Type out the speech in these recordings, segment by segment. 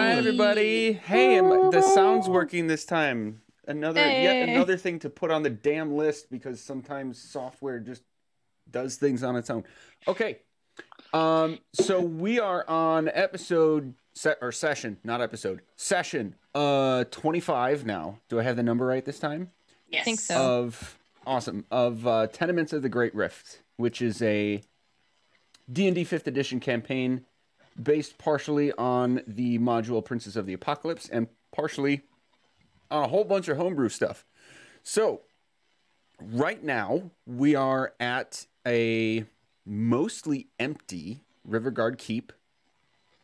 Hi, everybody. Hey, the sound's working this time. Yet another thing to put on the damn list because sometimes software just does things on its own. Okay. So we are on session 25 now. Do I have the number right this time? Yes. I think so. Of Tenements of the Great Rift, which is a D&D 5th edition campaign based partially on the module Princes of the Apocalypse and partially on a whole bunch of homebrew stuff. So, right now, we are at a mostly empty Riverguard Keep.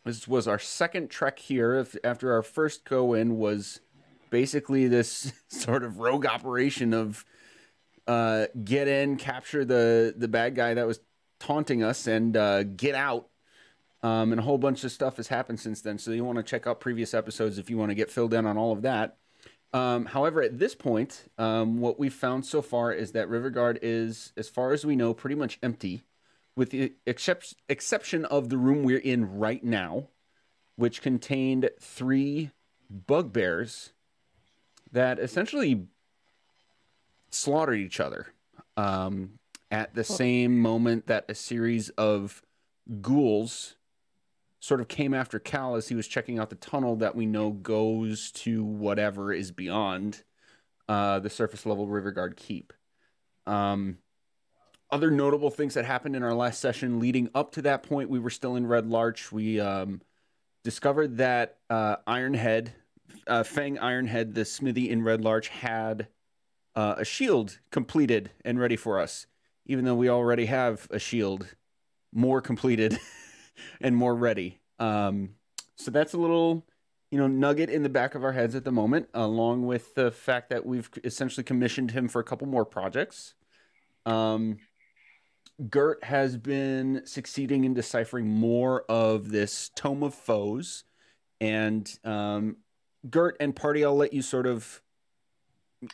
This was our second trek here after our first go-in was basically this sort of rogue operation of get in, capture the bad guy that was taunting us, and get out. And a whole bunch of stuff has happened since then, so you want to check out previous episodes if you want to get filled in on all of that. However, at this point, what we've found so far is that Riverguard is, as far as we know, pretty much empty, with the exception of the room we're in right now, which contained 3 bugbears that essentially slaughtered each other at the same moment that a series of ghouls sort of came after Cal as he was checking out the tunnel that we know goes to whatever is beyond the surface level Riverguard Keep. Other notable things that happened in our last session leading up to that point, we were still in Red Larch. We discovered that Fang Ironhead, the smithy in Red Larch, had a shield completed and ready for us, even though we already have a shield more completed and more ready. So that's a little, nugget in the back of our heads at the moment, along with the fact that we've essentially commissioned him for a couple more projects. Gert has been succeeding in deciphering more of this Tome of Foes. And Gert and party, I'll let you sort of,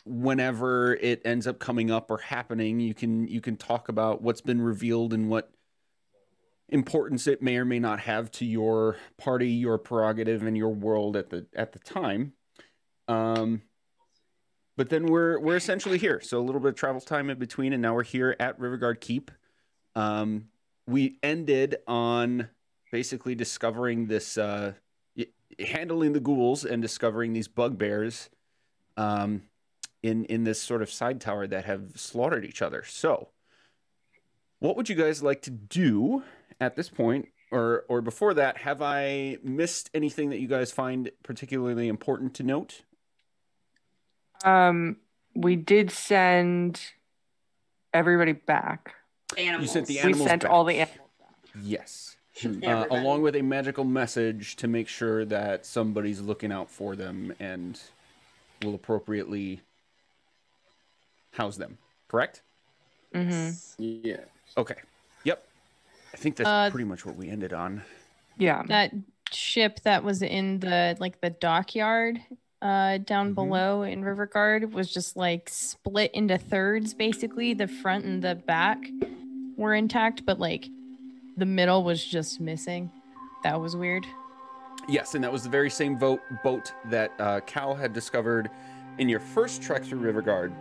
whenever it ends up coming up or happening, you can talk about what's been revealed and what importance it may or may not have to your party, your prerogative, and your world at the time. But then we're essentially here. So a little bit of travel time in between, and now we're here at Riverguard Keep. We ended on basically discovering this, handling the ghouls and discovering these bugbears in this sort of side tower that have slaughtered each other. So what would you guys like to do at this point, or before that? Have I missed anything that you guys find particularly important to note? We did send everybody back. You sent the animals We sent back. all the animals back. Yes. Along with a magical message to make sure that somebody's looking out for them and will appropriately house them. Correct? Mm-hmm. Yeah. Okay. Yep. I think that's pretty much what we ended on. Yeah. That ship that was in the dockyard down below in Riverguard was just split into thirds. Basically, the front and the back were intact, but the middle was just missing. That was weird. Yes, and that was the very same boat that Cal had discovered in your first trek through Riverguard.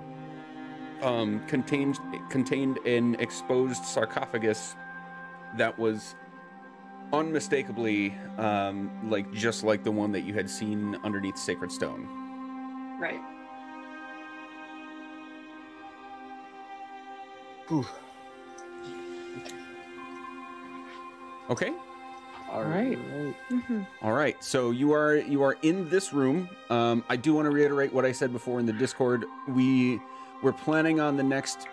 Contained an exposed sarcophagus that was unmistakably just like the one that you had seen underneath Sacred Stone. Right. Whew. Okay. All right. All right. So you are in this room. I do want to reiterate what I said before in the Discord. We're planning on the next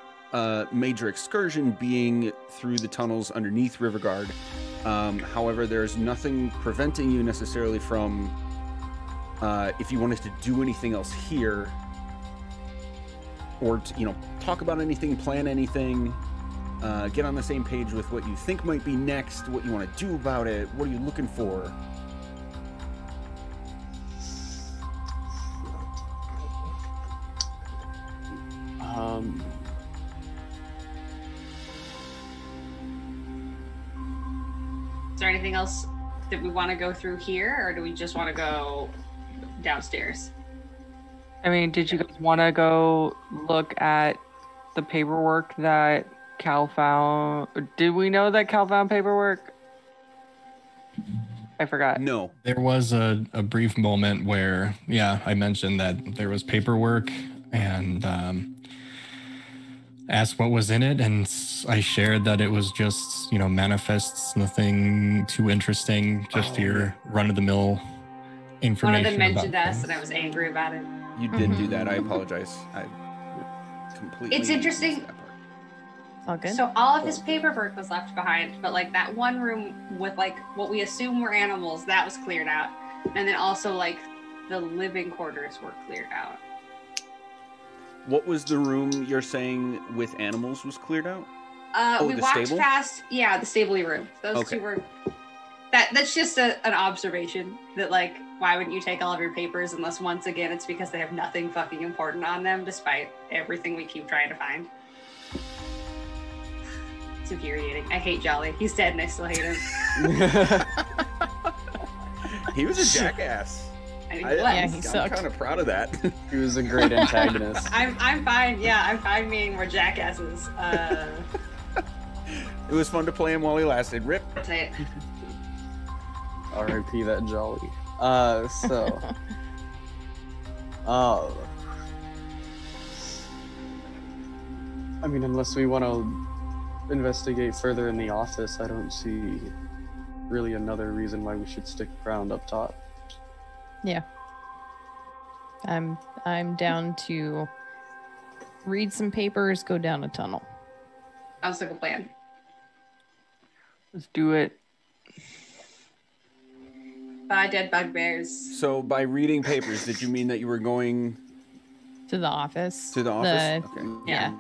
major excursion being through the tunnels underneath Riverguard. However, there's nothing preventing you necessarily from, if you wanted to do anything else here, or talk about anything, plan anything, get on the same page with what you think might be next, what you want to do about it, what are you looking for? Is there anything else Did we want to go through here, or do we just want to go downstairs? I mean, did you guys want to go look at the paperwork that Cal found? Did we know that Cal found paperwork? I forgot. No. There was a brief moment where, yeah, I mentioned that there was paperwork and asked what was in it, and I shared that it was just, manifests, nothing too interesting, just your run-of-the-mill information. One of them mentioned about us, things. and I was angry about it. You did do that. I apologize. I completely. It's interesting. missed that part. All good. So all of his paperwork was left behind, but like that one room with like what we assume were animals, that was cleared out. And then also like the living quarters were cleared out. What was the room you're saying with animals was cleared out? We the walked stable? past, the stable room. Those Okay. two were. That's just an observation that like, why wouldn't you take all of your papers unless once again it's because they have nothing fucking important on them, despite everything we keep trying to find. It's infuriating. I hate Jolly. He's dead and I still hate him. He was a jackass. I mean, I, what? Yeah, he I'm sucked. kind of proud of that. He was a great antagonist. I'm fine. Yeah, I'm fine being more jackasses. It was fun to play him while he lasted. Rip. Say it. R.I.P. that Jolly. So. I mean, unless we want to investigate further in the office, I don't see really another reason why we should stick around up top. Yeah. I'm down to read some papers, go down a tunnel. Sounds like a plan. Let's do it. Bye, dead bugbears. So by reading papers, did you mean that you were going To the office. to the office? Okay. Yeah.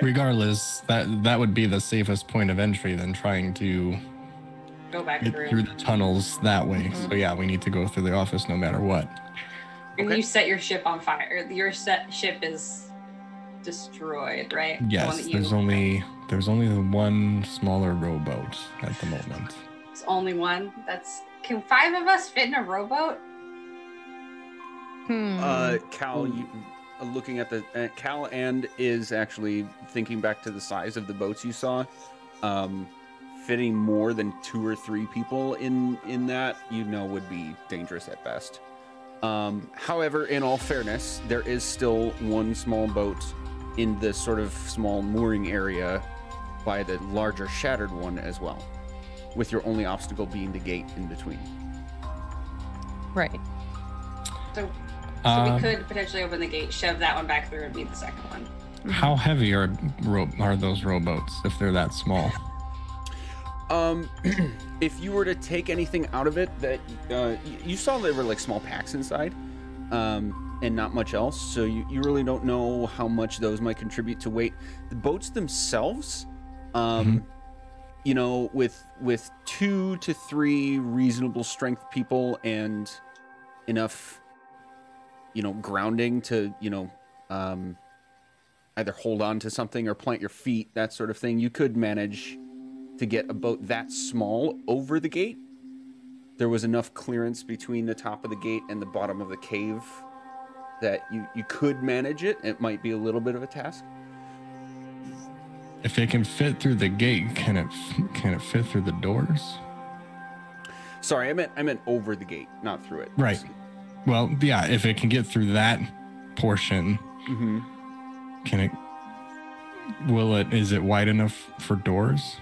Regardless, that would be the safest point of entry than trying to Go back get through. through the tunnels that way. So yeah, we need to go through the office no matter what. And Okay. you set your ship on fire. Your ship is destroyed, right? The one Yes, that there's only the one smaller rowboat at the moment. It's only one. Can 5 of us fit in a rowboat? Cal, you looking at the Cal and is actually thinking back to the size of the boats you saw. Fitting more than 2 or 3 people in that, would be dangerous at best. However, in all fairness, there is still one small boat in the sort of small mooring area by the larger shattered one as well, with your only obstacle being the gate in between. Right. So Uh, we could potentially open the gate, shove that one back through, and be the second one. How heavy are those rowboats if they're that small? If you were to take anything out of it, that you saw there were like small packs inside, and not much else. So you really don't know how much those might contribute to weight. The boats themselves, with 2 to 3 reasonable strength people and enough, grounding to, either hold on to something or plant your feet, that sort of thing, you could manage to get a boat that small over the gate. There was enough clearance between the top of the gate and the bottom of the cave that you could manage it. It might be a little bit of a task. If it can fit through the gate, can it fit through the doors? Sorry, I meant over the gate, not through it. Right. Well, yeah, if it can get through that portion, can it? Is it wide enough for doors?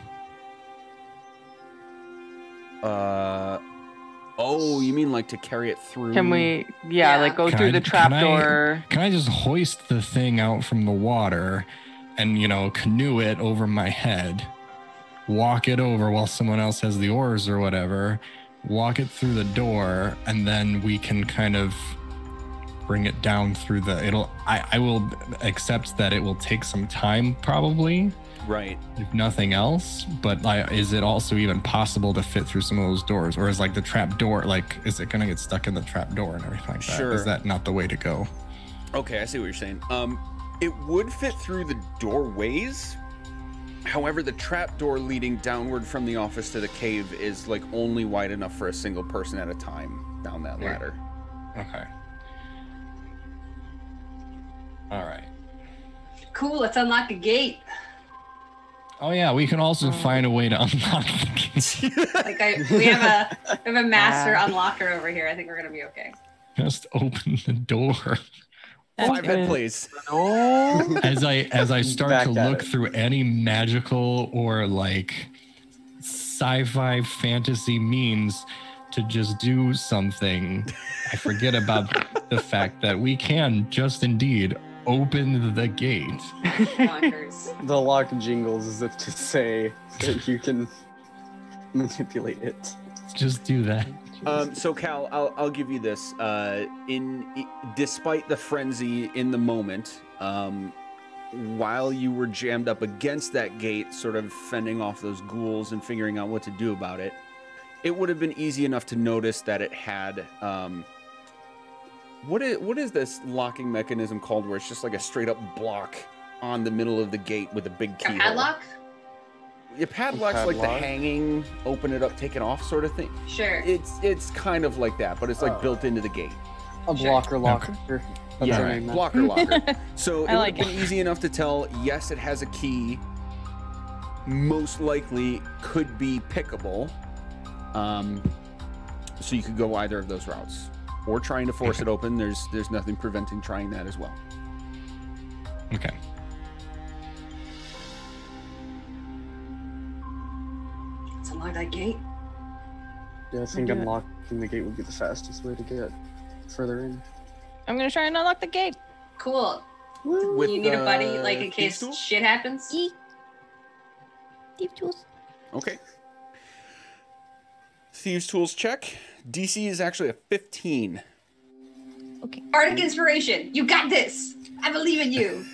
Oh, you mean like to carry it through? Can we, Yeah. like go Can through I- the can I- trapdoor? Can I just hoist the thing out from the water and, canoe it over my head, walk it over while someone else has the oars or whatever, walk it through the door, and then we can kind of bring it down through I will accept that it will take some time probably, Right. if nothing else, but is it also even possible to fit through some of those doors? Or is like the trap door, is it going to get stuck in the trap door and everything like that? Sure. Is that not the way to go? Okay, I see what you're saying. It would fit through the doorways. However, the trapdoor leading downward from the office to the cave is like only wide enough for a single person at a time down that ladder. Okay. All right. Cool, let's unlock a gate. Oh yeah, we can also find a way to unlock the gate. Like we have a master unlocker over here. I think we're gonna be okay. Just open the door. 5 head, please. As I start Back to at look it. through any magical or like sci-fi fantasy means to just do something, I forget about the fact that we can just indeed open the gate. Bonkers. The lock jingles as if to say that you can manipulate it. Just do that. So Cal, I'll give you this. Despite the frenzy in the moment, while you were jammed up against that gate, sort of fending off those ghouls and figuring out what to do about it, it would have been easy enough to notice that it had what is this locking mechanism called, where it's just like a straight up block on the middle of the gate with a big key. A padlock? Your padlock's like the hanging, open it up, take it off sort of thing. Sure. It's kind of like that, but it's like built into the gate. A blocker locker. That's Yeah, our name now. blocker locker. So it I would like have been easy enough to tell, yes, it has a key. Most likely could be pickable. So you could go either of those routes. Or trying to force it open. There's nothing preventing trying that as well. Okay. Let's unlock that gate. Yeah, I think do it. unlocking the gate would be the fastest way to get further in. I'm gonna try and unlock the gate. Cool. With You need a buddy, like in thieves' case tools? shit happens. Deep tools. Okay. Thieves tools check. DC is actually a 15. Okay. Bardic inspiration. You got this. I believe in you.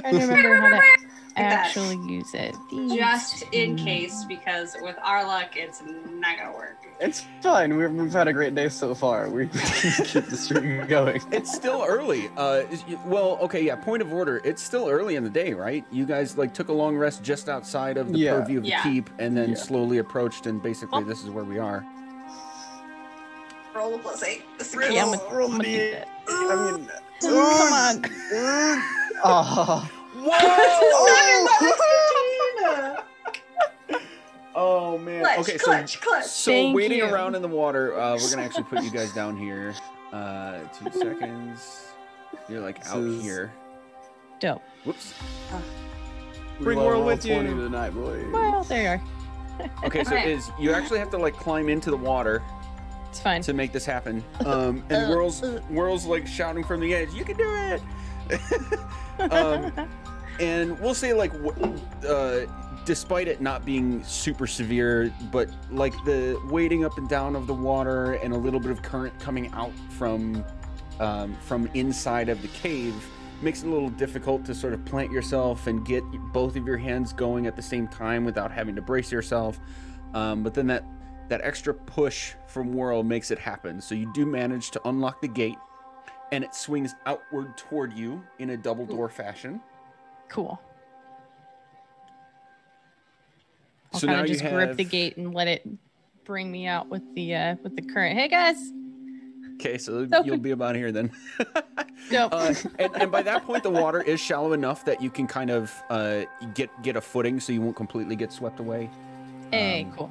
I remember how to that. actually use it. Just in case, because with our luck, it's not gonna work. It's fine. We've had a great day so far. We can keep the streak going. It's still early. Well, okay, yeah, point of order. It's still early in the day, right? You guys like took a long rest just outside of the Yeah. purview of the Yeah. keep and then Yeah. slowly approached, and basically this is where we are. Roll a +8. This is Yeah, cool. I'm gonna do that. I mean, Come on. oh. Oh man. Clutch, Okay, clutch, clutch. so Thank waiting you. around in the water, we're gonna actually put you guys down here. 2 seconds. You're like This out is- here. Dope. Whoops. We Bring love World all with 20 you. tonight, boys. Well, there you are. Okay, so Okay. you actually have to like climb into the water It's fine. to make this happen. And Whirl's like shouting from the edge, "You can do it!" And we'll say like, despite it not being super severe, but like the wading up and down of the water and a little bit of current coming out from inside of the cave makes it a little difficult to sort of plant yourself and get both of your hands going at the same time without having to brace yourself. But then that extra push from Whirl makes it happen. So you do manage to unlock the gate, and it swings outward toward you in a double door fashion. Cool. I'll So kind now of you just grip have- the gate and let it bring me out with the current. Hey guys. Okay, so So- you'll be about here then. Dope. And by that point, the water is shallow enough that you can kind of get a footing, so you won't completely get swept away. Hey, cool.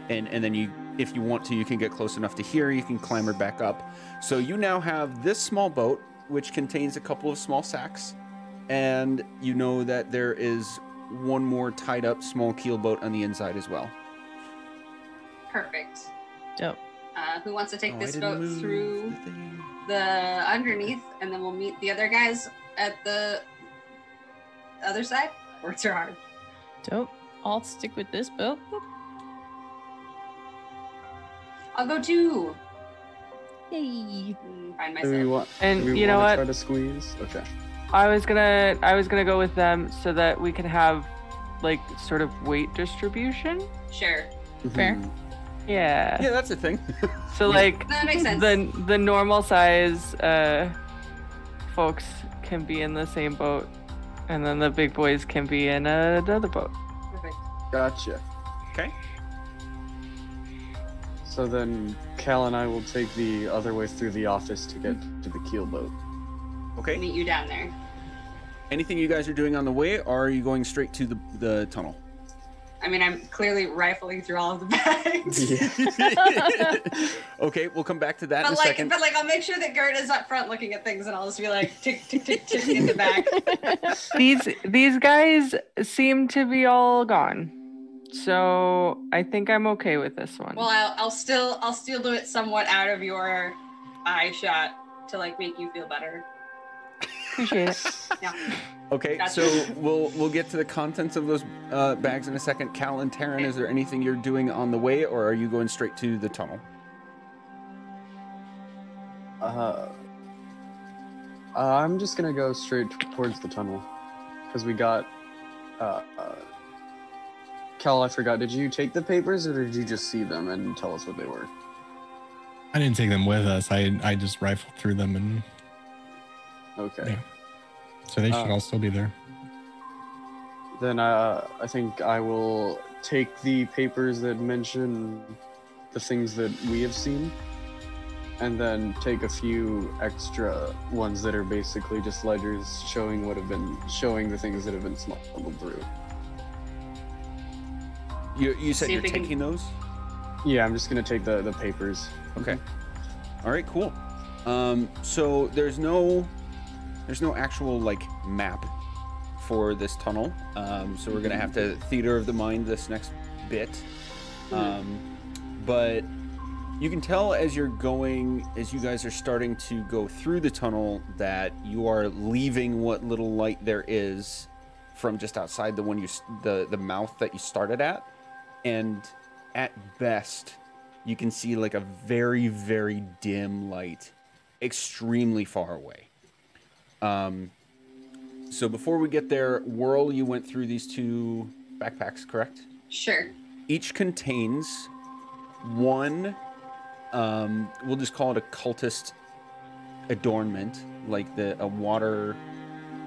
And then you, if you want to, you can get close enough to here. You can clamber back up. So you now have this small boat, which contains a couple of small sacks, and you know that there is one more tied up small keel boat on the inside as well. Perfect. Dope. Who wants to take Oh, I this didn't boat move through the thing. the underneath, and then we'll meet the other guys at the other side? Words are hard. Dope. I'll stick with this boat. I'll go too. Yay. Find Do we myself. want? And do we you know wanna what? Try to squeeze. Okay. I was gonna go with them so that we can have like sort of weight distribution. Sure. Fair. Mhm. Yeah. Yeah, that's a thing. So like That makes sense. the normal size folks can be in the same boat, and then the big boys can be in another boat. Gotcha. Okay. So then Cal and I will take the other way through the office to get to the keel boat. Okay. Meet you down there. Anything you guys are doing on the way, or are you going straight to the tunnel? I mean, I'm clearly rifling through all of the bags. Okay, we'll come back to that in a But second. I'll make sure that Gert is up front looking at things, and I'll just be like, tick, tick, tick, tick in the back. These guys seem to be all gone, so I think I'm okay with this one. Well, I'll still do it somewhat out of your eye shot to like make you feel better. Appreciate it. Yeah. Okay, Gotcha. so we'll get to the contents of those bags in a second. Cal and Taryn, is there anything you're doing on the way, or are you going straight to the tunnel? I'm just gonna go straight towards the tunnel, because we got. Cal, I forgot. Did you take the papers, or did you just see them and tell us what they were? I didn't take them with us. I just rifled through them, and Okay. Yeah. So they should all still be there. Then I think I will take the papers that mention the things that we have seen, and then take a few extra ones that are basically just ledgers showing the things that have been smuggled through. You said See you're if we can- taking those? Yeah, I'm just gonna take the papers. Okay. All right, cool. So there's no actual like map for this tunnel. So we're gonna have to theater of the mind this next bit. But you can tell as you guys are starting to go through the tunnel, that you are leaving what little light there is from just outside the mouth that you started at, and at best you can see like a very, very dim light extremely far away. So before we get there, Whirl, you went through these 2 backpacks, correct? Sure. Each contains one, we'll just call it a cultist adornment, like a water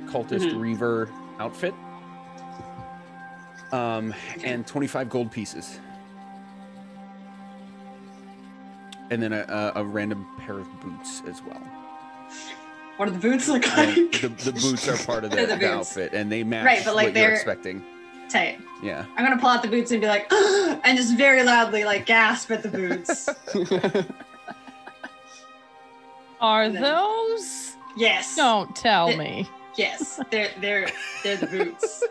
cultist reaver outfit, and 25 gold pieces. And then a random pair of boots as well. What do the boots look And like? the boots are part of They're the the boots. outfit, and they match Right, but, like, what you're they're- expecting. Tight. Yeah. I'm gonna pull out the boots and be like, and just very loudly like gasp at the boots. Are then- those? Yes. Don't tell It- me. Yes. They're the boots.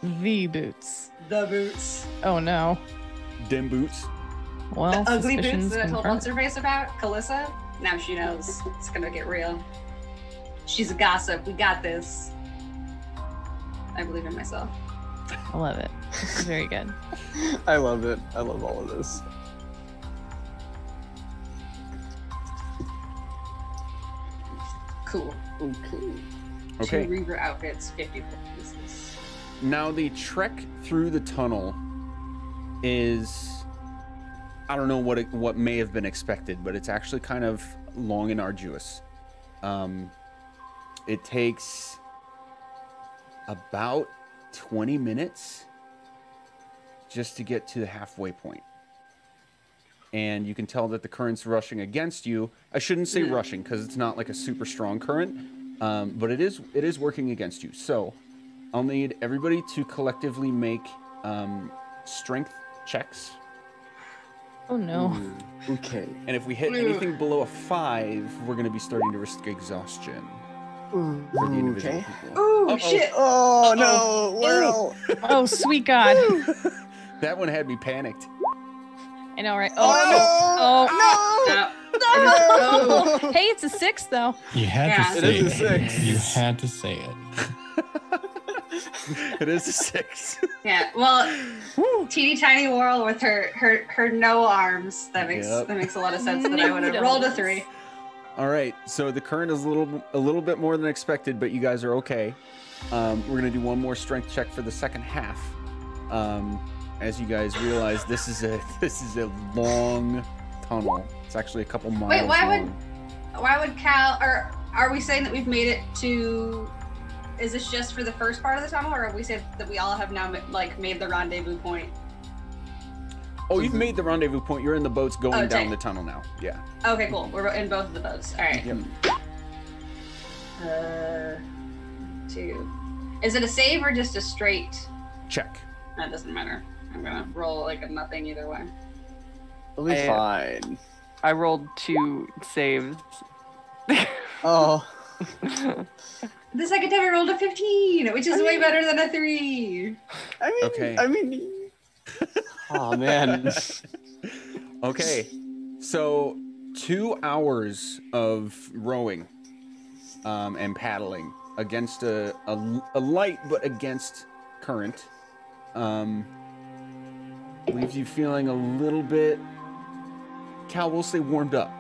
The boots. The boots. Oh no. Dim boots. Well, The ugly boots suspicions that I told confirmed. what's her face about, Calissa. Now she knows it's gonna get real. She's a gossip. We got this. I believe in myself. I love it. This is very good. I love it. I love all of this. Cool. Okay. Okay. 2 Reaver outfits, 50 pieces. Now the trek through the tunnel is, I don't know what may have been expected, but it's actually kind of long and arduous. It takes about 20 minutes just to get to the halfway point. And you can tell that the current's rushing against you. I shouldn't say rushing, because it's not like a super strong current, but it is working against you. So I'll need everybody to collectively make strength checks. Oh no. Okay. And if we hit anything below a 5, we're going to be starting to risk exhaustion for the individual people. Ooh, Uh-oh. shit. Oh no, Whirl! Oh sweet God. That one had me panicked. I know, right? Oh, No. no. Oh. Hey, it's a 6 though. You had Yeah. to It say is a 6. You had to say it. It is a 6. Yeah. Well, teeny tiny Whirl with her no arms. That makes a lot of sense. That I would have rolled a 3. All right, so the current is a little bit more than expected, but you guys are okay. We're gonna do one more strength check for the second half. As you guys realize, this is a long tunnel. It's actually a couple miles Wait, why long. would Cal, or are we saying that we've made it to is this just for the first part of the tunnel, or have we said that we all have now like made the rendezvous point? Oh, you've made the rendezvous point. You're in the boats going down dang. the tunnel now. Yeah. Okay, cool. We're in both of the boats. All right. Yep. 2. Is it a save or just a straight? Check. That doesn't matter. I'm gonna roll like a nothing either way. It'll be fine. I rolled 2 saves. Oh. The second time I rolled a 15, which is way better than a 3. Okay. Oh man. Okay. So 2 hours of rowing and paddling against a light but against current leaves you feeling a little bit, Cal will say, warmed up.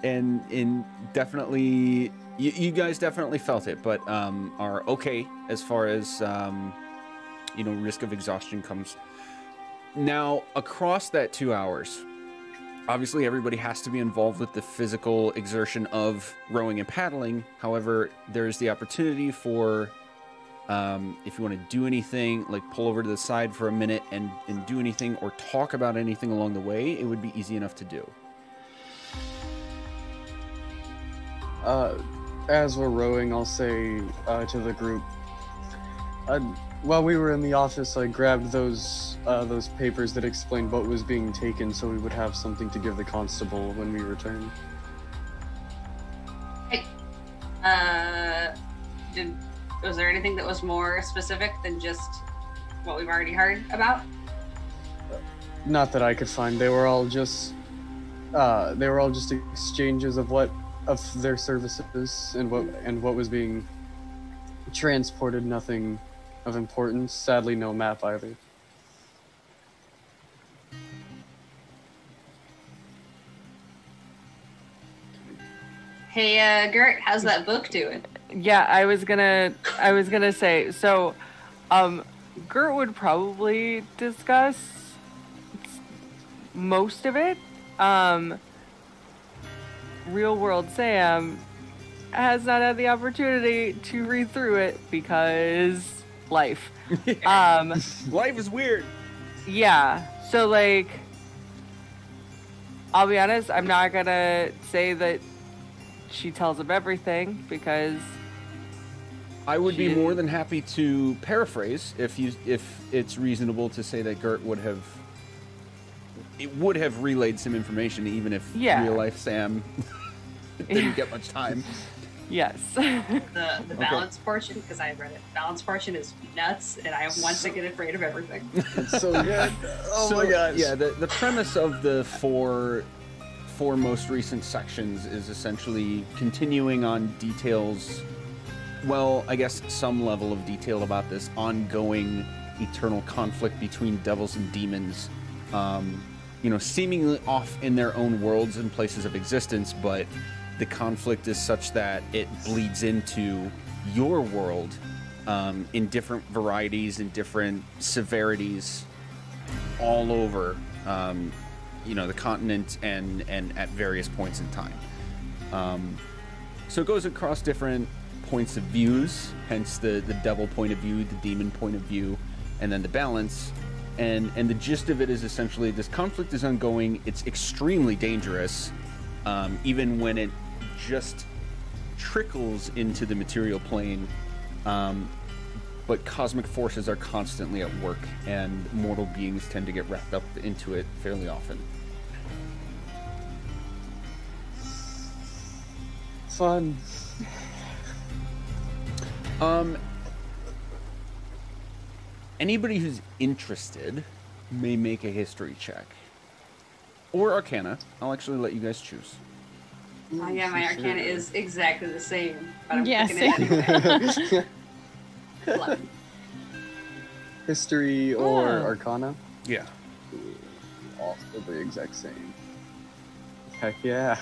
And definitely you guys definitely felt it, but are okay as far as risk of exhaustion comes. Now across that 2 hours, obviously everybody has to be involved with the physical exertion of rowing and paddling. However, there's the opportunity for if you want to do anything, like pull over to the side for a minute and do anything or talk about anything along the way, it would be easy enough to do. As we're rowing, I'll say to the group, while we were in the office, I grabbed those papers that explained what was being taken so we would have something to give the constable when we return. Hey, was there anything that was more specific than just what we've already heard about? Not that I could find. They were all just exchanges of their services and what was being transported. Nothing of importance. Sadly, no map either. Hey, Gert, how's that book doing? Yeah, I was gonna say, so Gert would probably discuss most of it. Real World Sam has not had the opportunity to read through it because life. Life is weird. Yeah, so like, I'll be honest, I'm not gonna say that she tells him everything because I would be more than happy to paraphrase if it's reasonable to say that Gert would have relayed some information, even if real life Sam didn't get much time. Yes. The balance portion, because I read it. Balance portion is nuts, and I am once again afraid of everything. It's so good. Oh my gosh. Yeah, the premise of the four most recent sections is essentially continuing on details. Well, I guess some level of detail about this ongoing eternal conflict between devils and demons. Seemingly off in their own worlds and places of existence, but the conflict is such that it bleeds into your world in different varieties and different severities all over the continent and at various points in time. So it goes across different points of views, hence the devil point of view, the demon point of view, and then the balance. And the gist of it is essentially this conflict is ongoing. It's extremely dangerous, even when it just trickles into the material plane. But cosmic forces are constantly at work, and mortal beings tend to get wrapped up into it fairly often. Fun. Anybody who's interested may make a history check. Or Arcana. I'll actually let you guys choose. Oh yeah, my Arcana is exactly the same, but I'm picking same. it anyway. 11. History or Arcana? Yeah. Also the exact same. Heck yeah.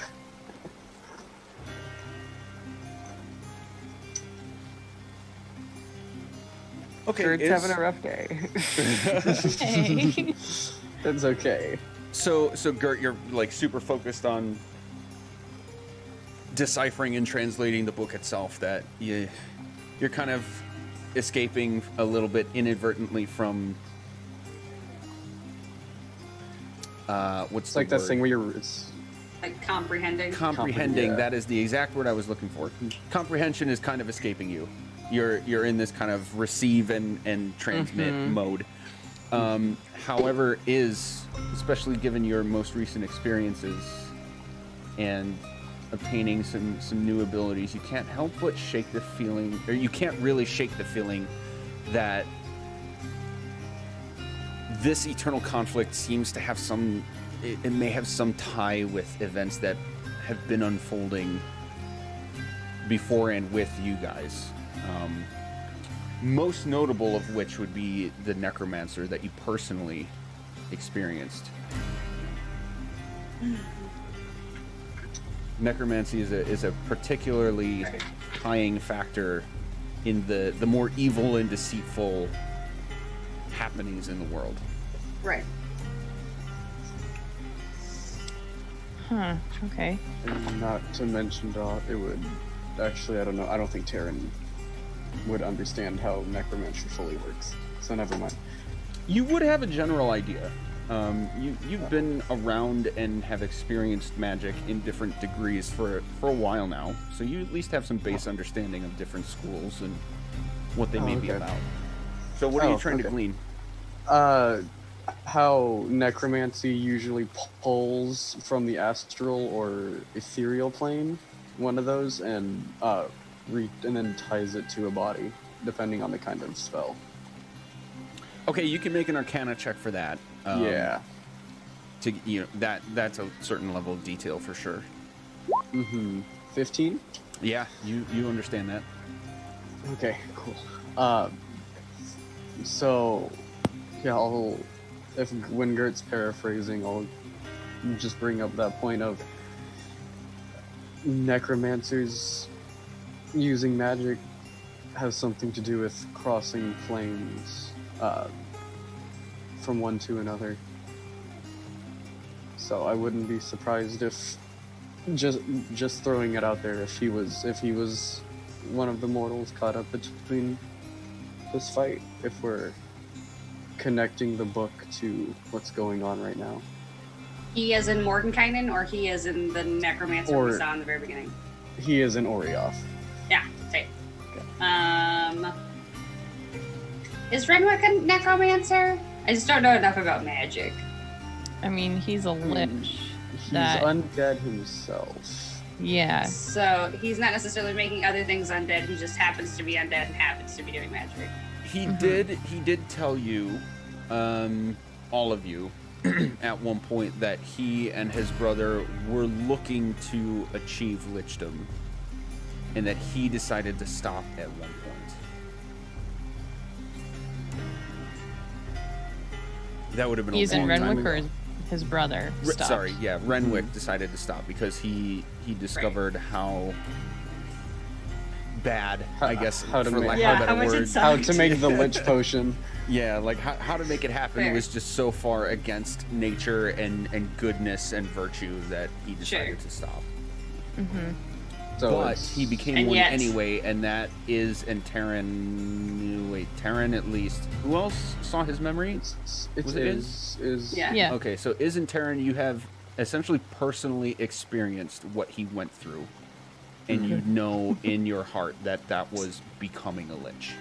Okay, Gert's having a rough day. Hey. That's okay. So Gert, you're like super focused on deciphering and translating the book itself that you're kind of escaping a little bit inadvertently from what's It's like the that word? thing where it's Like comprehending. Comprehending, yeah. that is the exact word I was looking for. Comprehension is kind of escaping you. You're in this kind of receive and transmit mode. However, especially given your most recent experiences and obtaining some new abilities, you can't help but shake the feeling, or you can't really shake the feeling that this eternal conflict seems to have it may have some tie with events that have been unfolding before and with you guys. Most notable of which would be the necromancer that you personally experienced. Necromancy is a particularly tying factor in the more evil and deceitful happenings in the world. Right. Huh. Okay. and not to mention it would actually, I don't know. I don't think Terran would understand how necromancy fully works. So never mind. You would have a general idea. You've been around and have experienced magic in different degrees for a while now, so you at least have some base understanding of different schools and what they may be okay. about. So what are you trying to okay. glean? How necromancy usually pulls from the astral or ethereal plane, one of those, and then ties it to a body, depending on the kind of spell. Okay, you can make an Arcana check for that. Yeah. That's a certain level of detail for sure. 15? Yeah, you understand that. Okay, cool. So, yeah, if Wingert's paraphrasing, I'll just bring up that point of necromancers using magic has something to do with crossing planes from one to another. So I wouldn't be surprised if just throwing it out there if he was one of the mortals caught up between this fight, if we're connecting the book to what's going on right now. He is in Mordenkainen, or he is in the necromancer we saw in the very beginning? He is an Orioth. Yeah, same. Is Renwick a necromancer? I just don't know enough about magic. I mean, he's a lich. He's That- undead himself. Yeah. So he's not necessarily making other things undead. He just happens to be undead and happens to be doing magic. He did tell you, all of you, at one point that he and his brother were looking to achieve lichdom, and that he decided to stop at one point. That would have been He's a in long time Renwick, ago. or his brother stopped? Sorry, yeah, Renwick decided to stop because he discovered how bad, I guess, how to for make- lack Yeah, of a how better much it word. sucked. How to make the lich potion. Yeah, like how to make it happen Fair. was just so far against nature and goodness and virtue that he decided to stop. So But it's- he became And one yet- anyway, and that is in Terran. Wait, Terran at least. Who else saw his memory? It Was it is Yeah. Yeah. Okay, so is in Terran, you have essentially personally experienced what he went through, and you know in your heart that that was becoming a lich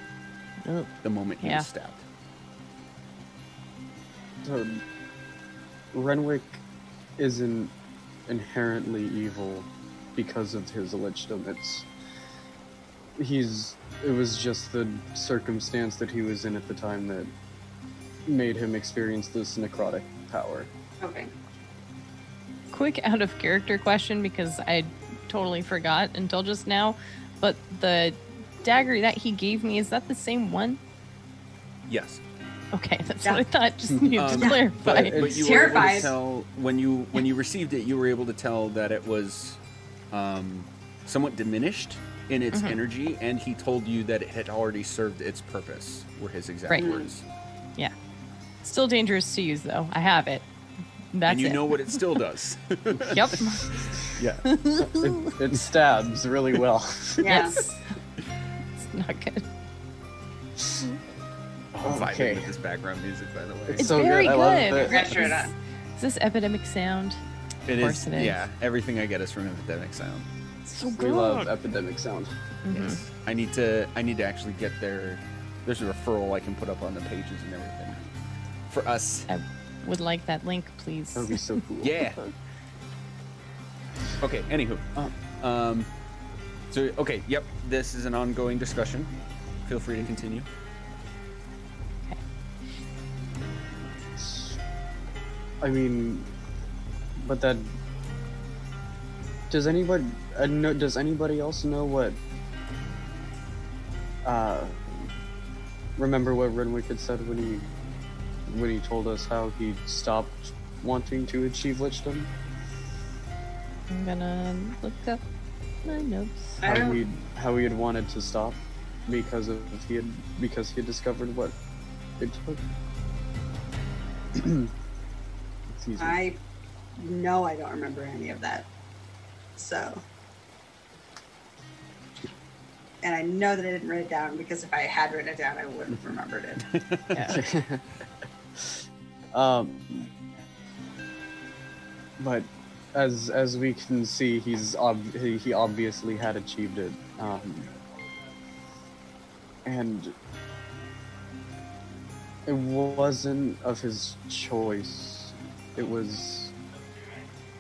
Ugh. the moment he Yeah. was stabbed. So, Renwick isn't inherently evil because of his lichdom. It was just the circumstance that he was in at the time that made him experience this necrotic power. Okay. Quick out of character question, because I totally forgot until just now, but the dagger that he gave me, is that the same one? Yes. Okay, that's Yeah. what I thought. Just needed to Um, clarify. But you were able to Terrified. tell when you received it, you were able to tell that it was somewhat diminished in its energy, and he told you that it had already served its purpose. Were his exact Right. words. Yeah. Still dangerous to use, though. I have it. That's And you it. know what it still does. Yep. Yeah. It stabs really well. Yeah. Yes. It's not good. I'm vibing Okay. with this background music, by the way. It's It's so very good. I good. love it. Yeah, sure enough. Is this epidemic sound? It Of course is, it is. yeah. Everything I get is from Epidemic Sound. So We good. love epidemic sound. Yes. I need to actually get their. There's a referral I can put up on the pages and everything. For us. I would like that link, please. That would be so cool. Yeah. Okay, anywho. So, okay, yep. This is an ongoing discussion. Feel free to continue. I mean, but that. Does anybody else know what? Remember what Renwick had said when he told us how he stopped wanting to achieve lichdom? I'm gonna look up my notes. I How don't- he had wanted to stop because he had discovered what it took. Excuse me. I know I don't remember any of that. So. And I know that I didn't write it down because if I had written it down, I would have remembered it. Yeah. But as we can see, he obviously had achieved it, and it wasn't of his choice. It was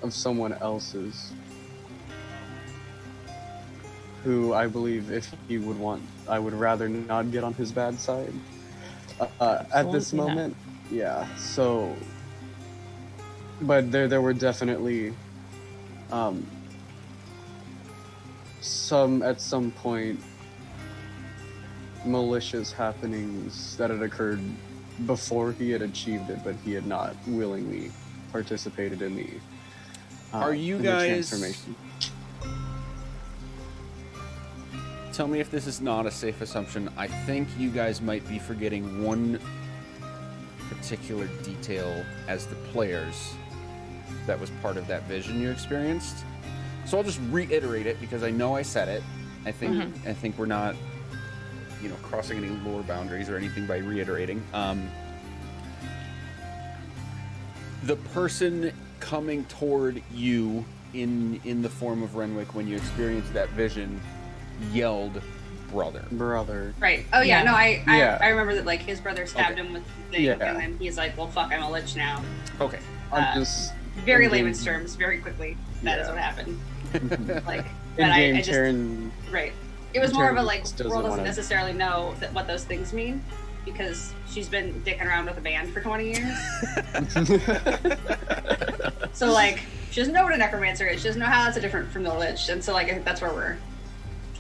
of someone else's. Who I believe, if he would want, I would rather not get on his bad side. At this Absolutely not. moment, yeah. So, but there were definitely at some point malicious happenings that had occurred before he had achieved it, but he had not willingly participated in the. Are you in the guys- transformation. Tell me if this is not a safe assumption. I think you guys might be forgetting one particular detail as the players that was part of that vision you experienced. So I'll just reiterate it because I know I said it. I think we're not, crossing any lore boundaries or anything by reiterating. The person coming toward you in the form of Renwick when you experienced that vision yelled brother. Right. Oh yeah. Yeah. No, Yeah. I remember that like his brother stabbed Okay. him with the thing, Yeah. and then he's like, "Well, fuck, I'm a lich now." Okay. I'm just Very in-game- layman's terms, very quickly. That is Yeah. what happened. Like, in but I game. just Taryn right. It was more of a Taryn like just World doesn't doesn't wanna- necessarily know what those things mean because she's been dicking around with a band for 20 years. So like she doesn't know what a necromancer is. She doesn't know how that's different from the lich, and so like I think that's where we're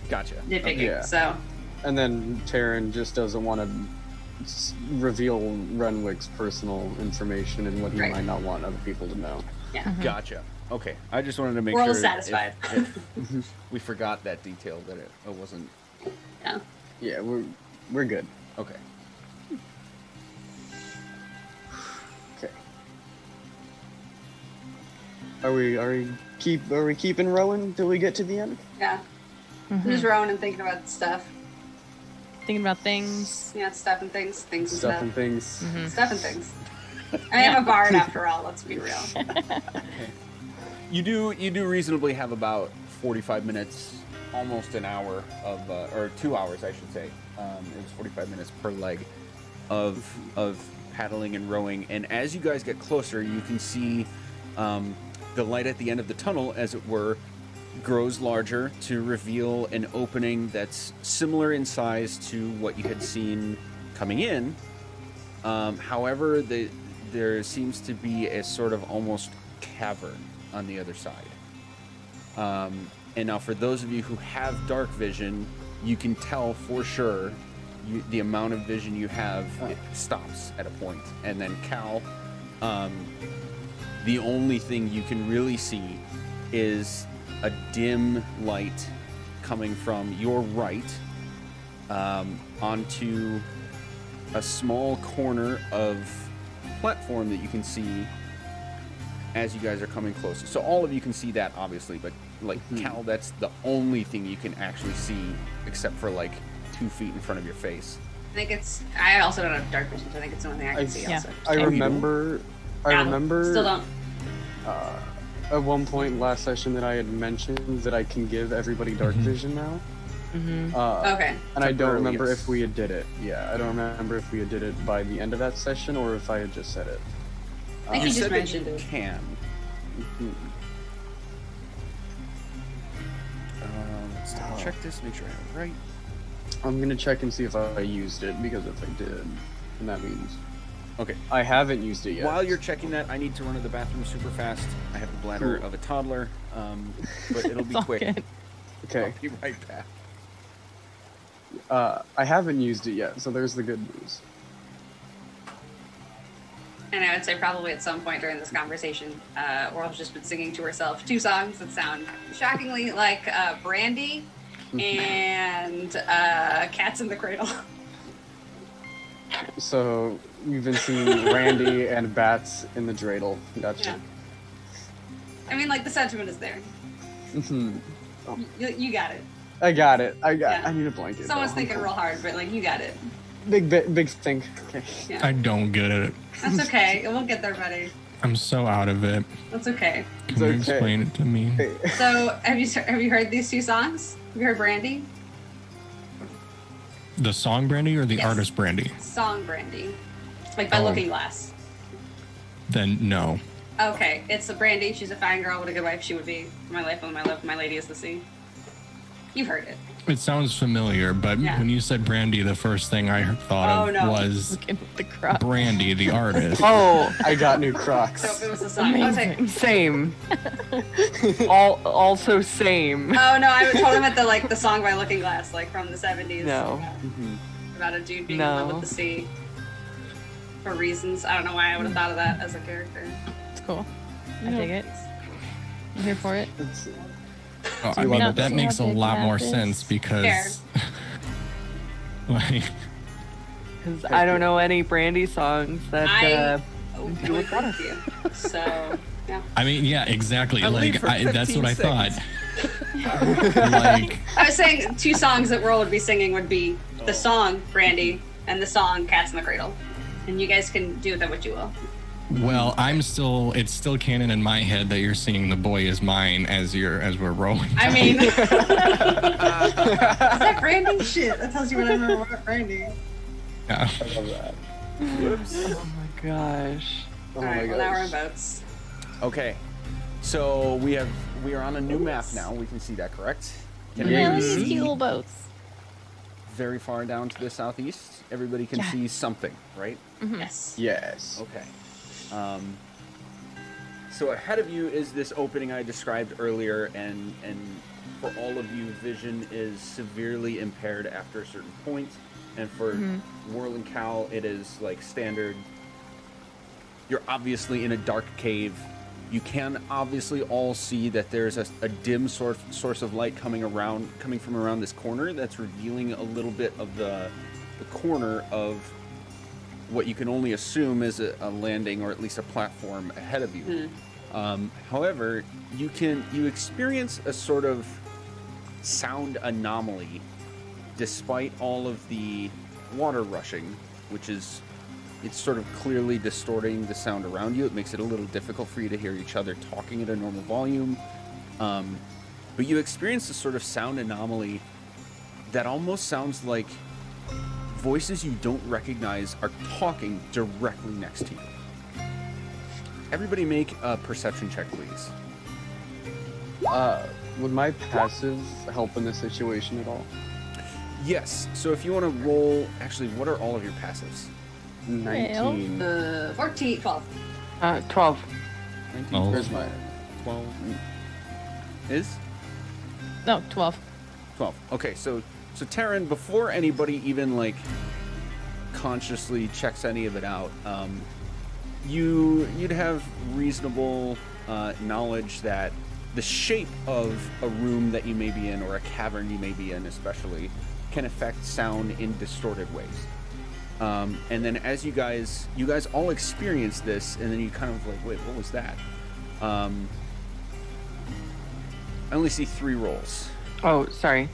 Gotcha. nitpicking. Yeah. So And then Taryn just doesn't want to reveal Renwick's personal information and what he Right. might not want other people to know. Gotcha. Okay. I just wanted to make We're all sure satisfied. if we forgot that detail that it wasn't. yeah. Yeah, we're good. Okay. Okay. Are we keeping rowing till we get to the end? Yeah. I'm just rowing and thinking about stuff. Thinking about things. Yeah, stuff and things and Stuff and things. Stuff and things. I am a bard after all, let's be real. You do reasonably have about 45 minutes, almost an hour of, or 2 hours, I should say. It was 45 minutes per leg of paddling and rowing. And as you guys get closer, you can see the light at the end of the tunnel, as it were, grows larger to reveal an opening that's similar in size to what you had seen coming in. However, there seems to be a sort of almost cavern on the other side. And now for those of you who have dark vision, you can tell for sure the amount of vision you have, it stops at a point. And then Cal, the only thing you can really see is a dim light coming from your right onto a small corner of platform that you can see as you guys are coming closer. So all of you can see that, obviously, but like Cal, that's the only thing you can actually see, except for like 2 feet in front of your face. I think it's. I also don't have dark vision, so I think it's the only thing I can see. yeah. Also, I remember. Still don't. At one point last session that I had mentioned that I can give everybody dark vision now. Okay. And I don't Temporarily, remember yes. if we had did it. Yeah, I don't remember if we had did it by the end of that session or if I had just said it. I think You you just said that mentioned you it. can. Mhm. Let's double check this, make sure I have it right. I'm gonna check and see if I used it, because if I did, then that means Okay. I haven't used it yet. While you're checking that, I need to run to the bathroom super fast. I have the bladder Cool. of a toddler, but it'll be It's all quick. good. Okay. I'll be right back. I haven't used it yet, so there's the good news. And I would say probably at some point during this conversation, Oral's just been singing to herself 2 songs that sound shockingly like Brandy and Cats in the Cradle. So we've been seeing Randy and Bats in the dreidel. Gotcha. Yeah. I mean, like, the sentiment is there. Mhm. You got it. I got it. I Yeah. need a blanket. Someone's though. thinking real hard, but, like, you got it. Big think. Okay. Yeah. I don't get it. That's okay. We'll get there, buddy. I'm so out of it. That's okay. Can you okay. explain it to me? So, have you heard these 2 songs? Have you heard Brandy? The song Brandy or the Yes. artist Brandy? Song Brandy. Like, by Oh. Looking Glass. Then no. Okay, it's the Brandy. She's a fine girl. What a good wife she would be. My life and my love, my lady is the sea. You've heard it. It sounds familiar, but Yeah. when you said Brandy, the first thing I thought Oh, of no. was Looking at the crop. Brandy, the artist. Oh, I got new Crocs. So it was the song. I was like, Amazing. same. Also same. oh no, I told him at the song by Looking Glass, like from the 70s. No. Mhm. About a dude being in love No. with the sea. For reasons. I don't know why I would have thought of that as a character. It's cool. I dig it. I'm here for it. It's- Oh, Do I you mean, love that it? makes a Yeah, big lot more Lapis. sense because, like, Because I don't know any Brandy songs that. I would agree with you. So, yeah. I mean, yeah, exactly. I'm late Like, for that's what I 15 thought. seconds. Like, I was saying 2 songs that Whirl would be singing would be the song Brandy and the song Cats in the Cradle. And you guys can do with that what you will. well, it's still canon in my head that you're singing "The Boy Is Mine" as we're rolling. I mean, is that Brandy? Shit, that tells you what I remember about Brandy. Yeah. I love that. Whoops. Oh my gosh. Oh All my right, well now we're in gosh. boats. Okay. So we are on a new map now. We can see that, correct? Can Yeah, everybody these see cute little boats. very far down to the southeast? Everybody can Yeah. see something, right? Yes. Yes. Okay. So ahead of you is this opening I described earlier, and for all of you, vision is severely impaired after a certain point, and for Whirl and Cal, it is like standard. You're obviously in a dark cave. You can obviously all see that there's a dim source of light coming from around this corner that's revealing a little bit of the corner of what you can only assume is a landing or at least a platform ahead of you. However, you experience a sort of sound anomaly despite all of the water rushing, which is it's sort of clearly distorting the sound around you. It makes it a little difficult for you to hear each other talking at a normal volume. But you experience a sort of sound anomaly that almost sounds like voices you don't recognize are talking directly next to you. Everybody make a perception check, please. Would my passive help in this situation at all? Yes. So if you want to roll, actually, what are all of your passives? 19. 14, 12. 12. 19, Oh. Where's my... 12. Is? No, 12. 12. Okay, so Taryn, before anybody even like consciously checks any of it out, you'd have reasonable knowledge that the shape of a room that you may be in, or a cavern you may be in especially, can affect sound in distorted ways. And then as you guys all experience this, and then you kind of like, wait, what was that? I only see 3 rolls. Oh, sorry.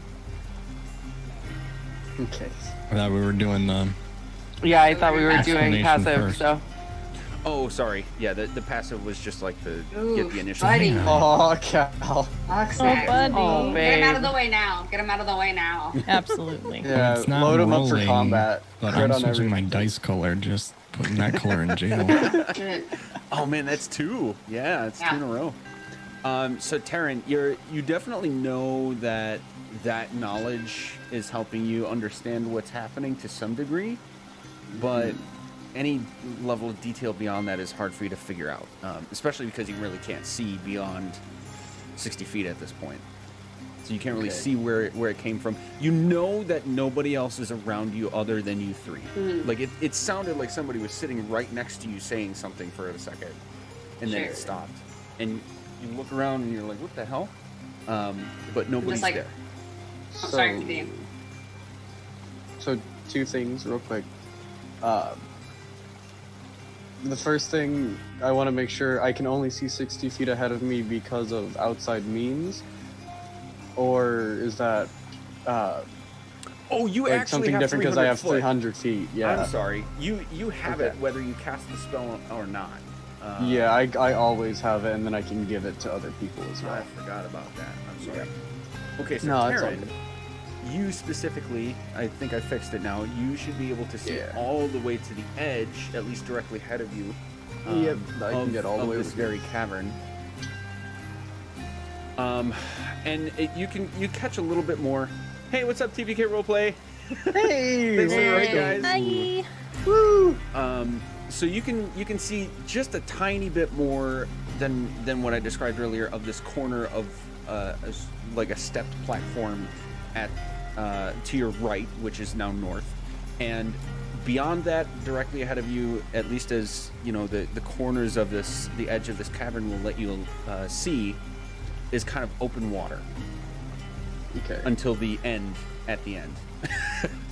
Okay. I thought we were doing the. Yeah, I thought we were doing Explanation passive, first. so. Oh, sorry. Yeah, the passive was just like the Ooh, get the initial. buddy. Yeah. Oh, Cal. Fuck snacks. buddy. Oh, Get him out of babe. the way now. Get him out of the way now. Absolutely. Yeah, It's not load him up for rolling, combat. But Crit I'm on switching my everything. dice color, just putting that color in jail. Oh man, that's 2. Yeah, it's 2 in a row. So Taryn, you definitely know that knowledge is helping you understand what's happening to some degree, but any level of detail beyond that is hard for you to figure out, especially because you really can't see beyond 60 feet at this point. So you can't really Okay. see where it came from. You know that nobody else is around you other than you 3. Like it sounded like somebody was sitting right next to you saying something for a second, and then it Sure. stopped. And you look around and you're like, what the hell? But nobody's like- there. I'm sorry, continue. So 2 things real quick. The first thing, I want to make sure I can only see 60 feet ahead of me because of outside means, or is that Oh, you like actually something have different because I have 300 300 feet? Yeah. I'm sorry. You have Okay. it whether you cast the spell or not. Yeah, I always have it, and then I can give it to other people as I well. forgot about that. I'm sorry. Okay, so No, it's all Taryn, good. you specifically, I think I fixed it now. You should be able to see Yeah. all the way to the edge, at least directly ahead of you. Yep, I can of, get all the of way this over here. very cavern. You catch a little bit more. Hey, what's up, TPK Roleplay? Hey, Thanks for the what's raid, up? guys. Hi. Woo! So you can see just a tiny bit more than what I described earlier of this corner of like a stepped platform at to your right, which is now north, and beyond that, directly ahead of you, at least as you know, the corners of the edge of this cavern will let you see, is kind of open water Okay. until the end. At the end.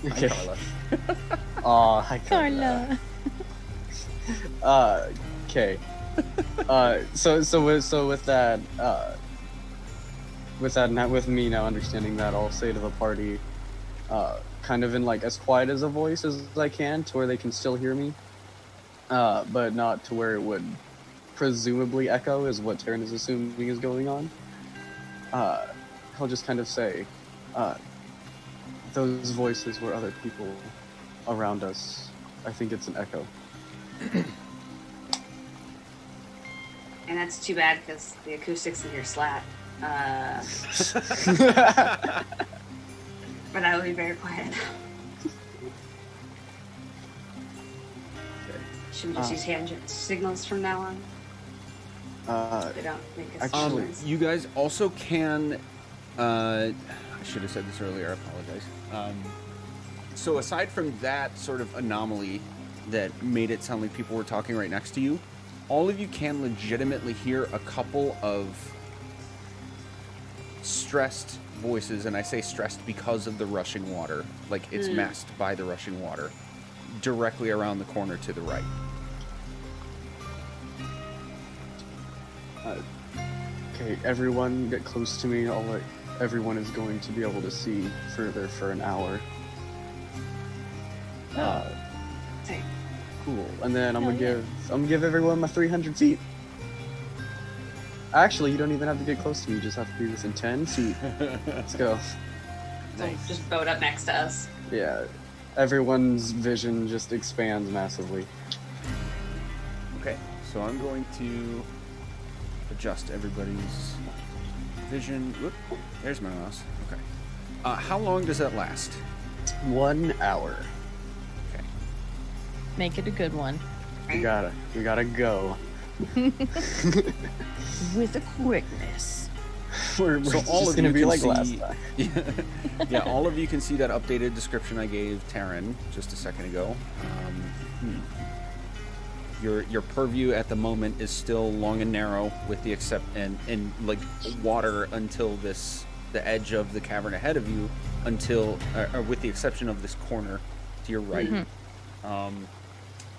Okay. Hi, Carla. Aw, hi, Carla. Carla. Okay. So with me now understanding that, I'll say to the party, kind of in like as quiet as a voice as I can, to where they can still hear me, but not to where it would presumably echo, is what Taryn is assuming is going on. I'll just kind of say, those voices were other people around us. I think it's an echo. And that's too bad because the acoustics in here slap. But I will be very quiet. Should we just use hand signals from now on? They don't make us Actually- noise. You guys also can. I should have said this earlier. I apologize. So aside from that sort of anomaly that made it sound like people were talking right next to you, all of you can legitimately hear a couple of stressed voices, and I say stressed because of the rushing water. Like it's masked by the rushing water, directly around the corner to the right. Okay, everyone get close to me. All everyone is going to be able to see further for an hour. Say, Cool. And then I'm Hell gonna yeah. give everyone my 300 feet. Actually, you don't even have to get close to me. You just have to be within 10 feet. Let's go. so just boat up next to us. Yeah. Everyone's vision just expands massively. Okay, so I'm going to adjust everybody's vision. Whoop, there's my mouse. Okay. How long does that last? 1 hour. Okay. Make it a good one. We gotta go. With a quickness. We're So just all of gonna you be can like see, last time. yeah, all of you can see that updated description I gave Taryn just a second ago. Your purview at the moment is still long and narrow, with the and like water until the edge of the cavern ahead of you, until or with the exception of this corner to your right.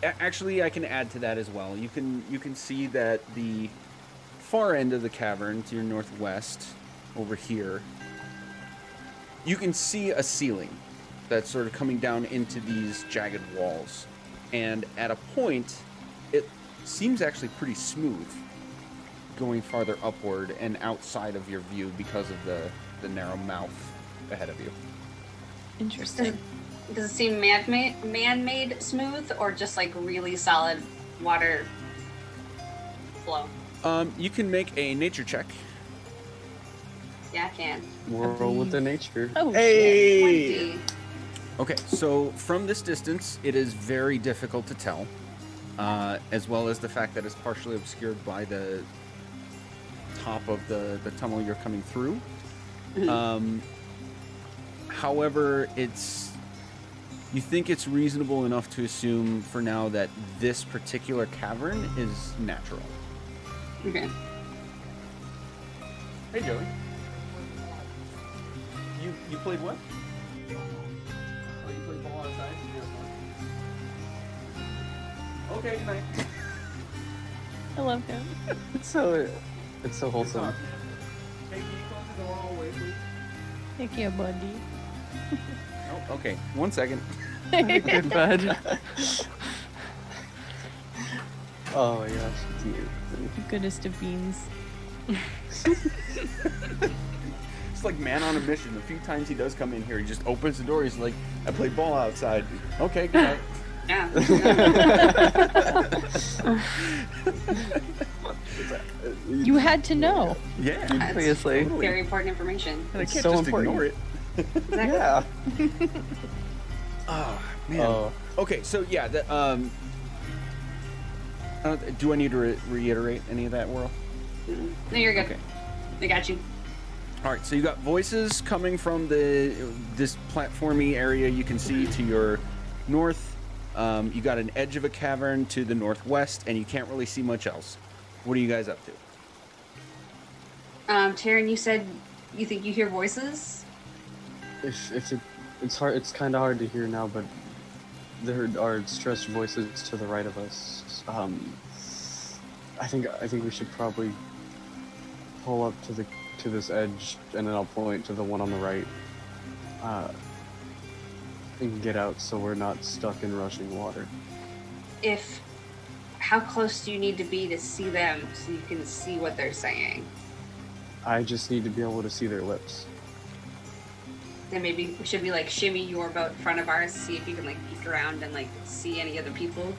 Actually, I can add to that as well. You can see that the far end of the cavern, to your northwest, over here, you can see a ceiling that's sort of coming down into these jagged walls. And at a point, it seems actually pretty smooth going farther upward and outside of your view because of the narrow mouth ahead of you. Interesting. Does it seem man-made smooth or just like really solid water flow? You can make a nature check. Yeah, I can. Roll with the nature. Oh, Hey! 20. Okay, so from this distance, it is very difficult to tell, as well as the fact that it's partially obscured by the top of the tunnel you're coming through. However, you think it's reasonable enough to assume for now that this particular cavern is natural. Okay. Hey, Joey. You played what? Oh, you played ball outside? Okay, good night. I love him. It's so wholesome. Hey, can you close the door all the way, please? Thank you, buddy. Oh, okay. 1 second. Good bud. Oh my gosh, it's amazing. Goodest of beans. It's like man on a mission. A few times he does come in here, he just opens the door. He's like, "I played ball outside." Okay, good night. Yeah. You had to know. Yeah. That's Obviously. very important information. I It's can't so just important. ignore it. Exactly. Yeah. Oh man. Oh. Okay, so yeah, do I need to reiterate any of that, Whirl? No, you're good. Okay. I got you. All right, so you got voices coming from this platformy area you can see to your north. You got an edge of a cavern to the northwest, and you can't really see much else. What are you guys up to? Taryn, you said you think you hear voices? It's hard. It's kind of hard to hear now, but there are stressed voices to the right of us. I think we should probably pull up to this edge, and then I'll point to the one on the right, and get out so we're not stuck in rushing water. How close do you need to be to see them so you can see what they're saying? I just need to be able to see their lips. Then maybe should we like shimmy your boat in front of ours, see if you can like peek around and like see any other people?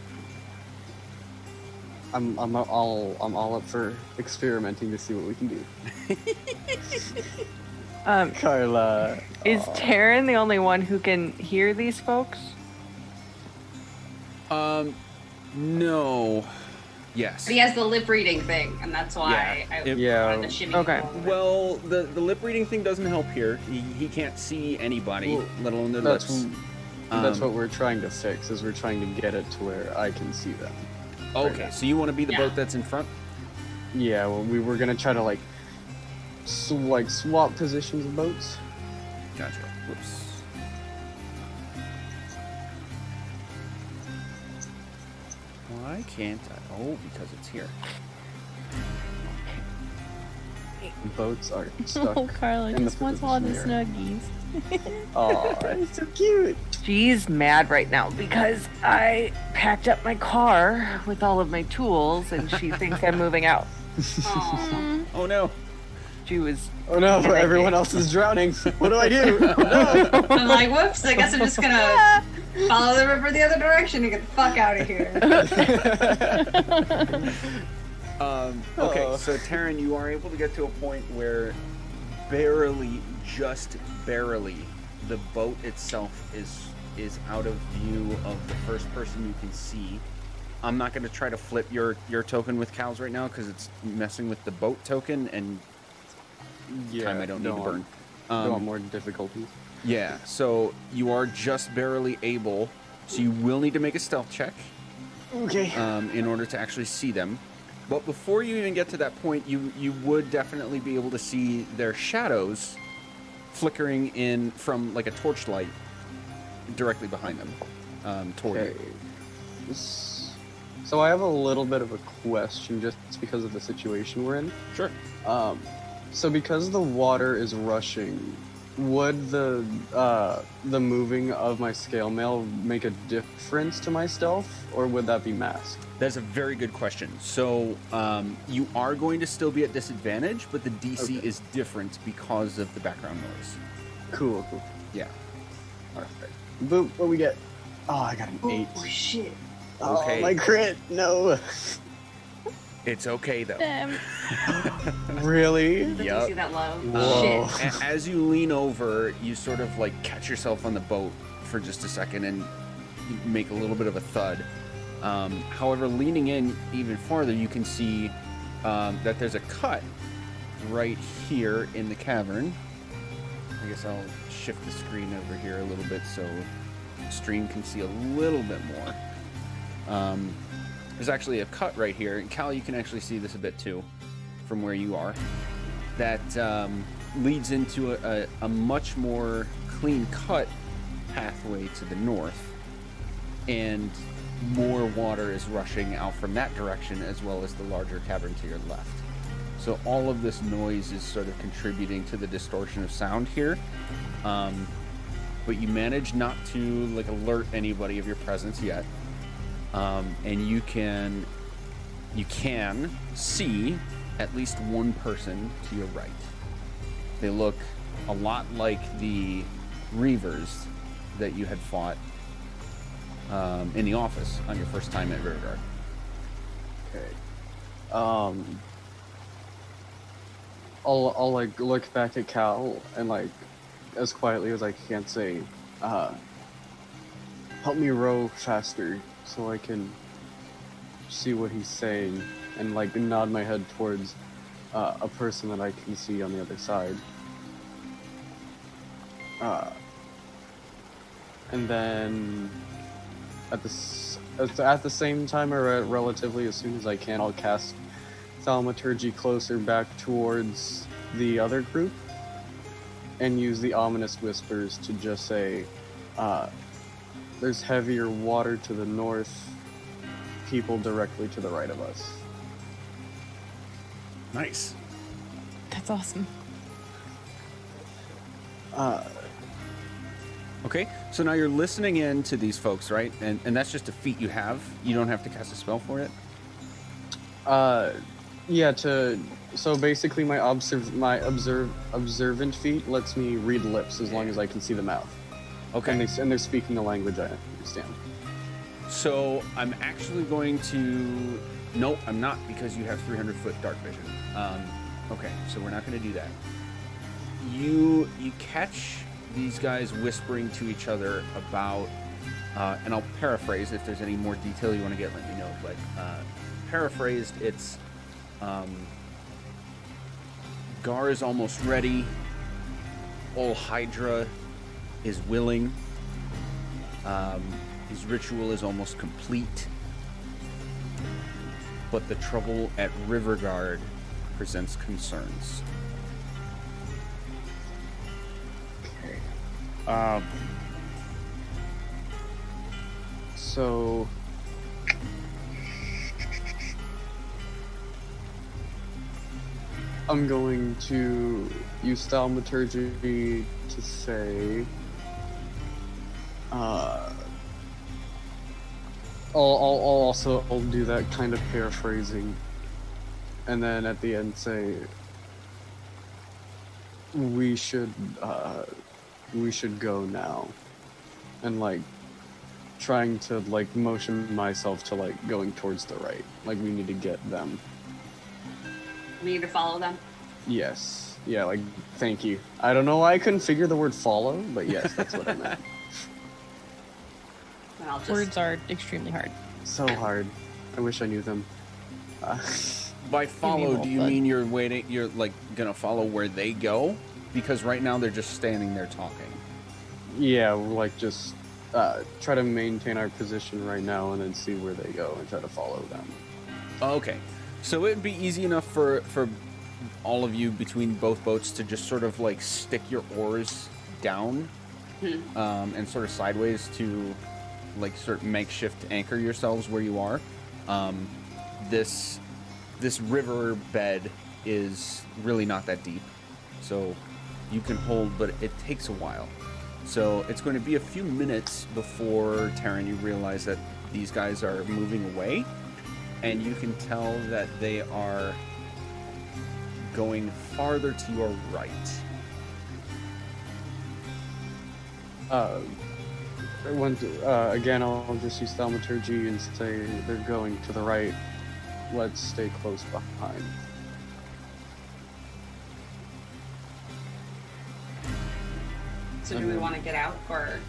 I'm all up for experimenting to see what we can do. Carla, Is Taryn the only one who can hear these folks? No. Yes. But he has the lip reading thing, and that's why I Yeah. wanted to shimmy. Okay. him a little bit. Well, the lip reading thing doesn't help here. He can't see anybody, Well, let alone their that's lips. that's what we're trying to fix. Is we're trying to get it to where I can see them. Okay, so you want to be the Yeah. boat that's in front? Yeah, well, we were gonna try to like swap positions of boats. Gotcha. Whoops. Why can't I? Oh, because it's here. Boats are stuck. Oh, Carla in the just wants all the position snuggies. Oh, that's so cute. She's mad right now because I packed up my car with all of my tools and she thinks I'm moving out. Aw. Oh no. She was Oh no, everyone else is drowning. What do I do? No. I'm like, whoops, I guess I'm just gonna follow the river the other direction and get the fuck out of here. Okay, Oh. so Taryn, you are able to get to a point where barely, just barely, the boat itself is out of view of the first person you can see. I'm not going to try to flip your token with cows right now because it's messing with the boat token and time I don't need to burn. Don't want more difficulties. Yeah, so you are just barely able, so you will need to make a stealth check Okay. in order to actually see them. But before you even get to that point, you would definitely be able to see their shadows flickering in from like a torchlight directly behind them toward Okay. you. So I have a little bit of a question just because of the situation we're in. Sure. So because the water is rushing, would the moving of my scale mail make a difference to my stealth, or would that be masked? That's a very good question. So you are going to still be at disadvantage, but the DC is different because of the background noise. Cool. Yeah. Alright. Boop, what we get? Oh, I got an 8. Oh shit. Okay. Oh, my crit! No. It's okay though. Really? Didn't see that low. Whoa. Shit. As you lean over, you sort of like catch yourself on the boat for just a second and you make a little bit of a thud. However, leaning in even farther, you can see that there's a cut right here in the cavern. I guess I'll shift the screen over here a little bit so the stream can see a little bit more. There's actually a cut right here, and Cal, you can actually see this a bit too from where you are. That leads into a much more clean cut pathway to the north, and more water is rushing out from that direction as well as the larger cavern to your left. So all of this noise is sort of contributing to the distortion of sound here. But you manage not to like alert anybody of your presence yet. And you can see at least one person to your right. They look a lot like the Reavers that you had fought in the office on your first time at Riverguard. Okay. I'll like look back at Cal and like as quietly as I can say, help me row faster so I can see what he's saying, and like nod my head towards a person that I can see on the other side. And then at the same time, or relatively as soon as I can, I'll cast Thaumaturgy closer back towards the other group and use the ominous whispers to just say, there's heavier water to the north, people directly to the right of us. Nice. That's awesome. Okay, so now you're listening in to these folks, right? And that's just a feat you have. You don't have to cast a spell for it. Yeah. So basically, my observant feat lets me read lips as long as I can see the mouth. Okay. And they're speaking a language I understand. So I'm actually going to. Nope, I'm not, because you have 300-foot dark vision. Okay, so we're not going to do that. You catch these guys whispering to each other about, and I'll paraphrase. If there's any more detail you want to get, let me know. But paraphrased, it's Gar is almost ready. Ol Hydra is willing. His ritual is almost complete. But the trouble at Riverguard presents concerns. Okay. So I'm going to use Thaumaturgy to say, I'll do that kind of paraphrasing, and then at the end say, we should go now, and like trying to like motion myself to like going towards the right, like we need to get them. We need to follow them. Yes. Yeah, like, thank you. I don't know why I couldn't figure the word follow, but yes, that's what I meant. And I'll just... Words are extremely hard. So hard. I wish I knew them. By follow, do you but- mean you're waiting? You're like gonna follow where they go? Because right now they're just standing there talking. Yeah, like just try to maintain our position right now and then see where they go and try to follow them. Okay, so it'd be easy enough for all of you between both boats to just sort of like stick your oars down and sort of sideways to like sort of makeshift anchor yourselves where you are. This river bed is really not that deep, so you can hold, but it takes a while. So it's going to be a few minutes before, Taryn, you realize that these guys are moving away, and you can tell that they are going farther to your right. Again, I'll just use thaumaturgy and say they're going to the right. Let's stay close behind. So do we want to get out, or?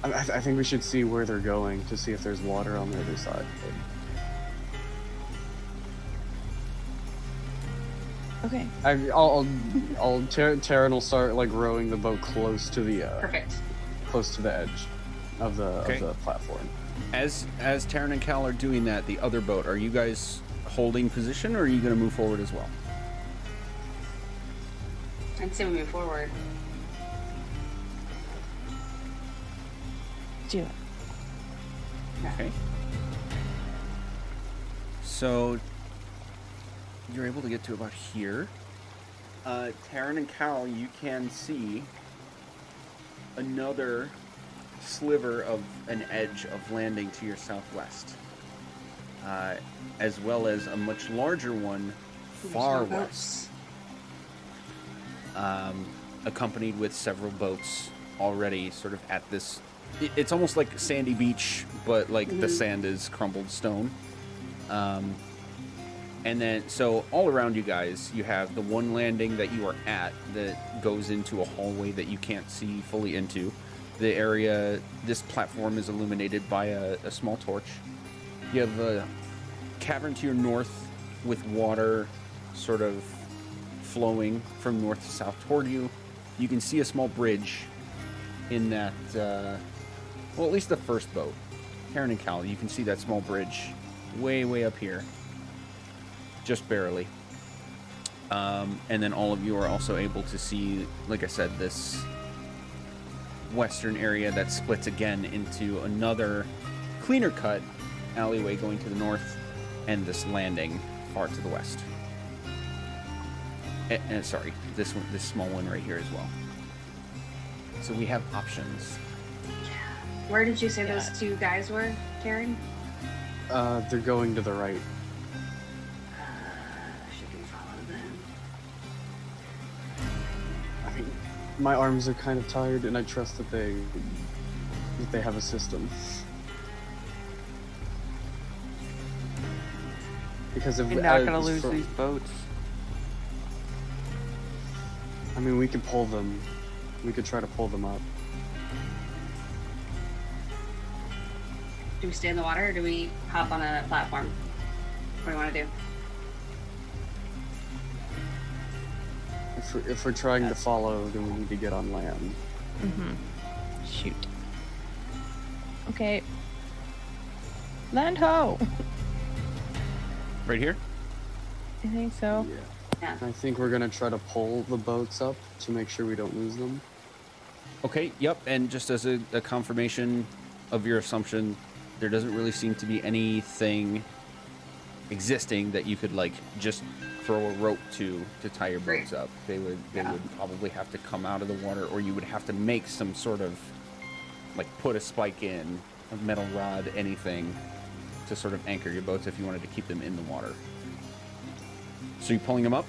I think we should see where they're going to see if there's water on the other side. Okay. Taryn will start like rowing the boat close to the Perfect. close to the edge of the platform. As Taryn and Cal are doing that, the other boat, are you guys holding position, or are you going to move forward as well? I'd say we move forward. Do it. Okay. So you're able to get to about here. Taryn and Cal, you can see another sliver of an edge of landing to your southwest, as well as a much larger one far west, accompanied with several boats already sort of at this. It's almost like sandy beach, but like the sand is crumbled stone. And then, so all around you guys, you have the one landing that you are at that goes into a hallway that you can't see fully into. The area, this platform is illuminated by a small torch. You have a cavern to your north with water sort of flowing from north to south toward you. You can see a small bridge in that, well, at least the first boat. Taryn and Cal, you can see that small bridge way up here. Just barely. And then all of you are also able to see, like I said, this western area that splits again into another cleaner cut alleyway going to the north, and this landing far to the west. And sorry, this small one right here as well. So we have options. Where did you say those two guys were, Taryn? They're going to the right. Should we follow them? I mean, my arms are kind of tired, and I trust that they have a system. Because if We're not gonna lose these boats. I mean, we could pull them. We could try to pull them up. Do we stay in the water, or do we hop on a platform? What do you want to do? If we're trying to follow, then we need to get on land. Shoot. Okay. Land ho! Right here? I think so. Yeah. I think we're gonna try to pull the boats up to make sure we don't lose them. Okay, yep, and just as a confirmation of your assumption, there doesn't really seem to be anything existing that you could like just throw a rope to tie your boats up. They would probably have to come out of the water, or you would have to make some sort of like put a spike in, a metal rod, anything to sort of anchor your boats if you wanted to keep them in the water. So you pulling them up?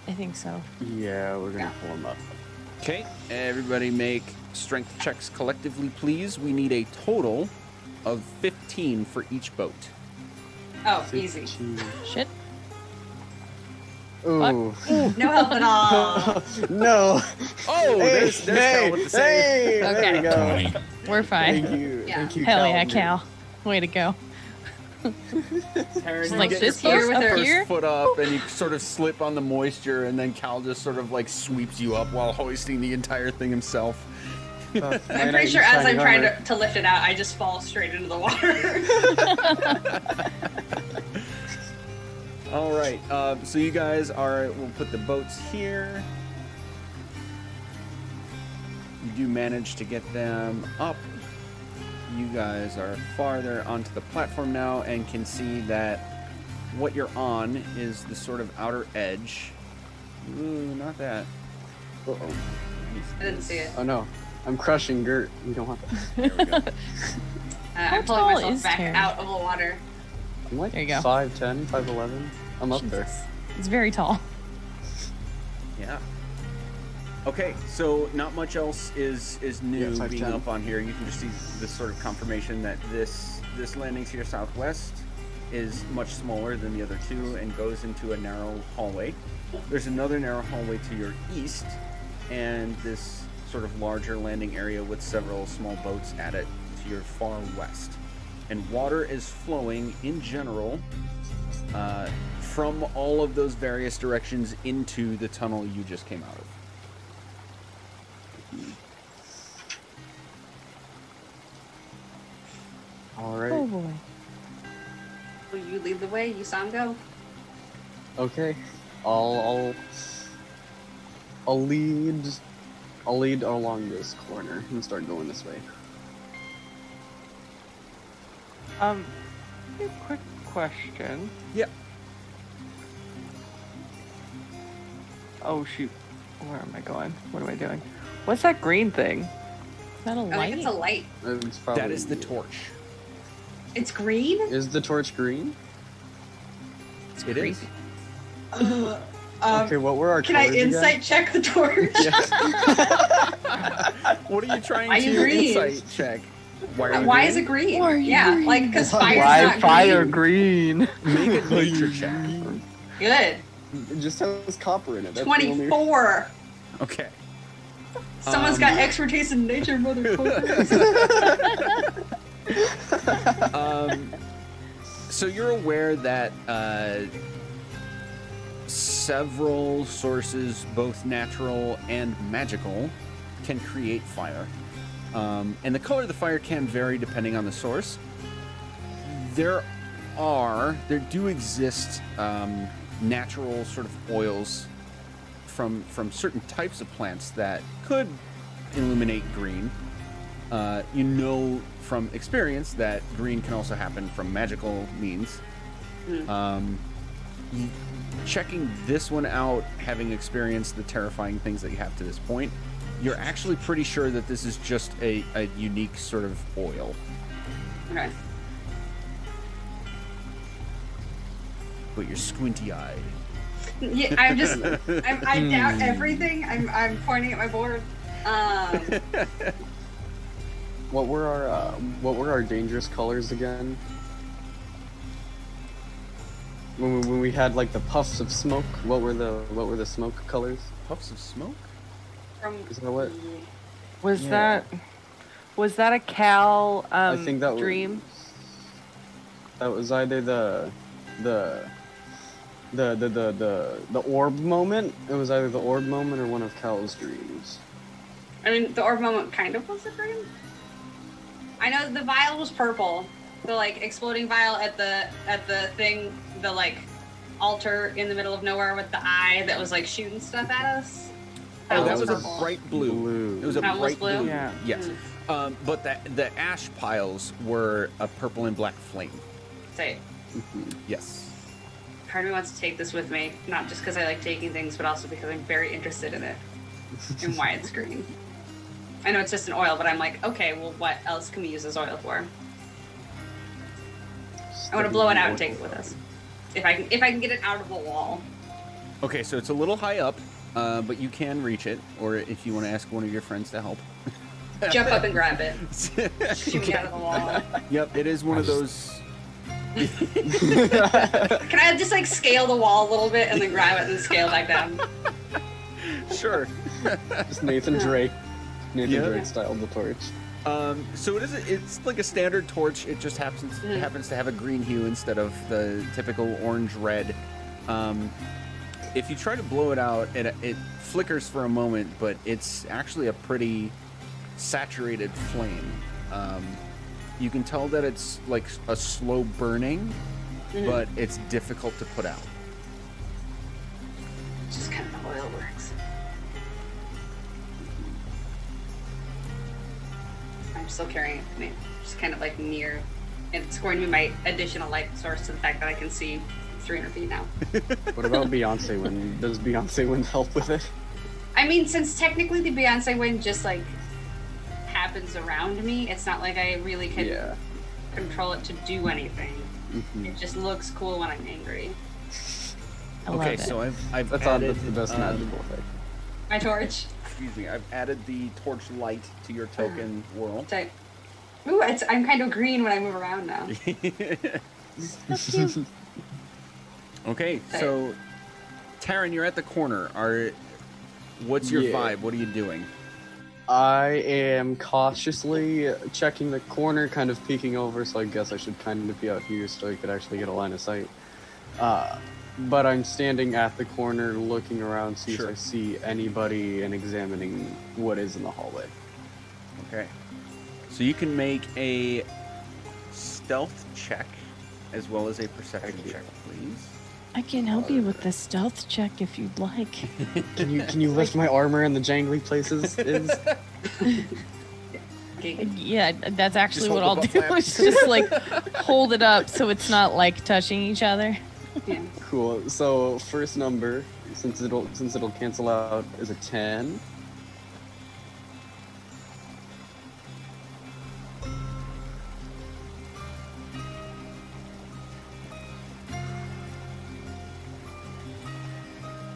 I think so. Yeah, we're gonna pull them up. Okay, everybody make strength checks collectively, please. We need a total of 15 for each boat. Oh, easy. Shit. Ooh. No help at all. No. Oh, there's Cal with the save. Hey, Okay. there we go. 20. We're fine. Thank you. Yeah. Thank you, Hell yeah, Cal. Cal. Way to go. Taryn, you Like get this your here with her first here? foot up, and you sort of slip on the moisture, and then Cal just sort of like sweeps you up while hoisting the entire thing himself. I'm pretty sure as I'm trying to lift it out, I just fall straight into the water. All right, so you guys are. We'll put the boats here. You do manage to get them up. you guys are farther onto the platform now and can see that what you're on is the sort of outer edge. Ooh, not that. Uh-oh. I didn't see it. Oh no, I'm crushing Gert. We don't want that. There we go. I'm tall pulling myself is back Terry? out of the water. I'm like There you go. 5'10", 5'11". I'm up there. Jesus. It's very tall. Yeah. Okay, so not much else is new Yeah, 5'10". being up on here. You can just see this sort of confirmation that this landing to your southwest is much smaller than the other two and goes into a narrow hallway. There's another narrow hallway to your east, and this sort of larger landing area with several small boats at it to your far west. And water is flowing in general from all of those various directions into the tunnel you just came out of. All right. Oh boy. Will you lead the way? You saw him go. Okay. I'll lead along this corner and start going this way. A quick question. Yep. Oh shoot, where am I going? What am I doing? What's that green thing? Is that a I light? think it's a light. It's probably, That is the torch. It's green? Is the torch green? It is. Okay, what were our Can I colors again? insight check the torch? What are you trying Why to you green? insight check? Why are you Why green? is it green? Why are you yeah, green? like because Why fire's Why not fire green. green? Make a nature check. Good. It just has copper in it. That's the only- 24. Okay. Someone's got expertise in nature, motherfuckers. So you're aware that several sources, both natural and magical, can create fire. And the color of the fire can vary depending on the source. There do exist natural sort of oils from certain types of plants that could illuminate green. You know from experience that green can also happen from magical means. Checking this one out, having experienced the terrifying things that you have to this point, you're actually pretty sure that this is just a unique sort of oil. Okay. But you're squinty-eyed. Yeah, I doubt everything. I'm pointing at my board. What were our dangerous colors again? When we had like the puffs of smoke, what were the smoke colors? Puffs of smoke? From Is that what? Was Yeah. that a Cal I think that dream? That was either the orb moment. It was either the orb moment or one of Cal's dreams. I mean, the orb moment kind of was a dream. I know the vial was purple. The like exploding vial at the thing, the like altar in the middle of nowhere with the eye that was like shooting stuff at us. Oh, that was a purple. bright blue. It was a That was bright blue? blue. Yeah. Yes. But the ash piles were a purple and black flame. Say, Yes. part of me wants to take this with me, not just because I like taking things, but also because I'm very interested in it and why it's green. I know it's just an oil, but I'm like, okay, well, what else can we use this oil for? I want to blow it out and take it with us, if I can get it out of the wall. Okay, so it's a little high up, but you can reach it, or if you want to ask one of your friends to help. Jump up and grab it, shoot me out of the wall. Yep, it is one of those. Can I just like scale the wall a little bit and then grab it and scale back down? Sure. Just Nathan Drake Yeah. style the torch. So it's like a standard torch. It just happens to have a green hue instead of the typical orange-red. If you try to blow it out, it flickers for a moment, but it's actually a pretty saturated flame. You can tell that it's like a slow burning, but it's difficult to put out. It's just kind of how oil works. I I'm still carrying it with me. Just kind of like near. It's going to be my additional light source to the fact that I can see 300 feet now. What about Beyonce wind? Does Beyonce wind help with it? I mean, since technically the Beyonce wind just like happens around me, it's not like I really can control it to do anything. Mm-hmm. It just looks cool when I'm angry. I love Okay, it. so I've That's added the best magical effect. My torch. excuse me, I've added the torch light to your token whirl. So, ooh, I'm kind of green when I move around now. Okay, so Taryn, you're at the corner. What's your vibe? What are you doing? I am cautiously checking the corner, kind of peeking over, so I guess I should kind of be out here so I could actually get a line of sight. But I'm standing at the corner looking around, see if I see anybody and examining what is in the hallway. Okay. So you can make a stealth check as well as a perception check, please. I can help you with the stealth check if you'd like. Can you lift my armor in the jangly places? Yeah, that's actually Just what hold I'll the do. butt flap. Is just like hold it up so it's not like touching each other. Yeah. Cool. So first number, since it'll cancel out, is a 10.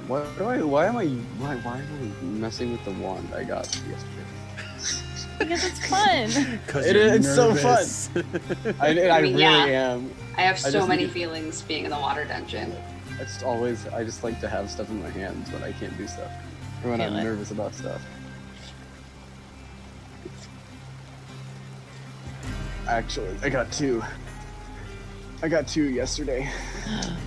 Why am I messing with the wand I got yesterday? Because it's fun. It's so fun. I mean, really am. I have so many need- feelings being in the water dungeon. I just like to have stuff in my hands when I can't do stuff. Or when Feel I'm it. nervous about stuff. Actually, I got two. I got two yesterday.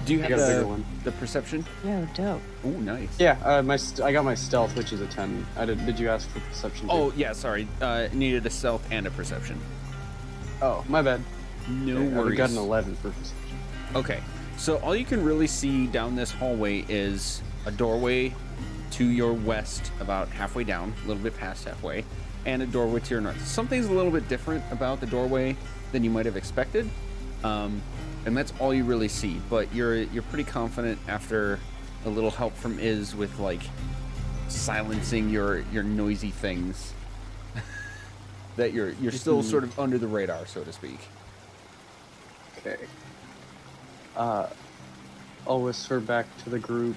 Do you I have got a bigger one. the perception? Yo, dope. Oh, nice. Yeah, I got my stealth, which is a 10. Did you ask for perception? Too? Oh, yeah, sorry. Needed a stealth and a perception. Oh, my bad. No Okay, I worries. got an 11 for perception. Okay, so all you can really see down this hallway is a doorway to your west, about halfway down, a little bit past halfway, and a doorway to your north. Something's a little bit different about the doorway than you might have expected, and that's all you really see. But you're pretty confident after a little help from Iz with like silencing your noisy things that you're still sort of under the radar, so to speak. Okay. I'll whisper back to the group.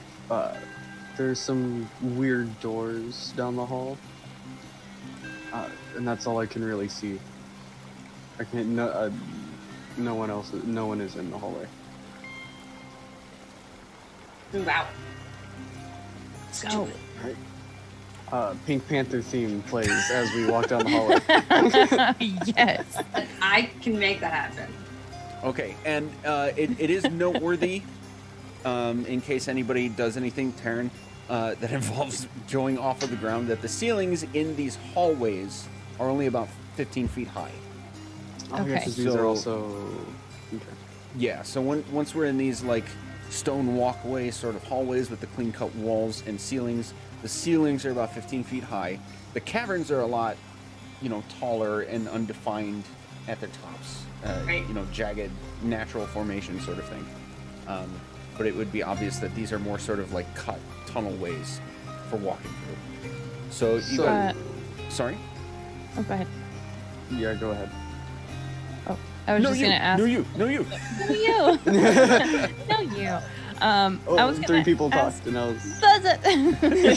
There's some weird doors down the hall, and that's all I can really see. I can't. No one is in the hallway. Move out. Let's go. Pink Panther theme plays as we walk down the hallway. Yes. And I can make that happen. Okay, and it is noteworthy, in case anybody does anything, Taryn, that involves going off of the ground, that the ceilings in these hallways are only about 15 feet high. Oh, yeah, Okay. 'cause these So- are also. Okay. Yeah, so once we're in these like stone walkways, sort of hallways with the clean-cut walls and ceilings, the ceilings are about 15 feet high. The caverns are a lot, taller and undefined at their tops. Right. Jagged, natural formation sort of thing. But it would be obvious that these are more sort of like cut tunnel ways for walking through. So you So- got, sorry? Oh, go ahead. Yeah, go ahead. Oh, I was just gonna ask. No, you. No, you. No, you. Oh, I was gonna three people ask- talked, and I was. Does it? Okay.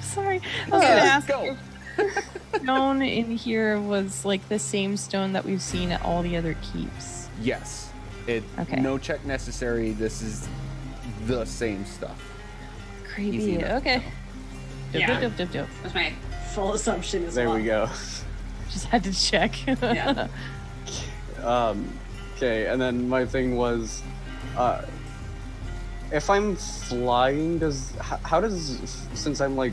Sorry. I was gonna ask. Go. If stone in here was like the same stone that we've seen at all the other keeps. Yes. Okay. No check necessary. This is the same stuff. Easy Creepy. enough. Okay. Yeah. Dope. That's my full assumption as There well. we go. Just had to check. Yeah. Okay, and then my thing was, if I'm flying, how does, since I'm like,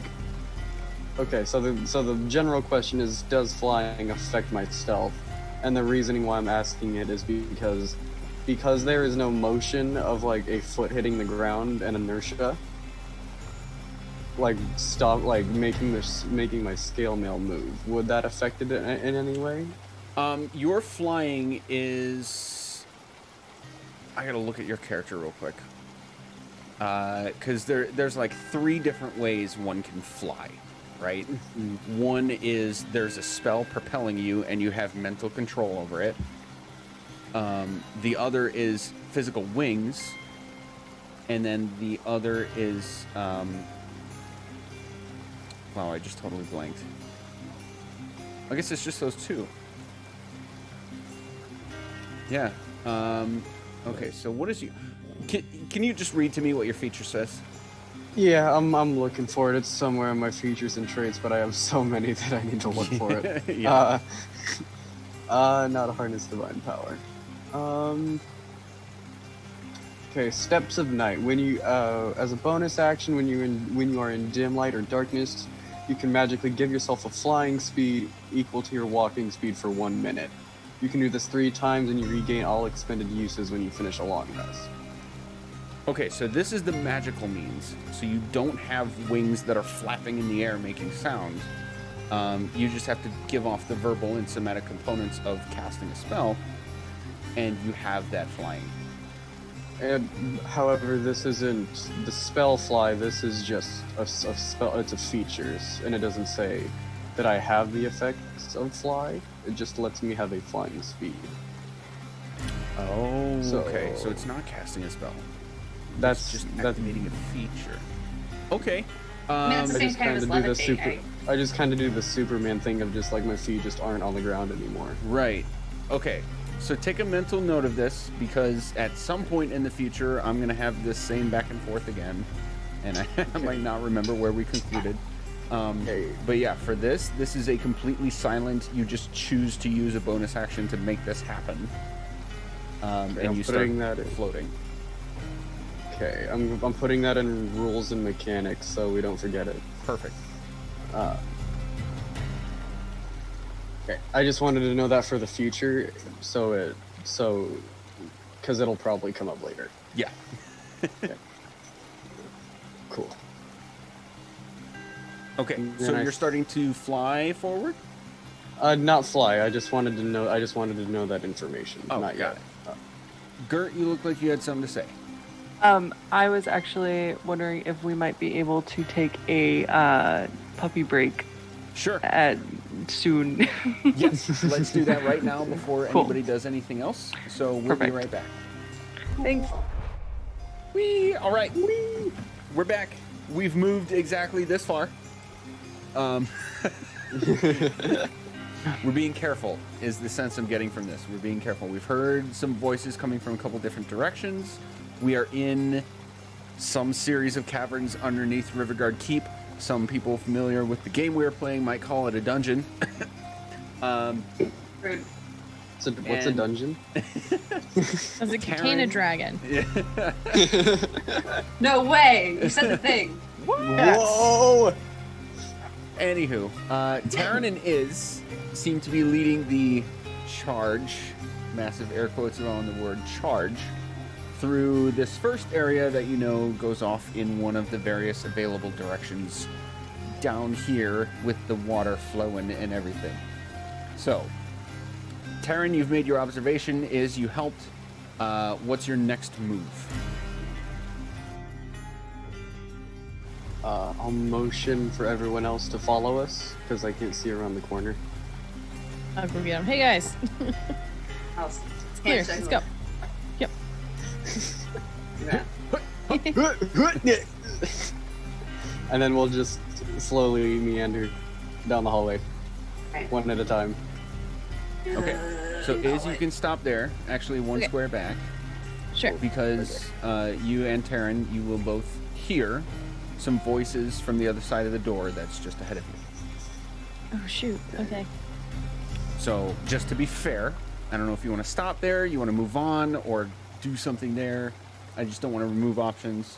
okay, so the general question is, does flying affect my stealth? And the reasoning why I'm asking it is because there is no motion of like a foot hitting the ground and inertia. like stop, like making my scale mail move, would that affect it in any way? Your flying is. I gotta look at your character real quick. Because there's like 3 different ways one can fly, right? One is there's a spell propelling you and you have mental control over it. The other is physical wings. And then the other is, wow, I just totally blanked. I guess it's just those 2. Yeah. Okay, so what is you... Can you just read to me what your feature says? Yeah, I'm looking for it. It's somewhere in my features and traits, but I have so many that I need to look for it. Yeah. Not harness divine power. Okay, steps of night. When you, as a bonus action, when you are in dim light or darkness, you can magically give yourself a flying speed equal to your walking speed for 1 minute. You can do this 3 times, and you regain all expended uses when you finish a long rest. Okay, so this is the magical means. So you don't have wings that are flapping in the air making sound. You just have to give off the verbal and somatic components of casting a spell, and you have that flying. And however, this isn't the spell fly. This is just a spell. It's a features, and it doesn't say that I have the effects of fly. It just lets me have a flying speed. Oh, okay. So it's not casting a spell. That's just activating a feature. Okay. I mean, it's the I same just kind kind of of as do the super. levitating. I just kind of do the Superman thing of just like my feet just aren't on the ground anymore. Right. Okay. So take a mental note of this, because at some point in the future, I'm going to have this same back and forth again, and I might not remember where we concluded. But yeah, for this is a completely silent. You just choose to use a bonus action to make this happen, and you start floating. Okay, I'm putting that in rules and mechanics so we don't forget it. Perfect. Okay, I just wanted to know that for the future, because it'll probably come up later. Yeah. Okay. Cool. Okay, so you're starting to fly forward? Not fly. I just wanted to know. I just wanted to know that information. Oh, not got yet. it. Gert, you look like you had something to say. I was actually wondering if we might be able to take a puppy break. Sure. Soon. Yes, let's do that right now before anybody does anything else. So we'll be right back. Thanks. Whee! All right. Whee! We're back. We've moved exactly this far. We're being careful, is the sense I'm getting from this. We're being careful. We've heard some voices coming from a couple different directions. We are in some series of caverns underneath Riverguard Keep. Some people familiar with the game we are playing might call it a dungeon. Rude. What's a dungeon? Does it contain a dragon? Yeah. No way! You said the thing. Whoa! Anywho, Taryn and Iz seem to be leading the charge, massive air quotes around the word charge, through this first area that you know goes off in one of the various available directions down here with the water flowing and everything. So, Taryn, you've made your observation. Is you helped. What's your next move? I'll motion for everyone else to follow us because I can't see around the corner. I'll go get him. Hey guys. Here, let's go. Yep. And then we'll just slowly meander down the hallway, one at a time. Okay. So Iz, you can stop there. Actually, one square back. Sure. Because you and Taryn, you will both hear some voices from the other side of the door that's just ahead of you. Oh shoot. Okay. So, just to be fair, I don't know if you want to stop there, you want to move on, or do something there. I just don't want to remove options.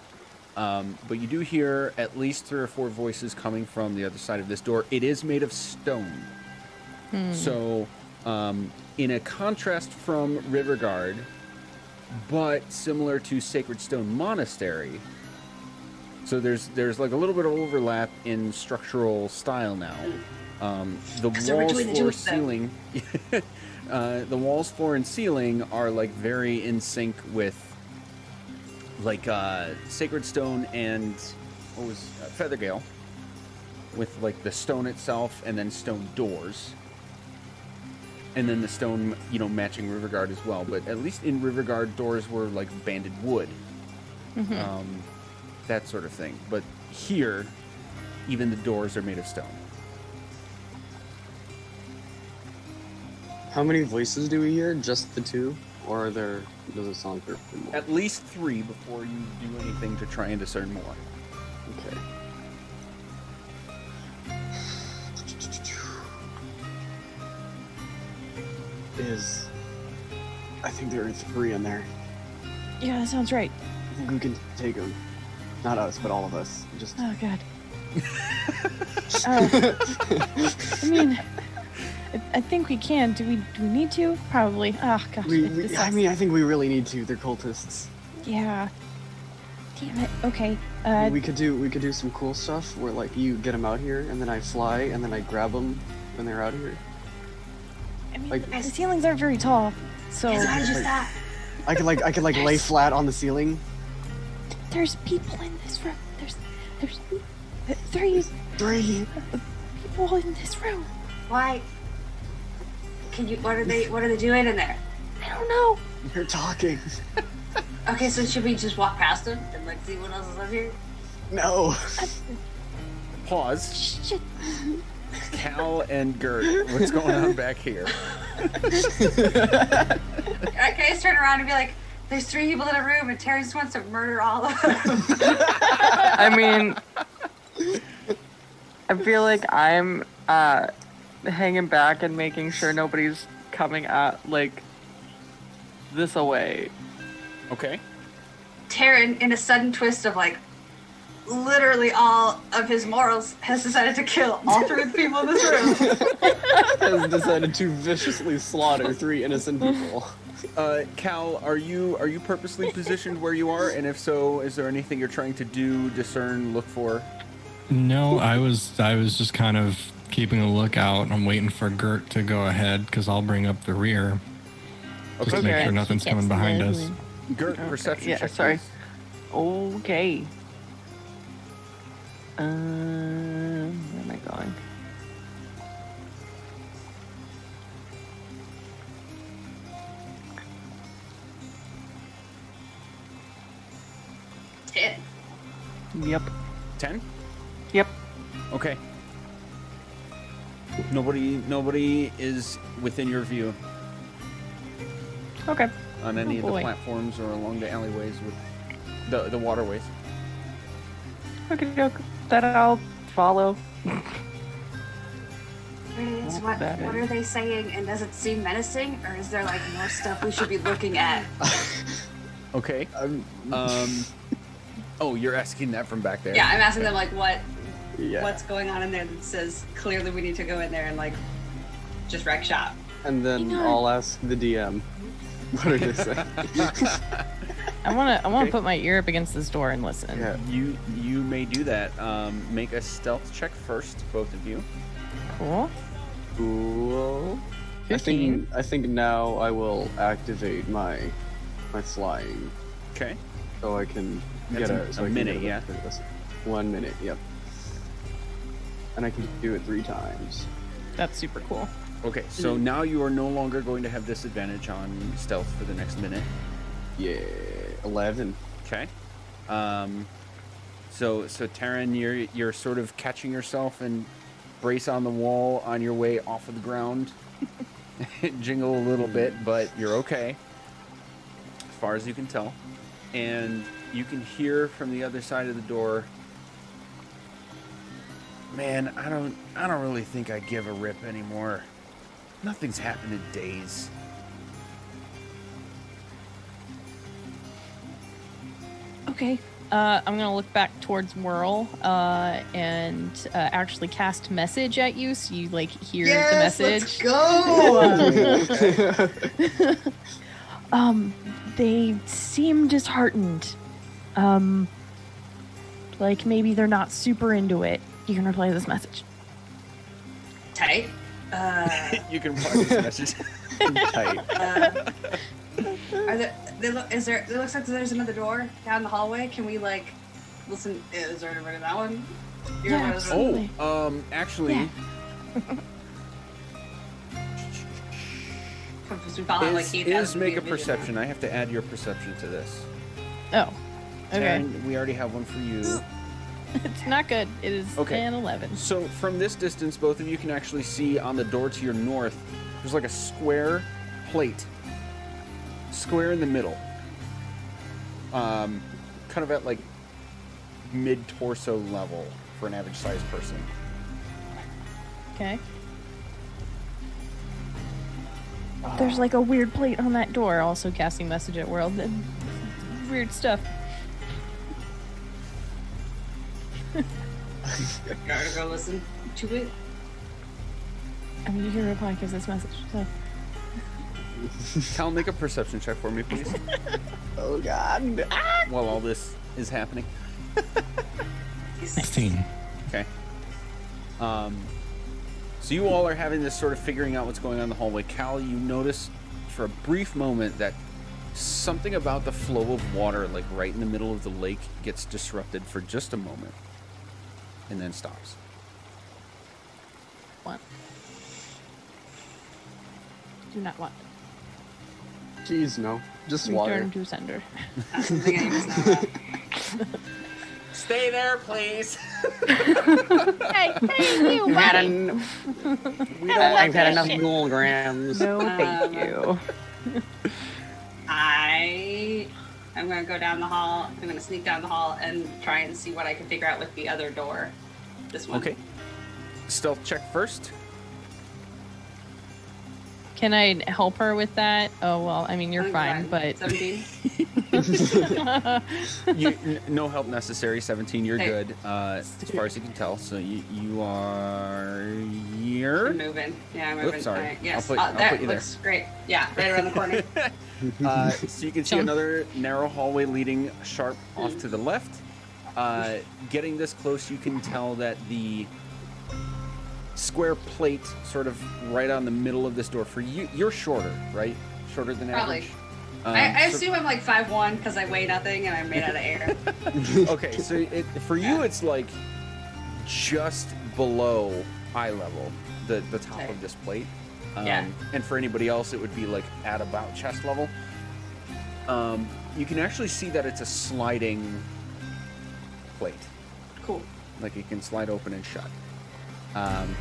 But you do hear at least 3 or 4 voices coming from the other side of this door. It is made of stone. So, in a contrast from Riverguard, but similar to Sacred Stone Monastery, So there's like a little bit of overlap in structural style now. The walls, floor, ceiling, the walls, floor, and ceiling are like very in sync with like Sacred Stone and what was Feathergale, with like the stone itself and then stone doors. And then the stone, matching Riverguard as well. But at least in Riverguard, doors were like banded wood. That sort of thing. But here, even the doors are made of stone. How many voices do we hear? Just the two? Or are there, does it sound like there are more? At least 3 before you do anything to try and discern more. Okay. I think there are 3 in there. Yeah, that sounds right. I think we can take them. Not us, but all of us. Just. Oh God. I mean, I think we can. Do we need to? Probably. Oh gosh. I think we really need to. They're cultists. Yeah. Damn it. Okay. We could do some cool stuff where like you get them out here, and then I fly, and then I grab them when they're out here. I mean, like- the ceilings aren't very tall, so I could lay flat on the ceiling. there's people in this room. There's 3 people in this room. Why? What are they doing in there? I don't know. You're talking. Okay, so should we just walk past them and like see what else is up here? No. Pause. Shit. Cal and Gert, what's going on back here? Can I just turn around and be like, there's 3 people in a room and Terry just wants to murder all of them? I mean, I feel like I'm hanging back and making sure nobody's coming at like this away. Okay. Taryn, in a sudden twist of like literally all of his morals, has decided to kill all 3 of the people in this room. Has decided to viciously slaughter 3 innocent people. Cal, are you purposely positioned where you are? And if so, is there anything you're trying to do, discern, look for? No, I was just kind of keeping a lookout. I'm waiting for Gert to go ahead because I'll bring up the rear. Just to make sure nothing's coming behind us. Gert, perception Yeah, check. sorry. please. Okay. Where am I going? Ten. Yep. 10? Yep. Okay. Nobody is within your view Okay. on any of the boy. platforms or along the alleyways with the waterways. Okay, that I'll follow. What are they saying, and does it seem menacing, or is there like more stuff we should be looking at? Okay. Oh, you're asking that from back there. Yeah, I'm asking them like Yeah. what's going on in there that says clearly we need to go in there and like just wreck shop. And then I'll ask the DM. What are they saying? I wanna Okay. put my ear up against this door and listen. Yeah. You may do that. Make a stealth check first, both of you. Cool. Cool. I 15. think now I will activate my flying, Okay. so I can That's get a so I can minute, get a- 1 minute. Yep. And I can do it 3 times. That's super cool. Okay, so now you are no longer going to have disadvantage on stealth for the next minute. Yeah. 11. Okay. So Taryn, you're sort of catching yourself and brace on the wall on your way off of the ground. Jingle a little bit, but you're okay, as far as you can tell. And you can hear from the other side of the door. Man, I don't really think I give a rip anymore. Nothing's happened in days. Okay. I'm gonna look back towards Whirl and actually cast message at you, so you like hear the message. Go! They seem disheartened. like maybe they're not super into it, you can replay this message. Tight. You can reply this message. Tight. It looks like there's another door down the hallway. Can we like listen? Is there anybody in that one? Yeah, absolutely. Actually, Yeah. is make a perception. I have to add your perception to this. Oh, okay. Taryn, we already have one for you. It's not good. It is Okay. an 11. So from this distance, both of you can actually see on the door to your north, there's like a square plate. Square in the middle. Kind of at like mid-torso level for an average-sized person. Okay. There's like a weird plate on that door, also casting message at world. Weird stuff. Gotta go listen to it. I mean, you can reply because it's message, so. Cal, make a perception check for me, please. Oh God. While all this is happening. 16. Okay. So you all are having this sort of figuring out what's going on in the hallway. Cal, you notice for a brief moment that something about the flow of water, like right in the middle of the lake, gets disrupted for just a moment and then stops. What? Do not want. Jeez, no. Just water. Return to sender. That's something I need to know about. Stay there, please. Hey, you, We've had, buddy. I've had enough milligrams. No, thank you. I'm gonna go down the hall. I'm gonna sneak down the hall and try and see what I can figure out with the other door. This one. Okay. Stealth check first. Can I help her with that? Oh, well, I mean, you're fine, but... 17. No help necessary. 17, you're Okay. good. As far as you can tell. So you are here. I'm moving. Yeah, I'm moving. Oops, sorry. All right, yes. I'll put you there. Looks great. Yeah, right around the corner. So you can see another narrow hallway leading sharp off to the left. Getting this close, you can tell that the square plate sort of right on the middle of this door. For you, you're shorter, right? Shorter than Probably. average? I assume I'm like 5'1" because I weigh nothing and I'm made out of air. Okay, so for you, it's like just below eye level, the top Okay. of this plate. Yeah. And for anybody else, it would be like at about chest level. You can actually see that it's a sliding plate. Cool. Like it can slide open and shut.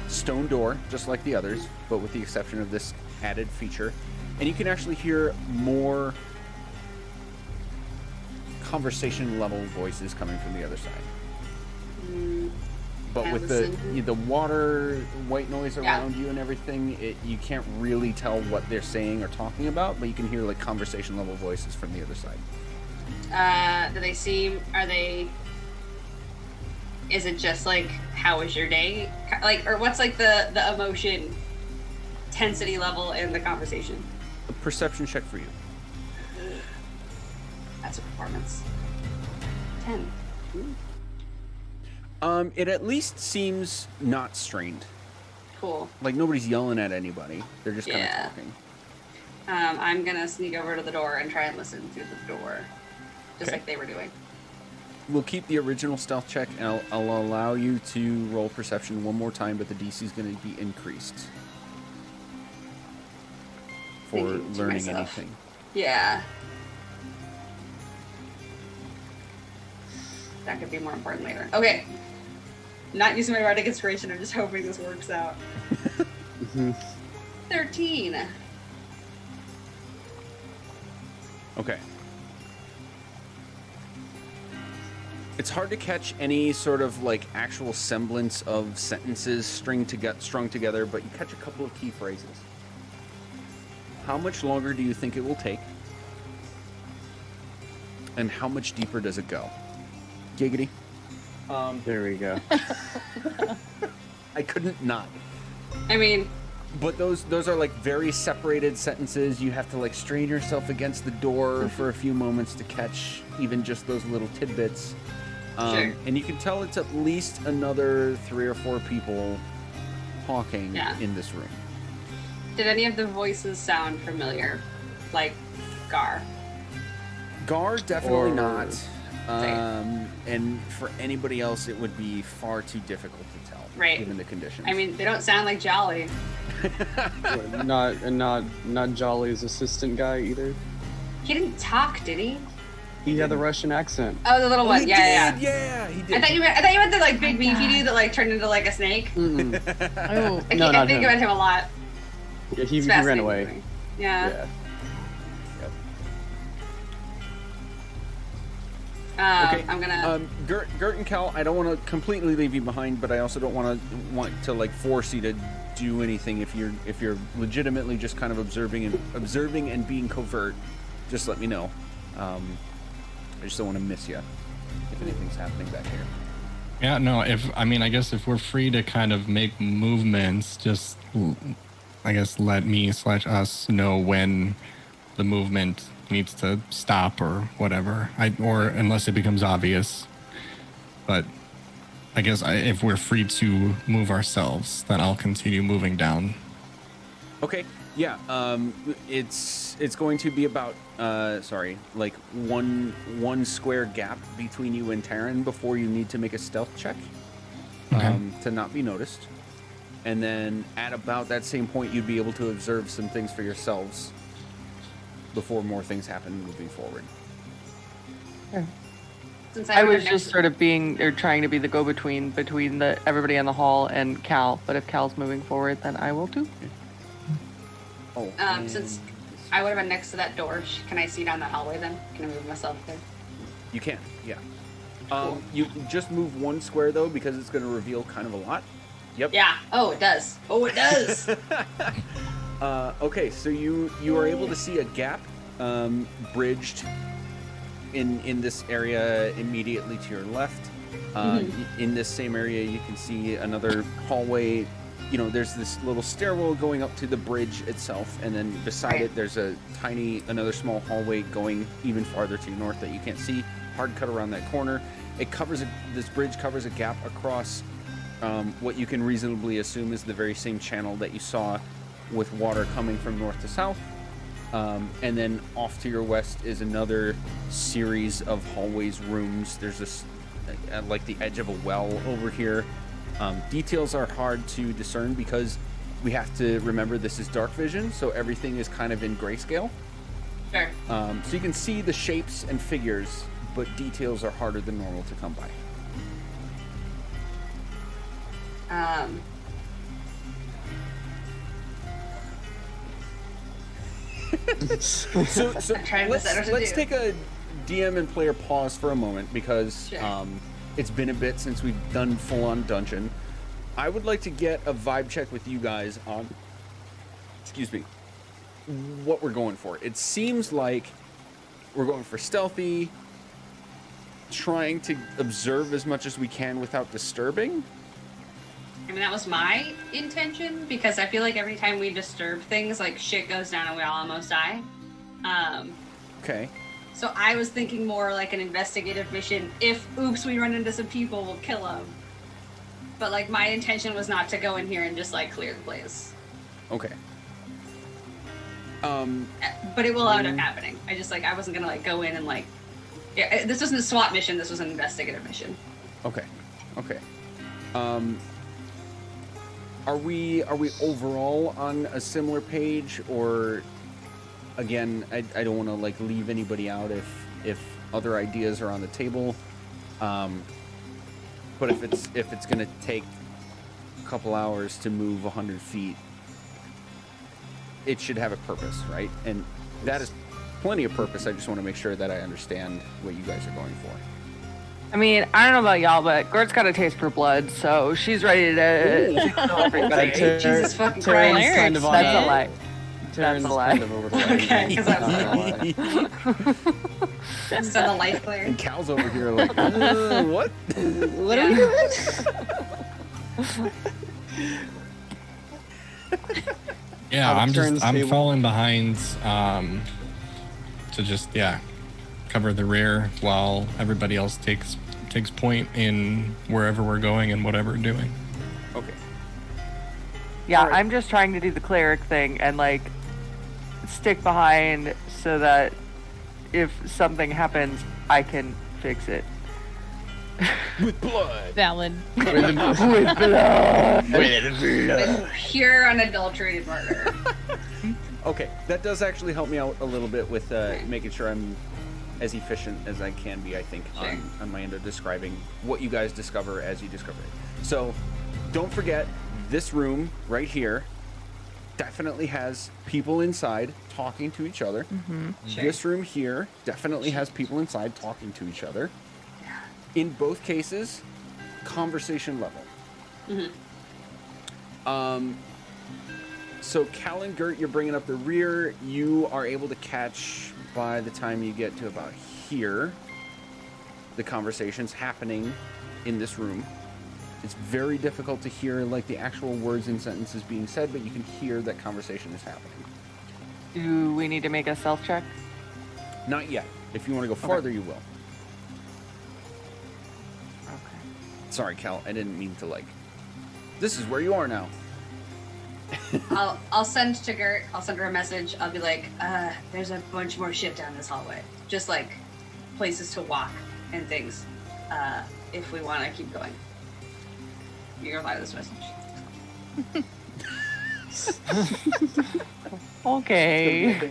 Stone door, just like the others, but with the exception of this added feature. And you can actually hear more conversation level voices coming from the other side. But I with listen. the water, white noise Yeah. around you and everything, you can't really tell what they're saying or talking about, but you can hear like conversation level voices from the other side. Do they seem? Are they? Is it just like how was your day? Like, or what's like the emotion, intensity level in the conversation? A perception check for you. That's a performance. 10. It at least seems not strained. Cool. Like nobody's yelling at anybody. They're just kind of Yeah. talking. I'm gonna sneak over to the door and try and listen through the door, just Okay. like they were doing. We'll keep the original stealth check, and I'll allow you to roll perception one more time, but the DC is going to be increased for Thinking to learning myself. anything. Yeah. That could be more important later. Okay. Not using my bardic inspiration. I'm just hoping this works out. 13. Okay. It's hard to catch any sort of like actual semblance of sentences strung together, but you catch a couple of key phrases. How much longer do you think it will take? And how much deeper does it go? Giggity. There we go. I couldn't not. I mean, But those are like very separated sentences. You have to like strain yourself against the door for a few moments to catch even just those little tidbits. Sure. And you can tell it's at least another 3 or 4 people talking in this room. Did any of the voices sound familiar? Like Gar? Gar, definitely Or- not. And for anybody else, it would be far too difficult to tell, Right. given the conditions. I mean, they don't sound like Jolly. Not Jolly's assistant guy either. He didn't talk, did he? He had the Russian accent. Oh, the little Oh, one. he Yeah. did, yeah, he did. I thought you meant the like big beefy dude that like turned into like a snake. Mm-mm. Oh, I No, I not think him. about him a lot. Yeah, It's he ran fascinating away. to me. Yeah. Yeah. Okay. I'm gonna. Gert and Cal, I don't want to completely leave you behind, but I also don't want to like force you to do anything if you're legitimately just kind of observing and being covert. Just let me know. I just don't want to miss you if anything's happening back here. Yeah, no, I guess if we're free to kind of make movements, just, I guess, let me / us know when the movement needs to stop or whatever. Or unless it becomes obvious. But I guess if we're free to move ourselves, then I'll continue moving down. Okay. Yeah. It's going to be about like one square gap between you and Taryn before you need to make a stealth check to not be noticed. And then at about that same point, you'd be able to observe some things for yourselves before more things happen moving forward. Since I would was have just sort of trying to be the go-between between the everybody in the hall and Cal. But if Cal's moving forward, then I will too. Oh. Since I would have been next to that door, can I see down that hallway then? Can I move myself there? You can. Yeah. You just move one square though because it's going to reveal kind of a lot. Yep. Yeah. Oh, it does. Oh, it does. Okay, so you are able to see a gap bridged in this area immediately to your left. In this same area, you can see another hallway. You know, there's this little stairwell going up to the bridge itself, and then beside it, there's another small hallway going even farther to your north that you can't see. Hard cut around that corner. This bridge covers a gap across what you can reasonably assume is the very same channel that you saw with water coming from north to south. And then off to your west is another series of hallways, rooms. There's this, like the edge of a well over here. Details are hard to discern because we have to remember this is dark vision, so everything is kind of in grayscale. Sure. So you can see the shapes and figures, but details are harder than normal to come by. So I'm trying to decide what to let's do. take a DM and player pause for a moment because Sure. it's been a bit since we've done full-on dungeon. I would like to get a vibe check with you guys on, excuse me, what we're going for. It seems like we're going for stealthy, trying to observe as much as we can without disturbing. I mean, that was my intention because I feel like every time we disturb things, like shit goes down and we all almost die. Okay. So I was thinking more like an investigative mission. If, oops, we run into some people, we'll kill them. But like my intention was not to go in here and just like clear the place. Okay. But it will end up happening. I wasn't gonna like go in and like. Yeah, this wasn't a SWAT mission. This was an investigative mission. Okay. Okay. Are we overall on a similar page, or again, I don't want to like leave anybody out if other ideas are on the table. But if it's gonna take a couple hours to move 100 feet, it should have a purpose, right? And that is plenty of purpose. I just want to make sure that I understand what you guys are going for. I mean, I don't know about y'all, but Gert's got a taste for blood, so she's ready to kill everybody. Jesus fucking Terrence Christ. kind of on That's a it. lie. Terrence That's a lie. kind of over the line. Okay, because I was Not gonna lie. Just on the life clear. And Cal's over here like, what? What are we doing? Yeah, Out of Terran's I'm table. falling behind to just cover the rear while everybody else takes takes point in wherever we're going and whatever we're doing. Okay. Yeah, Alright. I'm just trying to do the cleric thing and like stick behind so that if something happens, I can fix it. With blood. Valid. With blood. With pure unadulterated murder. Okay, that does actually help me out a little bit with making sure I'm as efficient as I can be, I think, on my end of describing what you guys discover as you discover it. So, don't forget, this room right here definitely has people inside talking to each other. Sure. This room here definitely has people inside talking to each other. In both cases, conversation level. So Cal and Gert, you're bringing up the rear. You are able to catch, by the time you get to about here, the conversations happening in this room. It's very difficult to hear like the actual words and sentences being said, but you can hear that conversation is happening. Do we need to make a self check? Not yet. If you want to go farther, you will. Okay. Sorry, Cal. I didn't mean to like. This is where you are now. I'll send to Gert. I'll send her a message. I'll be like, there's a bunch more shit down this hallway. Just like places to walk and things. If we want to keep going. You can reply to this message. Okay.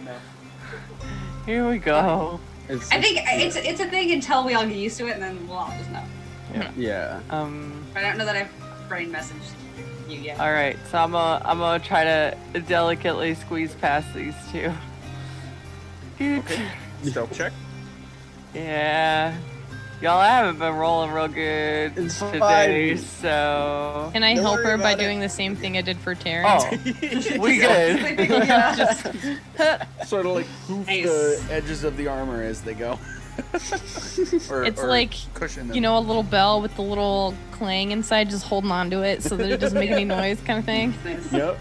Here we go. I think it's a thing until we all get used to it, and then we'll all just know. Yeah. But I don't know that I've brain messaged you yet. All right. So I'm gonna try to delicately squeeze past these two. Okay. Stealth check. Yeah. Y'all haven't been rolling real good It's today, fine. so. Can I Don't help worry her by about it. doing the same thing I did for Taryn? Oh, we good. Sort of like poof Nice. the edges of the armor as they go. It's like, cushion them. you know, a little bell with the little clang inside, just holding on to it so that it doesn't make any noise kind of thing. Nice. Yep.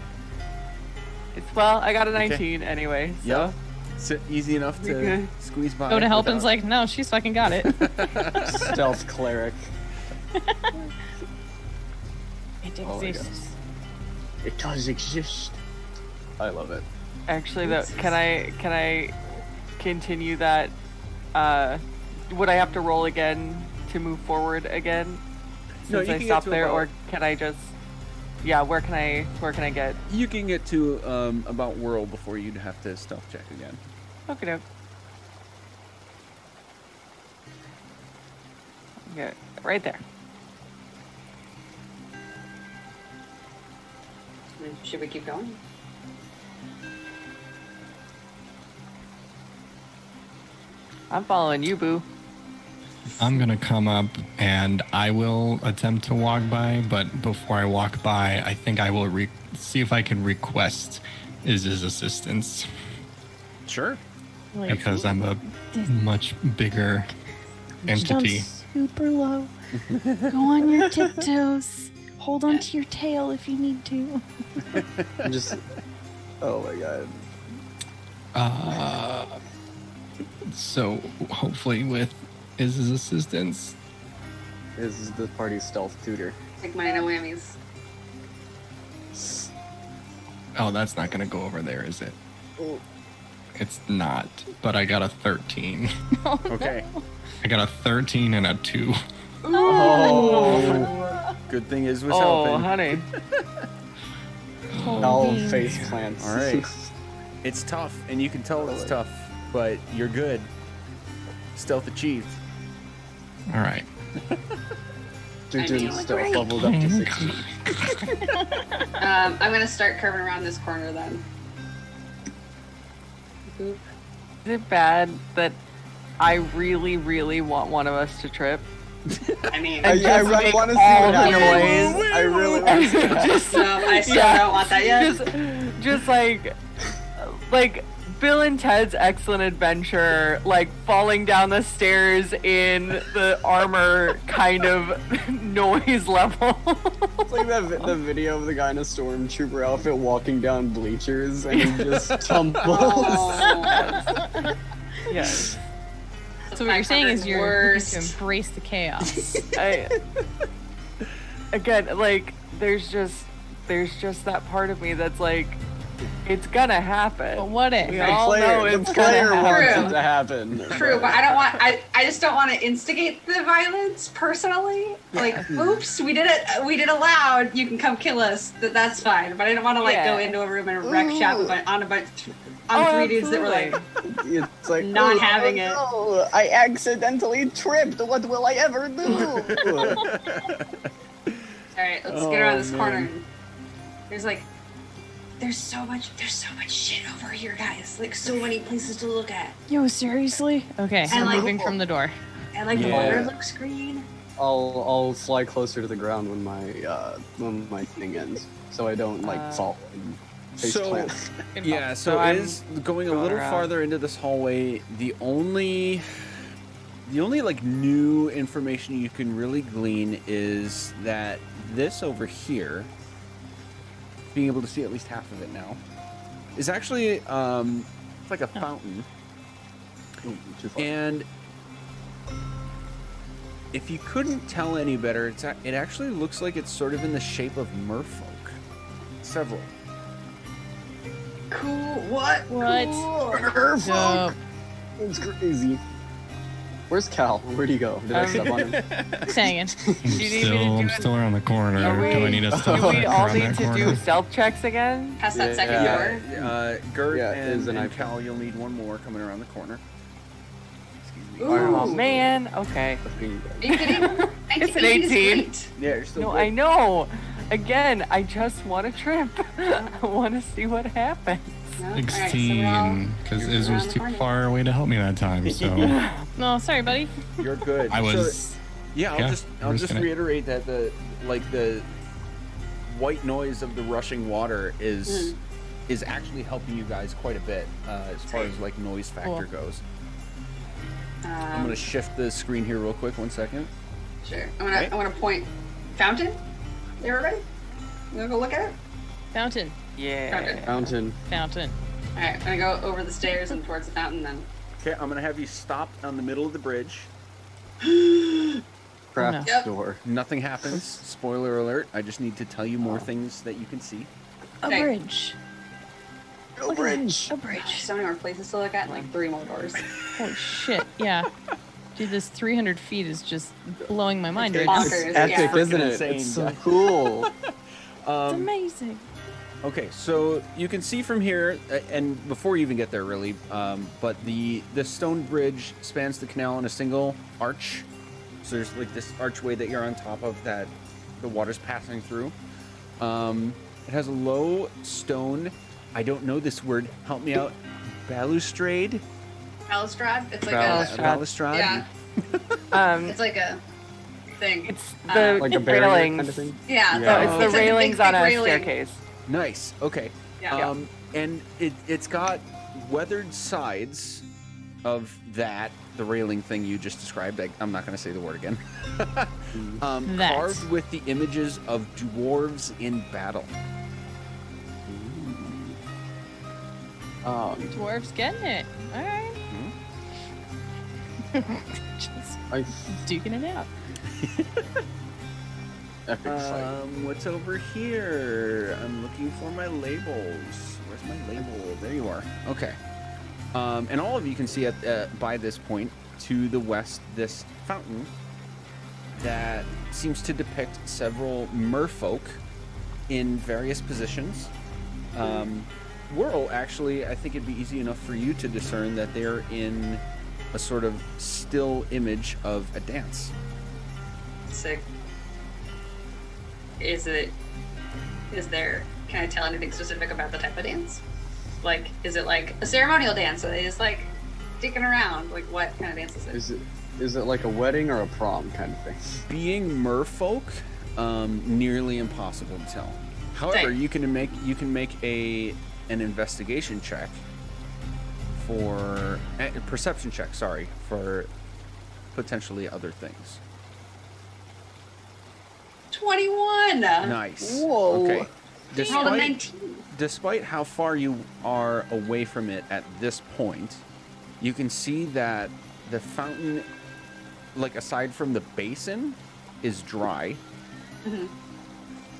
Well, I got a 19 anyway. So. Yep. It's easy enough to Okay. squeeze by. Go to help and's without- like, no, she's fucking got it. Stealth cleric. It Oh my exists. It does exist. I love it. Actually, though, can I continue that? Would I have to roll again to move forward again? No, Since you I can get stopped to there, about- or can I just? Yeah, where can I get? You can get to about whirl before you'd have to stealth check again. Okay, doke. Okay, right there. Should we keep going? I'm following you, boo. I'm gonna come up and I will attempt to walk by, but before I walk by, I think I will see if I can request Iz's assistance Sure. Like, because I'm a much bigger entity. jump super low. Go on your tiptoes. Hold on to your tail if you need to. I'm just. Oh my god. So hopefully with Iz's assistance, This is the party's stealth tutor. Take mine, no whammies. oh, that's not gonna go over there, is it? Oh. It's not, but I got a 13. Okay. I got a 13 and a 2. Oh. Good thing Iz was Oh, helping. honey. All face plants. All right. It's tough, and you can tell it's tough, but you're good. Stealth achieved. All right. Dude's stealth leveled up to 16. I'm gonna start curving around this corner then. Boop. Is it bad that I really, really want one of us to trip? I mean, I just make want to see all what the happens. noise. I really want to see what happens. no, I still Yeah. don't want that yet. Just like Bill and Ted's Excellent Adventure, like falling down the stairs in the armor kind of noise level. It's like the video of the guy in a stormtrooper outfit walking down bleachers and he just tumbles. Oh. Yes. So So what you're saying is you're looking to Worst. embrace the chaos. Again, like there's just that part of me that's like, it's gonna happen. But what if? We all know the it's player gonna wants happen. it to happen. True, but I don't want. I just don't want to instigate the violence personally. Like, oops, we did it. We did it loud. You can come kill us. That's fine. But I don't want to like go Yeah. into a room and wreck shop on Oh, three dudes that were like, absolutely. It's like Not "Oh, having it." no, I accidentally tripped. What will I ever do? all right, let's get around this corner. There's so much shit over here, guys. Like so many places to look at. Yo, seriously? Okay, And I'm like- moving from the door. And like the Yeah. water looks green. I'll fly closer to the ground when my thing ends, so I don't like fall and face So- plant. Yeah, so So I'm is going a going little around. farther into this hallway. The only like new information you can really glean is that this over here, being able to see at least half of it now, is actually it's like a fountain. Ooh, too far. And if you couldn't tell any better, it actually looks like it's sort of in the shape of merfolk. Several. Cool. What? What? Cool. Dope. It's crazy. Where's Cal? Where'd he go? Did I step on him? It's hanging. I'm still around the corner. Are we- Do I need to Do stop we all around need that to corner? do stealth checks again? Past that second Yeah. door. Gert Yeah, and, is an and iPhone. Cal, you'll need one more coming around the corner. Excuse me. Ooh. Oh man. Okay. Are you kidding? It's an 19 is 18. great. Yeah, you're still No, good. I know. Again, I just want to trip. I want to see what happens. No? All right, so we're all- 16, because you're Iz was around the too corner. far away to help me that time. So No, sorry, buddy. You're good. I So, was. yeah, I'll yeah, just I'm just gonna- reiterate that the white noise of the rushing water is actually helping you guys quite a bit as far as like noise factor Cool. goes. I'm gonna shift the screen here real quick. 1 second. Sure. Okay. I want to point. Fountain? Everybody? You wanna go look at it? Fountain. Yeah. Fountain. Fountain. All right. I'm gonna go over the stairs and towards the fountain then. Okay, I'm gonna have you stop on the middle of the bridge. Craft Yep. door. Nothing happens. Spoiler alert. I just need to tell you more things that you can see. A Okay. bridge. No Look at bridge. that. A There's bridge. so many more places to look at and like 3 more doors. Holy shit. Yeah. Dude, this 300 feet is just blowing my mind right now. Bonkers. It's epic, Yeah. isn't it? Insane, It's so yeah. cool. It's amazing. Okay, so you can see from here, and before you even get there, really, but the stone bridge spans the canal in a single arch. So there's like this archway that you're on top of that the water's passing through. It has a low stone. I don't know this word. Help me out. Balustrade. Balustrade? It's like Balustrade. Balustrade. Yeah. Um, It's like a thing. it's the Like a barrier railings. kind of thing. Yeah. Yeah. No, it's Oh. the It's like a railings big, on big a railing. staircase. Nice. Okay. Yeah. And it's got weathered sides of that, the railing thing you just described. I'm not going to say the word again. That. Carved with the images of dwarves in battle. Dwarves getting it. All right. Just I duking it out. epic sight. What's over here? I'm looking for my labels. Where's my label? There you are. Okay. And all of you can see at by this point to the west this fountain that seems to depict several merfolk in various positions. Whirl, actually, I think it'd be easy enough for you to discern that they're in a sort of still image of a dance. Sick. Can I tell anything specific about the type of dance? Like, is it like a ceremonial dance? Are they just like dicking around? Like, what kind of dance is it? Is it like a wedding or a prom kind of thing? Being merfolk, nearly impossible to tell. However, Same. you can make an investigation check for perception check. Sorry, for potentially other things. 21! Nice. Whoa. Okay. Rolled a Despite 19. despite how far you are away from it at this point, you can see that the fountain, like aside from the basin, is dry.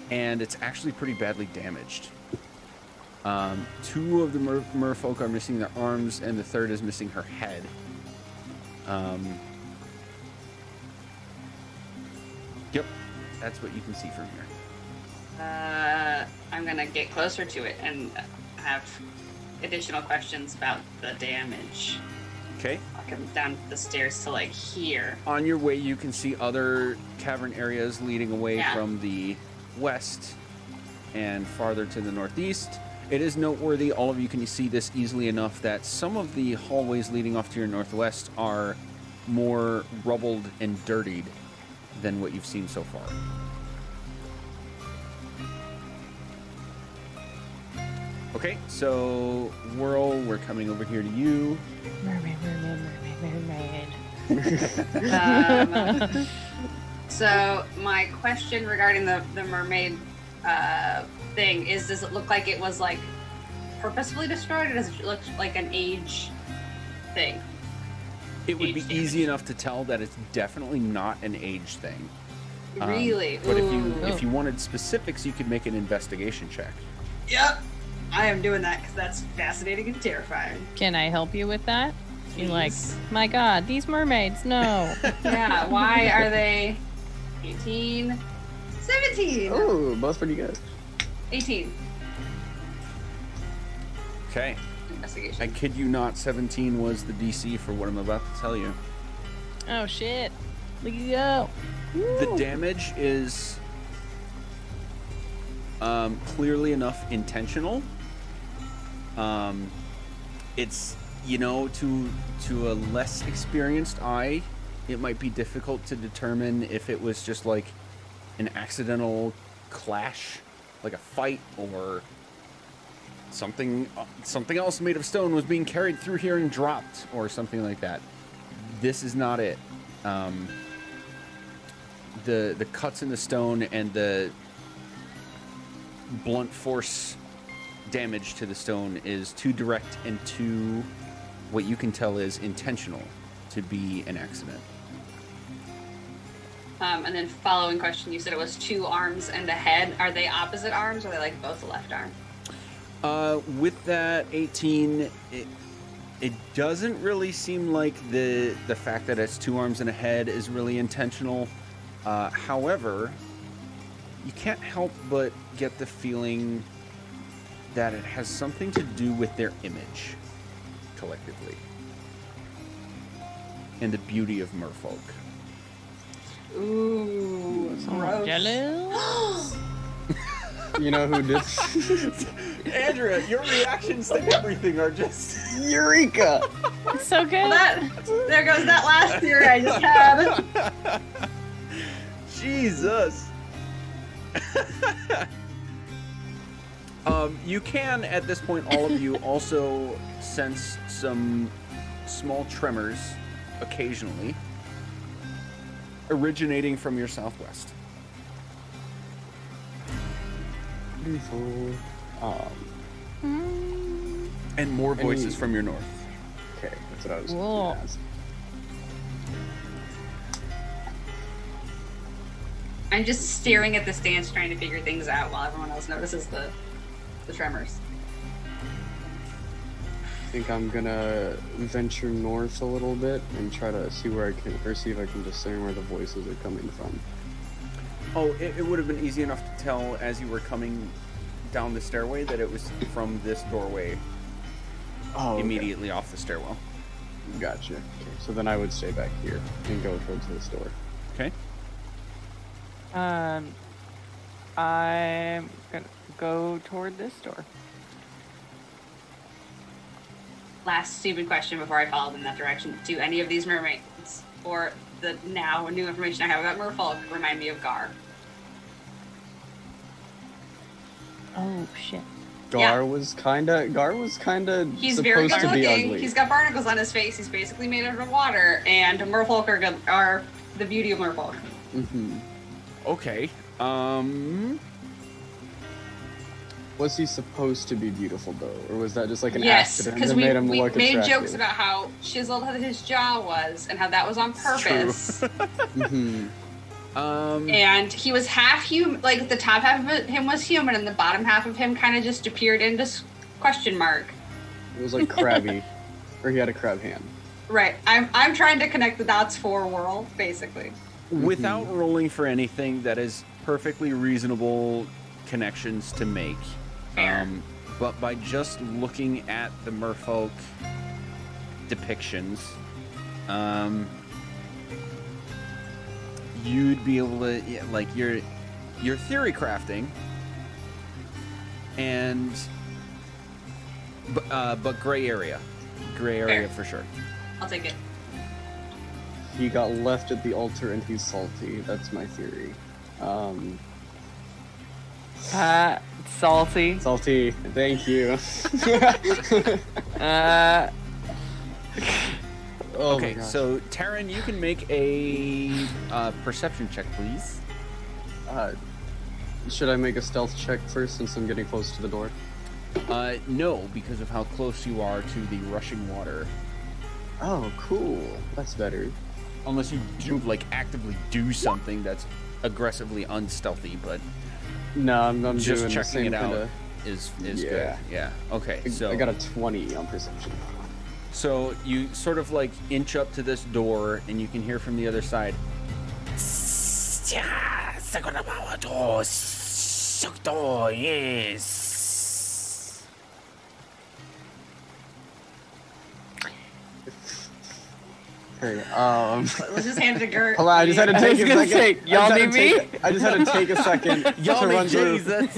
And it's actually pretty badly damaged. Two of the merfolk are missing their arms, and the third is missing her head. Yep, that's what you can see from here. I'm gonna get closer to it and have additional questions about the damage. Okay. I'll come down the stairs to like here. On your way, you can see other cavern areas leading away from the west and farther to the northeast. It is noteworthy, all of you can see this easily enough, that some of the hallways leading off to your northwest are more rubbled and dirtied than what you've seen so far. Okay, so Whirl, we're coming over here to you. Mermaid. So my question regarding the mermaid thing is, does it look like it was like purposefully destroyed, or does it look like an age thing? It would be easy enough to tell that it's definitely not an age thing. Really? But if you wanted specifics, you could make an investigation check. Yep. I am doing that because that's fascinating and terrifying. Can I help you with that? You're like, Please. my God, these mermaids, no. Yeah, why are they 18? 17! Oh, both pretty good. 18. Okay. Investigation. I kid you not, 17 was the DC for what I'm about to tell you. Oh, shit. Look at you go. The damage is clearly enough intentional. It's, you know, to a less experienced eye, it might be difficult to determine if it was just like an accidental clash, like a fight, or something else made of stone was being carried through here and dropped, or something like that. This is not it. The cuts in the stone and the blunt force damage to the stone is too direct and too, what you can tell is intentional to be an accident. And then following question, you said it was 2 arms and a head. Are they opposite arms, or are they like both the left arm? With that 18, it doesn't really seem like the fact that it's 2 arms and a head is really intentional. However, you can't help but get the feeling that it has something to do with their image, collectively, and the beauty of merfolk. Ooh, gross. Jealous? You know who did? Andrea, your reactions to everything are just... Eureka! So good. Well, there goes that last theory I just had. Jesus. You can, at this point, all of you also sense some small tremors occasionally originating from your southwest. Beautiful. And more voices from your north. Okay, that's what I was Whoa. gonna ask. I'm just staring at the stance, trying to figure things out while everyone else notices the tremors. I think I'm gonna venture north a little bit and try to see where I can, or see if I can discern where the voices are coming from. Oh, it would have been easy enough to tell as you were coming down the stairway that it was from this doorway immediately off the stairwell. Gotcha. Okay, so then I would stay back here and go towards this door. Okay. I'm gonna go toward this door. Last stupid question before I followed in that direction. Do any of these mermaids, or the now new information I have about merfolk, remind me of Gar? Oh, shit. Gar was kinda He's very supposed good to be looking. ugly. He's got barnacles on his face. He's basically made out of water, and merfolk are the beauty of merfolk. Mm-hmm. Okay. Was he supposed to be beautiful though, or was that just like an Yes, accident because that we made him look made attractive? jokes about how chiseled his jaw was and how that was on purpose. Mhm. And he was half human, like the top half of him was human, and the bottom half of him kind of just appeared into question mark. It was like crabby, or he had a crab hand. Right. I'm trying to connect the dots for Whirl, basically. Without rolling for anything, that is perfectly reasonable connections to make. Fair. But by just looking at the merfolk depictions, you'd be able to, yeah, like, your theory crafting, and but gray area Fair. for sure. I'll take it. He got left at the altar and he's salty. That's my theory. Salty. Salty. Thank you. Oh my Okay, gosh. so Taryn, you can make a perception check, please. Should I make a stealth check first since I'm getting close to the door? No, because of how close you are to the rushing water. Oh, cool. That's better. Unless you do, like, actively do something that's aggressively unstealthy, but No, I'm just doing the checking same it out kinda... is Yeah. good. Yeah. Okay. So I got a 20 on perception. So you sort of like inch up to this door, and you can hear from the other side. Yes. Okay, Let's just hand it to Gert. hold on, I just had to I take was a gonna second. say, y'all I need me? just had to take a second Y'all to need run through. Jesus.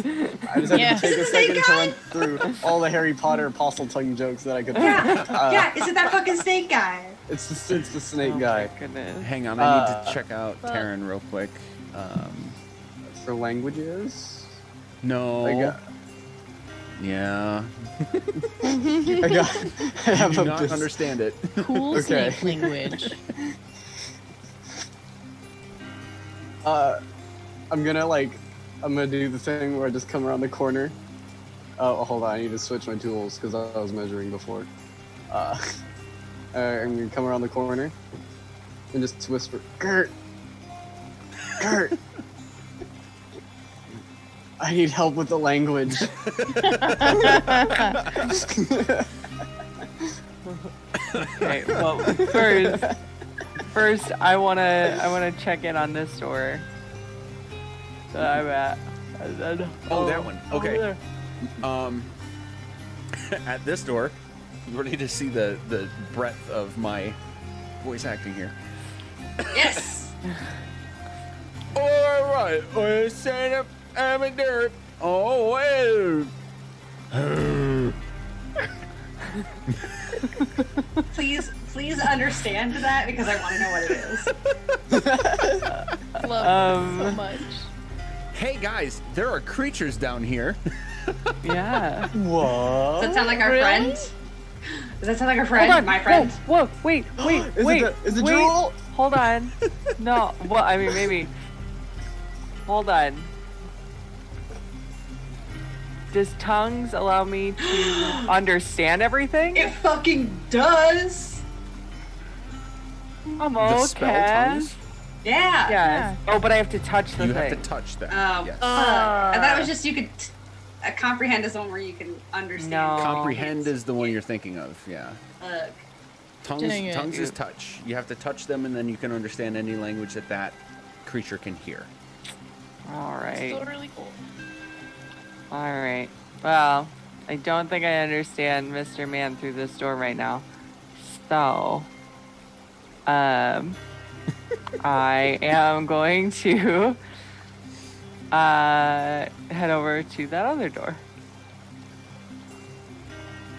I just had Yeah. to take a Is it the second to run through all the Harry Potter apostle tongue jokes that I could. Yeah, is it that fucking snake guy? It's the snake Oh guy. my goodness. Hang on, I need to check out Taryn real quick. For languages, No. I got. Yeah. I have Do a not understand it. Cool Okay. snake language. I'm gonna do the thing where I just come around the corner. Oh, hold on, I need to switch my tools because I was measuring before. I'm gonna come around the corner and just whisper, Gert, Gert. I need help with the language. Okay, well, first I wanna check in on this door that I'm at. And then, Oh, that one. over Okay. there. At this door, you ready to see the breadth of my voice acting here? Yes. All right, we're setting up amateur. Oh, well. Please understand that because I want to know what it is. Love it so much. Hey guys, there are creatures down here. Yeah. What? Does that sound like our Really? friend? Does that sound like our friend? Hold on. My friend? Whoa, wait. Is wait. it wait. Drool? Hold on. No, well, I mean, maybe. Hold on. Does tongues allow me to understand everything? It fucking does. I'm The spell okay. tongues, Yeah. Yes. Oh, but I have to touch the you thing. have to touch them. Oh, Yes. fuck. I thought it was just you could. Comprehend is the one where you can understand. No. Comprehend is the one you're thinking of. Yeah. Ugh. Dang it. Tongues is touch. You have to touch them, and then you can understand any language that creature can hear. All right. Still really cool. All right. Well, I don't think I understand Mr. Man through this door right now. So, I am going to head over to that other door.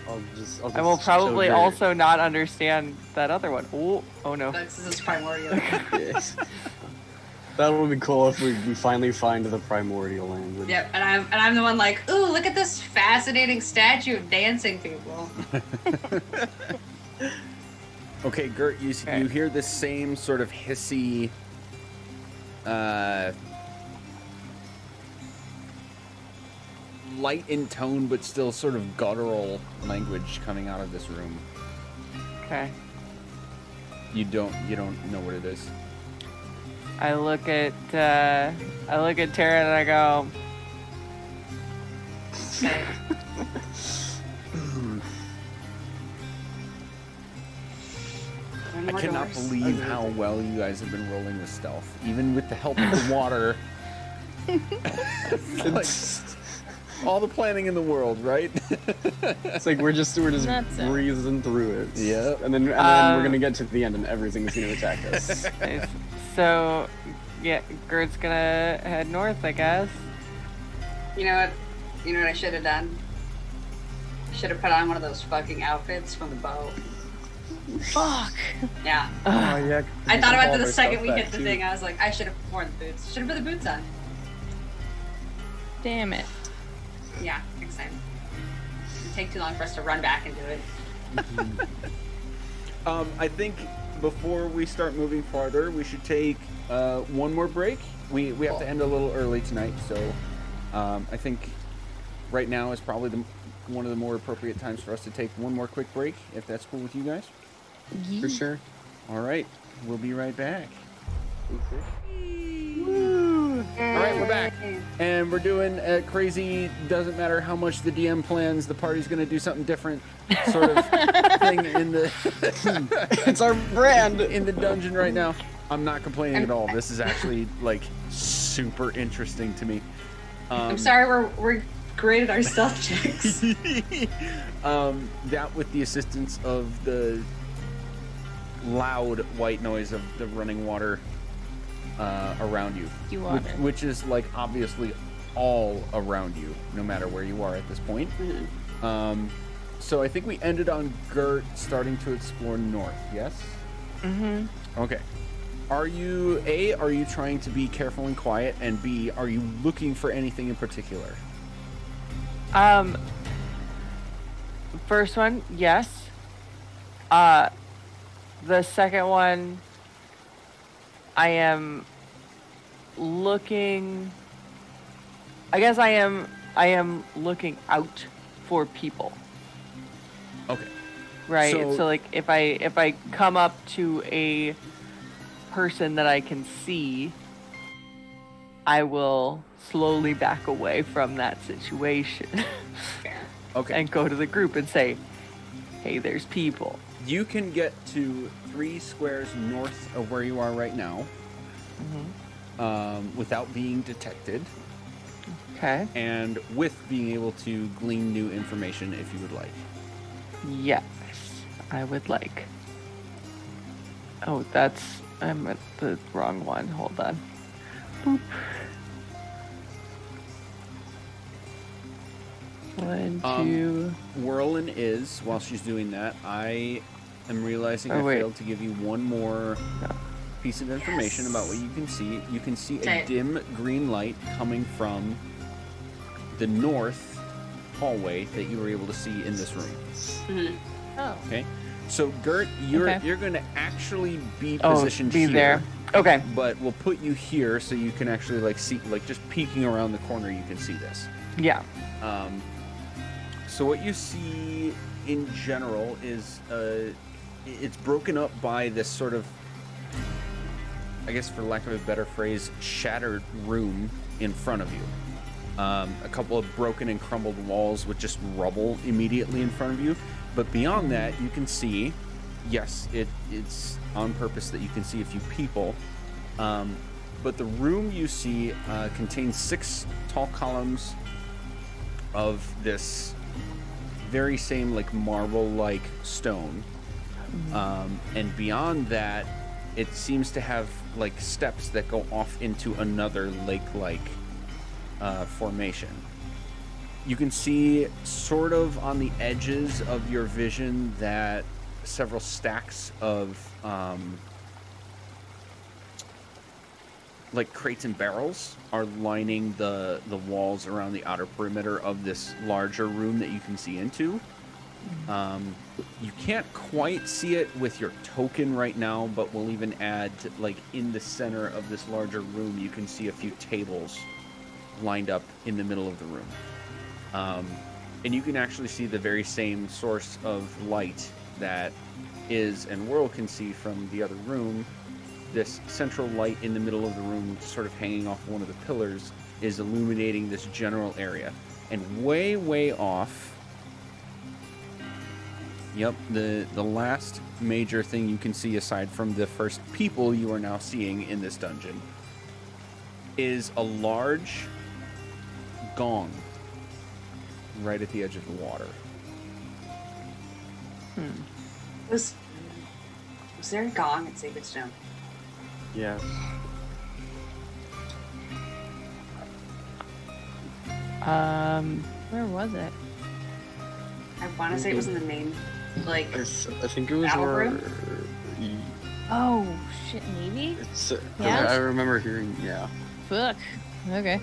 I'll just I will probably show Gert. also not understand that other one. Oh no. This is primordial. Yes. That would be cool if we finally find the primordial language. Yep, and I'm the one like, ooh, look at this fascinating statue of dancing people. Okay, Gert, you Okay. you hear this same sort of hissy, light in tone, but still sort of guttural language coming out of this room. Okay. You don't know what it is. I look at Tara and I go, Okay. I cannot believe how well you guys have been rolling with stealth, even with the help of the water. Like, all the planning in the world, right? It's like we're just That's it. breezing through it. Yeah. And then we're gonna get to the end and everything's gonna attack us. nice. So, yeah, Gert's gonna head north, I guess. You know what? You know what I should have done? Should have put on one of those fucking outfits from the boat. Fuck. Yeah. Oh yeah. I thought about it all the our second stuff we back, hit the too. thing. I was like, I should have worn the boots. Should have put the boots on. Damn it. Yeah, next time. It'd take too long for us to run back and do it. I think before we start moving farther, we should take one more break. We have to end a little early tonight, so I think right now is probably one of the more appropriate times for us to take one more quick break, if that's cool with you guys. For sure. All right, we'll be right back. Woo! All right, we're back, and we're doing a crazy, doesn't matter how much the DM plans, the party's going to do something different sort of thing in the It's our brand. in the dungeon right now. I'm not complaining at all. This is actually like super interesting to me. I'm sorry, we're great at our stealth checks. That with the assistance of the loud white noise of the running water around you, which is like obviously all around you, no matter where you are at this point. So I think we ended on Gert starting to explore north. Yes. Mm-hmm. Okay. Are you trying to be careful and quiet, and B, are you looking for anything in particular? First one, yes. The second one, I am looking. I guess I am looking out for people. Okay. Right. So- So like if I come up to a person that I can see, I will slowly back away from that situation Okay. and go to the group and say, "Hey, there's people." You can get to 3 squares north of where you are right now, without being detected, Okay. and with being able to glean new information if you would like. Yes, I would like. Oh, I'm at the wrong one. Hold on. Boop. 1, 2. Whirlin is, while she's doing that, I am realizing I wait. failed to give you one more No. piece of information about what you can see. You can see a Okay. dim green light coming from the north hallway that you were able to see in this room. Mhm. Oh. Okay, so Gert, you're Okay. going to actually be Oh, positioned be here, there. Okay. but we'll put you here so you can actually like see, like just peeking around the corner, you can see this. Yeah. So what you see in general is it's broken up by this sort of, I guess for lack of a better phrase, shattered room in front of you. A couple of broken and crumbled walls with just rubble immediately in front of you. But beyond that, you can see, yes, it's on purpose that you can see a few people. But the room you see contains 6 tall columns of this very same like marble-like stone. And beyond that, it seems to have like steps that go off into another lake-like formation. You can see sort of on the edges of your vision that several stacks of like crates and barrels are lining the walls around the outer perimeter of this larger room that you can see into. You can't quite see it with your token right now, but we'll even add like in the center of this larger room, you can see a few tables lined up in the middle of the room. And you can actually see the very same source of light that is, and Whirl can see from the other room. This central light in the middle of the room, sort of hanging off one of the pillars, is illuminating this general area. And way, way off, yep, the last major thing you can see aside from the first people you are now seeing in this dungeon is a large gong right at the edge of the water. Was there a gong at Sacred Stone? Yes. Where was it? I want to say it was in the main, like, I think it was battle where. room? Oh shit, maybe. It's. Yeah? I remember hearing. Yeah. Fuck. Okay.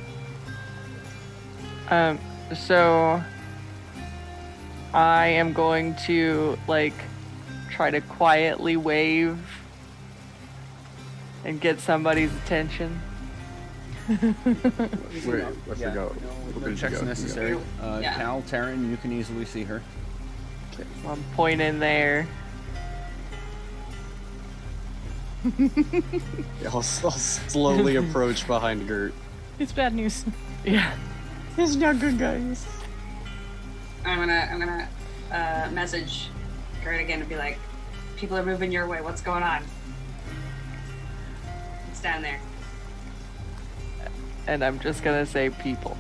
So I am going to like try to quietly wave and get somebody's attention. Wait, I forgot. No checks necessary. Yeah. Cal, Taryn, you can easily see her. I'm pointing there. Yeah, I'll slowly approach behind Gert. It's bad news. Yeah. It's not good, guys. I'm gonna message Gert again and be like, people are moving your way. What's going on? It's down there. And I'm just gonna say people.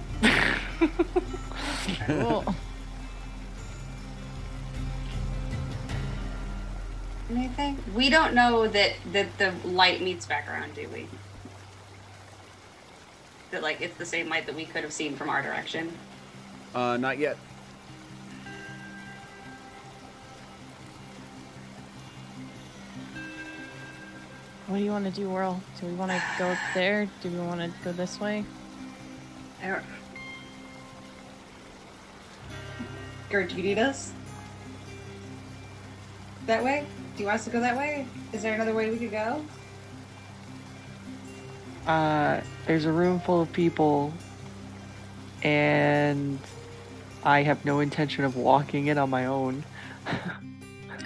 Cool. Anything? We don't know that the light meets back around, do we? That like it's the same light that we could have seen from our direction. Not yet. What do you want to do, Whirl? Do we want to go up there? Do we want to go this way? I don't... Gert, do you need us? That way? Do you want us to go that way? Is there another way we could go? There's a room full of people, and I have no intention of walking it on my own.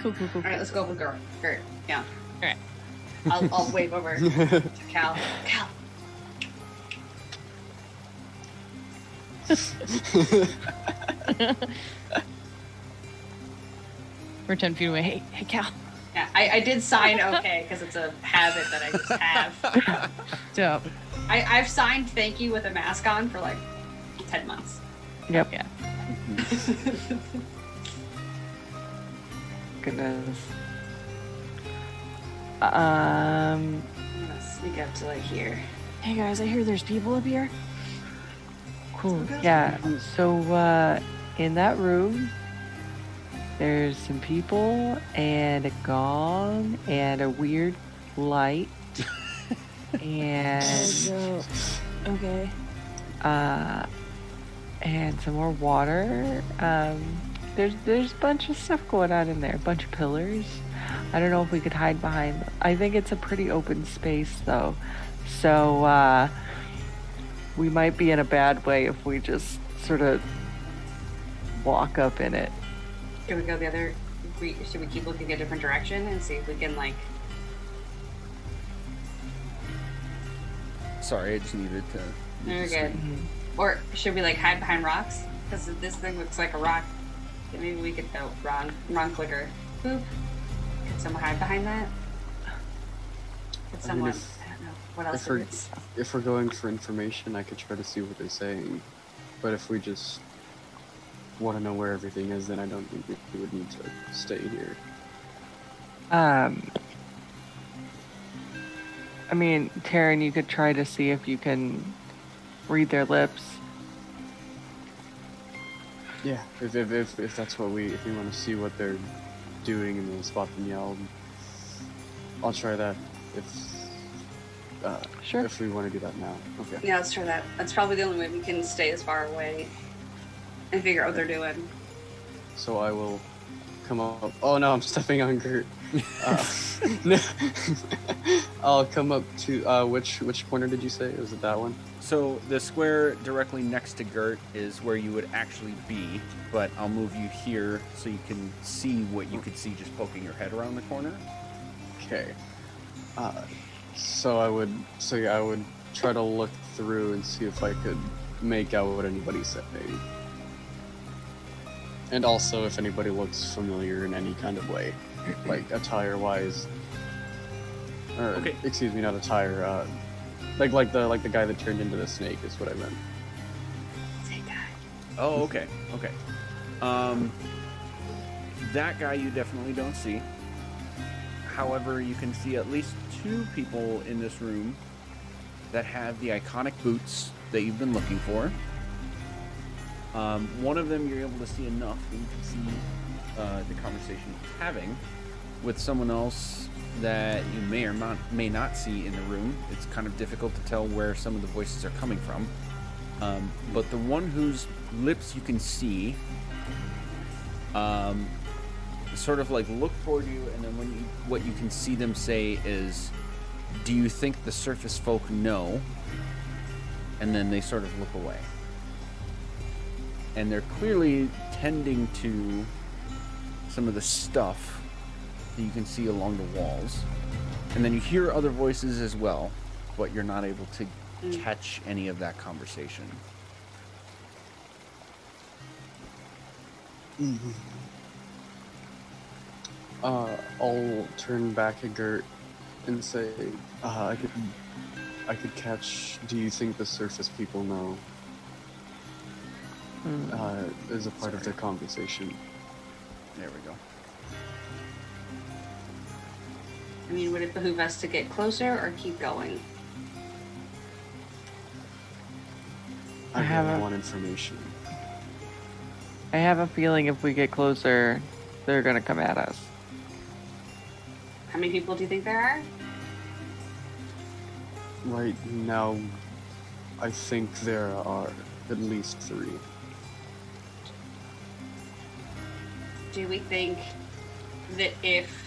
Cool. All right, let's go with Gert. Yeah. All right. I'll wave over to Cal. Cal. We're 10 feet away. Hey, Cal. Yeah, I did sign okay because it's a habit that I just have. Dope. I've signed thank you with a mask on for like 10 months. Yep. Yeah. Goodness. I'm gonna sneak up to like here. Hey guys, I hear there's people up here. Cool. Yeah. So, in that room, there's some people and a gong and a weird light and Okay. and some more water. There's a bunch of stuff going on in there. A bunch of pillars. I don't know if we could hide behind them. I think it's a pretty open space though. So we might be in a bad way if we just sort of walk up in it. Should we go the other? Should we keep looking a different direction and see if we can like? Sorry, I just needed to. Very good. Or should we like hide behind rocks? Because this thing looks like a rock. Maybe we could. Oh, wrong clicker. Boop. Could someone hide behind that? Could someone? I don't know. What else? If we're going for information, I could try to see what they're saying. But if we just want to know where everything is, then I don't think we would need to stay here. I mean, Taryn, you could try to see if you can read their lips. Yeah, if that's what if we want to see what they're doing and then spot them yell, I'll try that. Sure. If we want to do that now. Okay. Yeah, let's try that. That's probably the only way we can stay as far away and figure out what they're doing. So I will come up. Oh no, I'm stepping on Gert. I'll come up to which corner did you say? Was it that one? So the square directly next to Gert is where you would actually be, but I'll move you here so you can see what you could see just poking your head around the corner. Okay. So I would try to look through and see if I could make out what anybody's saying. And also if anybody looks familiar in any kind of way, like attire-wise. Or, Okay. excuse me, not attire. Like the guy that turned into the snake is what I meant. Say that. Oh, okay, okay. That guy you definitely don't see. However, you can see at least 2 people in this room that have the iconic boots that you've been looking for. One of them you're able to see enough that you can see the conversation he's having with someone else that you may or may not see in the room. It's kind of difficult to tell where some of the voices are coming from. But the one whose lips you can see sort of like look toward you, and then what you can see them say is, "Do you think the surface folk know?" And then they sort of look away. And they're clearly tending to some of the stuff that you can see along the walls. And then you hear other voices as well, but you're not able to catch any of that conversation. I'll turn back at Gert and say, I could catch. Do you think the surface people know? As a part of their conversation. There we go. I mean, would it behoove us to get closer or keep going? I have really a- want information. I have a feeling if we get closer, they're gonna come at us. How many people do you think there are? Right now, I think there are at least 3. Do we think that if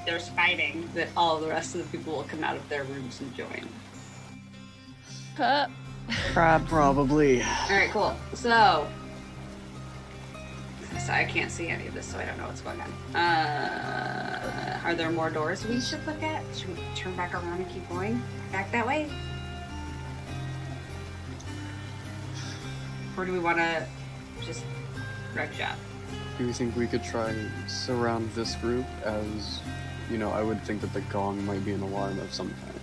there's fighting, that all the rest of the people will come out of their rooms and join? Probably. All right, cool. So I can't see any of this, so I don't know what's going on. Are there more doors we should look at? Should we turn back around and keep going back that way? Or do we want to just wreck shop? Do you think we could try and surround this group? As you know, I would think that the gong might be an alarm of some kind.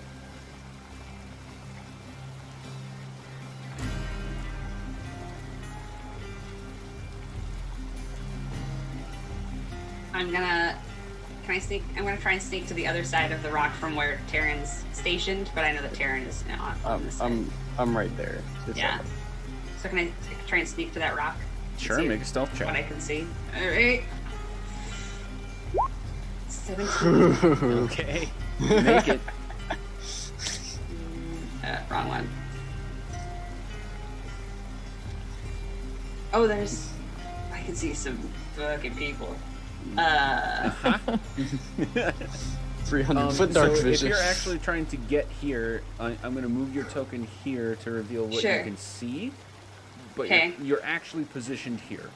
I'm gonna try and sneak to the other side of the rock from where Terran's stationed, but I know that Terran is on this side. I'm right there. Just Yeah. So can I try and sneak to that rock? Sure, See make a stealth what I check. can see. All right. 17. Okay. Make it. Wrong one. Oh, I can see some fucking people. 300-foot dark so vision. if you're actually trying to get here, I'm going to move your token here to reveal what Sure. you can see. But Okay. you're actually positioned here.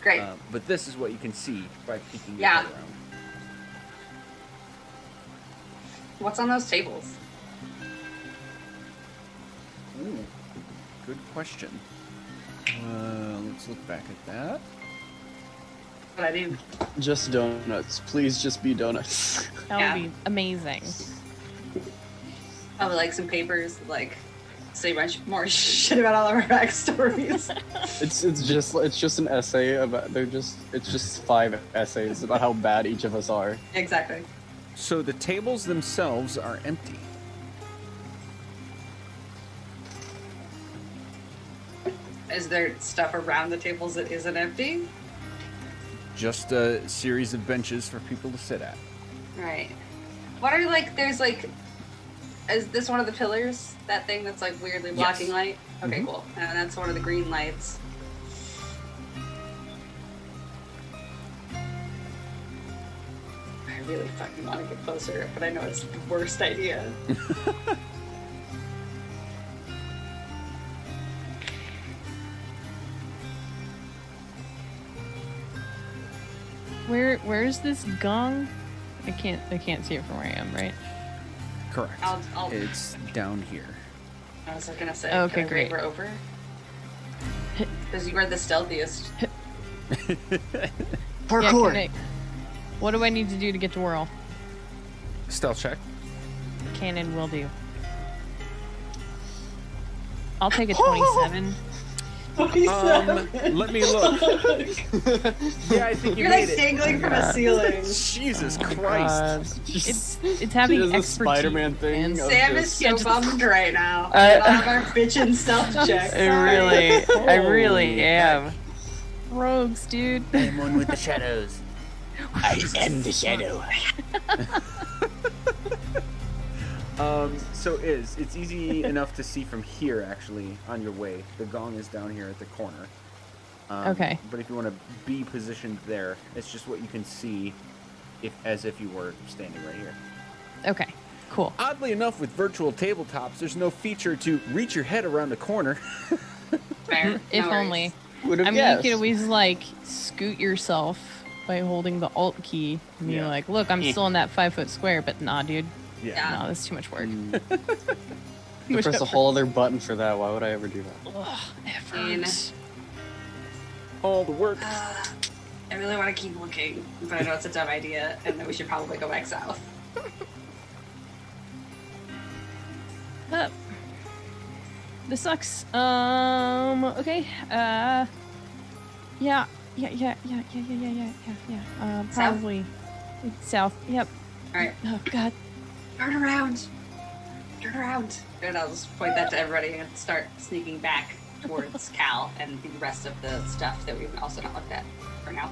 Great. But this is what you can see by peeking your Yeah. head around. What's on those tables? Ooh, good question. Let's look back at that. What I do? Just donuts. Please just be donuts. That Yeah. would be amazing. Probably like some papers, that, like say much more shit about all of our backstories. It's just an essay about it's just 5 essays about how bad each of us are. Exactly. So the tables themselves are empty. Is there stuff around the tables that isn't empty? Just a series of benches for people to sit at. Right. What are is this one of the pillars? That thing that's like weirdly blocking Yes. light? Okay, Mhm. cool. And that's one of the green lights. really fucking want to get closer, but I know it's the worst idea. Where's this gong? I can't see it from where I am, right? Correct. I'll It's down here. I was gonna say, Okay, can I great. waver over? Because you are the stealthiest. Parkour. Yeah, what do I need to do to get to Whirl? Stealth check. Cannon will do. I'll take a 27. Let me look. Yeah, I think you You're made like it. dangling from a ceiling. Jesus Christ. It's having She does the expertise. Spider-Man thing man. of Sam just- is so bummed right now. We don't have our bitchin' stealth check. I really am. Rogues, dude. I'm one with the shadows. I am the shadow. So it's easy enough to see from here actually on your way. The gong is down here at the corner. Okay. But if you want to be positioned there, it's just what you can see as if you were standing right here. Okay, cool. Oddly enough, with virtual tabletops, there's no feature to reach your head around a corner. Fair. If No only. Would have I mean, guessed. you could always like scoot yourself by holding the Alt key and be Yeah. like, "Look, I'm still in that 5-foot square," but nah, dude. Yeah. No, that's too much work. You press a whole other button for that. Why would I ever do that? Ugh, worries. effort. All the work. I really want to keep looking, but I know it's a dumb idea, and that we should probably go back south. This sucks. Okay. Yeah. Probably south. Yep. All right, Oh God. turn around. Turn around. And I'll just point that to everybody and start sneaking back towards Cal and the rest of the stuff that we've also not looked at for now.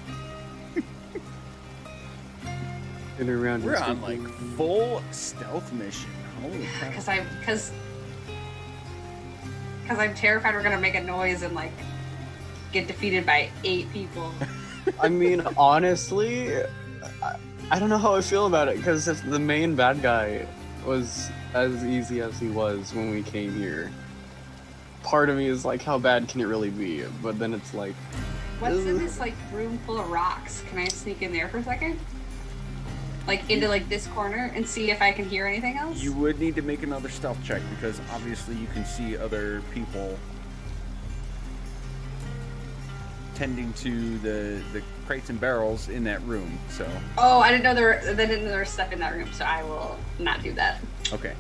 In and around. We're and on like sneaking. full stealth mission. Holy crap. Because I'm terrified we're gonna make a noise and like get defeated by 8 people. I mean, honestly, I don't know how I feel about it because if the main bad guy was as easy as he was when we came here, part of me is like, how bad can it really be? But then it's like, What's in this like room full of rocks? Can I sneak in there for a second? Like into like this corner and see if I can hear anything else? You would need to make another stealth check because obviously you can see other people tending to the crates and barrels in that room. So Oh, I didn't know there was stuff in that room, so I will not do that. okay.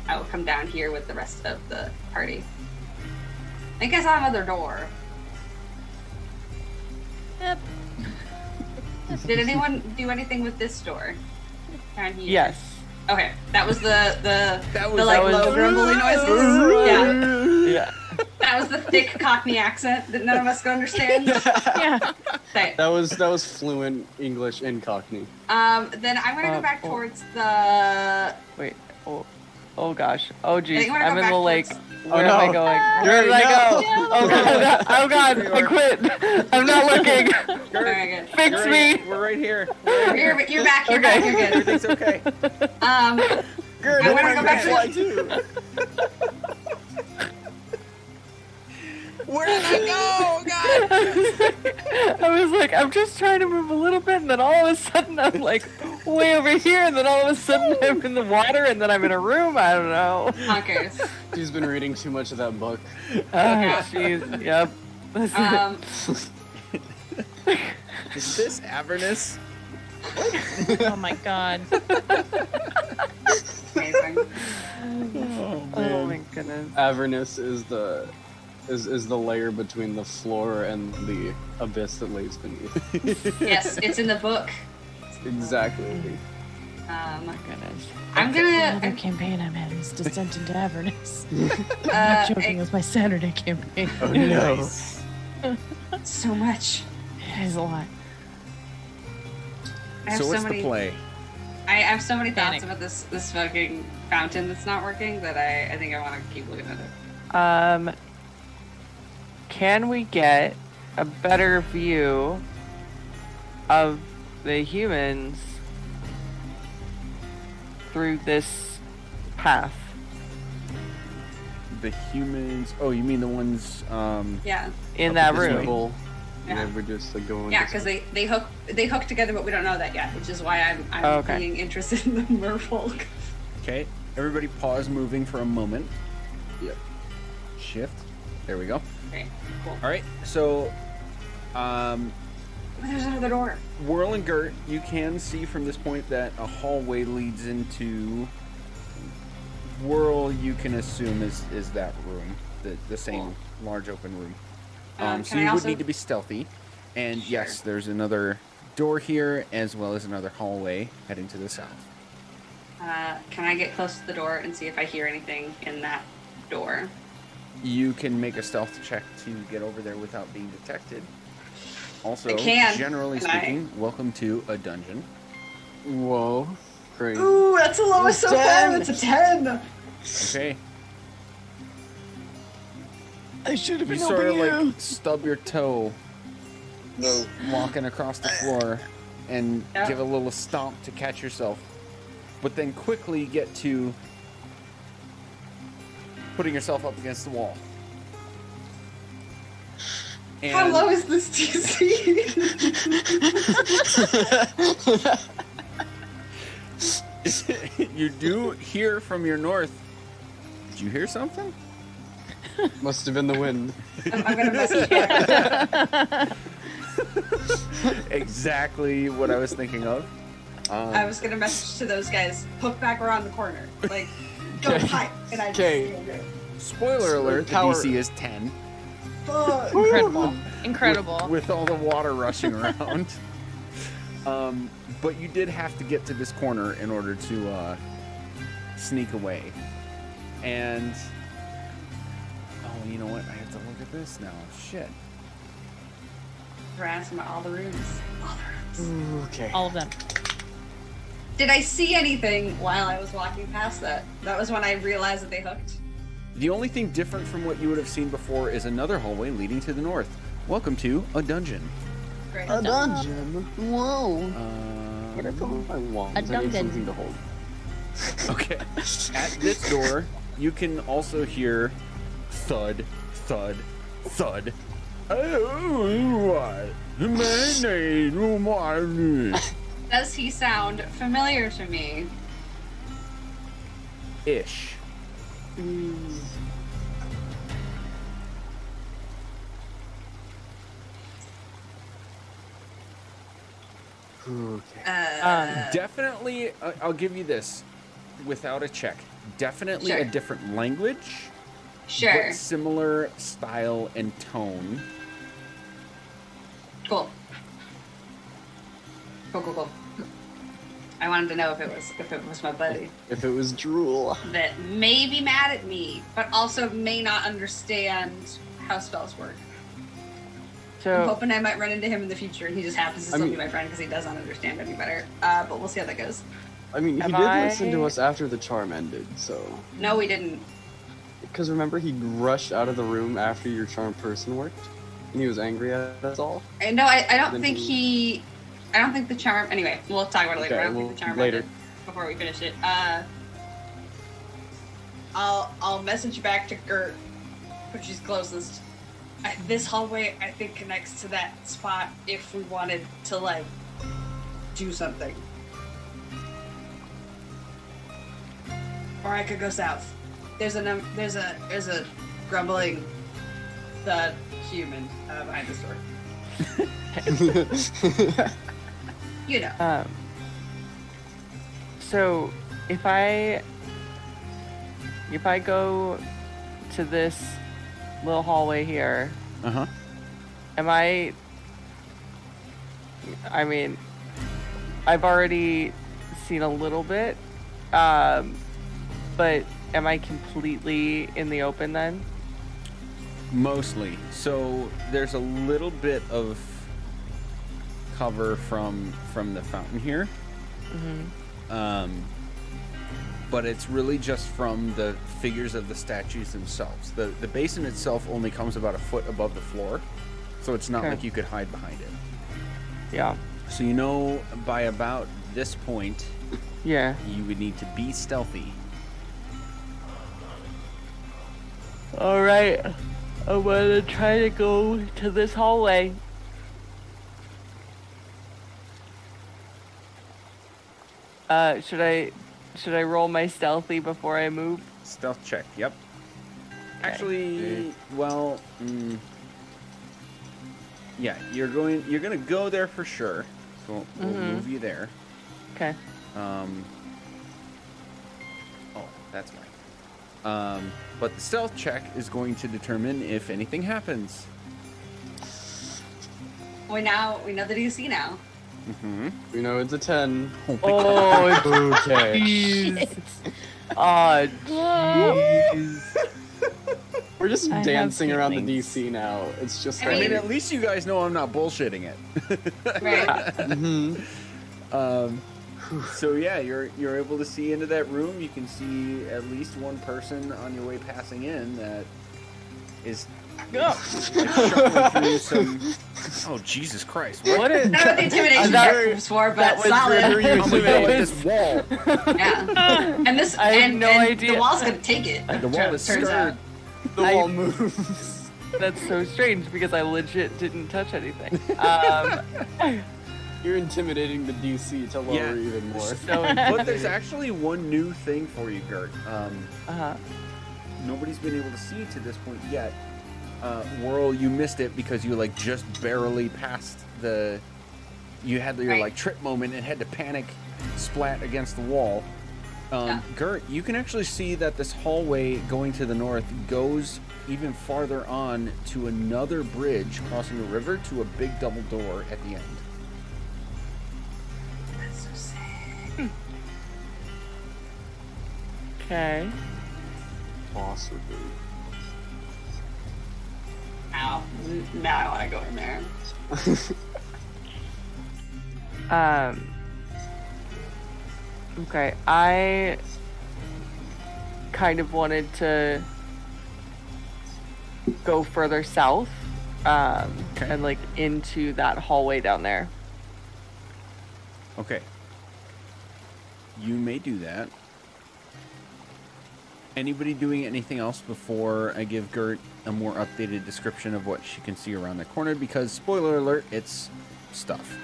I will come down here with the rest of the party. I think I saw another door. Yep. Did anyone do anything with this door? Down here? Yes. Okay, that was the was- like that was- low grumbly noises. Yeah, Yeah. that was the thick Cockney accent that none of us could understand. Yeah. Okay. that was fluent English in Cockney. Then I'm gonna go back towards the. Wait. Oh gosh. Oh geez. think we're gonna I'm go in the back lake. towards- Where Oh, am I no. going? Gert, Where did I go? no. Oh god. Oh god. I quit. I'm not looking. Very good. Fix me. We're right here. We're right here. You're back. You're back. You're good. Everything's okay. Gert, I wanna go back to- fly too. Where did I go? God. I was like, I'm just trying to move a little bit, and then all of a sudden I'm like way over here, and then all of a sudden I'm in the water, and then I'm in a room. I don't know. Honkers. She's been reading too much of that book. Jeez. Yep. Is this Avernus? Oh my God. Amazing. Oh my goodness. Avernus is the layer between the floor and the abyss that lays beneath. Yes, it's in the book. Exactly. Goodness. I'm Another gonna. campaign I'm in is Descent into Avernus. Uh, I'm joking. It was my Saturday campaign. Oh no. so much. It is a lot. I have So what's many. the play? I have so many thoughts Panic. about this fucking fountain that's not working that I think I want to keep looking at it. Can we get a better view of the humans through this path. The humans. Oh, you mean the ones? Yeah. In Up that this way. room. People, Yeah. yeah, we're just like going. Yeah, this because they hook together, but we don't know that yet, which is why I'm Okay. being interested in the merfolk. Okay. Everybody, pause moving for a moment. Yep. Shift. There we go. Okay, cool. All right. So, Oh, there's another door. Whirl and Gert, you can see from this point that a hallway leads into. Whirl, you can assume is that room, the same large open room. Can So I you would also- need to be stealthy. And Sure. yes, there's another door here as well as another hallway heading to the south. Can I get close to the door and see if I hear anything in that door? You can make a stealth check to get over there without being detected. Also, I can. generally Can I? speaking, welcome to a dungeon. Whoa, great. Ooh, that's the lowest so far. It's a 10. Okay. I should have You been sort of helping like stub your toe walking across the floor and Yeah. give a little stomp to catch yourself. But then quickly get to putting yourself up against the wall. And How low is this DC? you do hear from your north. Did you hear something? Must have been the wind. I'm gonna message back. Exactly what I was thinking of. I was gonna message to those guys. Hook back around the corner. Like, go Okay. hide. And I just Okay. stand there. Spoiler alert, the Tower- DC is 10. Fuck. Incredible. Incredible. With all the water rushing around. But you did have to get to this corner in order to sneak away. And oh, you know what? I have to look at this now. Shit. Harass them at all the rooms. All the rooms. Okay. All of them. Did I see anything while I was walking past that? That was when I realized that they hooked. The only thing different from what you would have seen before is another hallway leading to the north. Welcome to a dungeon. Great. A dungeon. Whoa. Where did I Um, put my wands? A I need dungeon. something to hold. okay. At this door, you can also hear thud, thud, thud. Oh, my name is Does he sound familiar to me? Ish. Okay. Definitely, I'll give you this without a check. Definitely Sure. a different language, Sure. but similar style and tone. Cool. Cool. I wanted to know if it was my buddy If it was drool. that may be mad at me, but also may not understand how spells work. I'm So, hoping I might run into him in the future, and he just happens to I still mean- be my friend because he doesn't understand any better. But we'll see how that goes. I mean, he Am did listen to I- us after the charm ended, so. No, we didn't. Because remember, he rushed out of the room after your charm person worked? And he was angry at us all? I don't Then think he- I don't think the charm. Anyway, we'll talk about it later. Okay, I don't well, think the charm later. ended before we finish it. I'll message back to Gert, which is closest. This hallway, I think, connects to that spot if we wanted to like do something. Or I could go south. There's a grumbling thud human behind this door. You know. so if I go to this little hallway here, Uh-huh. am I mean, I've already seen a little bit, but am I completely in the open then? Mostly. So there's a little bit of cover from the fountain here. But it's really just from the figures of the statues themselves. The basin itself only comes about a foot above the floor, so it's not Okay. like you could hide behind it. Yeah. So you know by about this point, Yeah. you would need to be stealthy. All right. I'm gonna try to go to this hallway. Should I roll my stealthy before I move? Stealth check. Yep. Okay. Actually, well, yeah, you're gonna go there for sure. So we'll move you there. Okay. Oh, that's right. But the stealth check is going to determine if anything happens. We know the DC now. Mm-hmm. We know it's a 10. Oh, Okay. jeez. Oh, jeez. We're just I have dancing around the feelings. DC now. It's just I I mean, mean- at least you guys know I'm not bullshitting it. Right. So yeah, you're able to see into that room. You can see at least one person on your way passing in that is shuffling through some. Oh Jesus Christ! What is Not what the intimidation That- check was for, that but was solid. very- I'm gonna go with this wall. Yeah. And this I have and, no and idea. the wall's gonna take it. The wall is turns out. stirred. the wall moves. That's so strange because I legit didn't touch anything. You're intimidating the DC to lower Yeah. even more. So But there's actually one new thing for you, Gert. uh-huh. Nobody's been able to see to this point yet. Whirl, you missed it because you like just barely passed the. You had your Right. like trip moment and had to panic, splat against the wall. Yeah. Gert, you can actually see that this hallway going to the north goes even farther on to another bridge crossing a river to a big double door at the end. That's so sick. Okay. Possibly. Ow. Now I want to go in there. Okay, I kind of wanted to go further south, and like into that hallway down there. Okay. You may do that. Anybody doing anything else before I give Gert a more updated description of what she can see around the corner? Because, spoiler alert, it's stuff.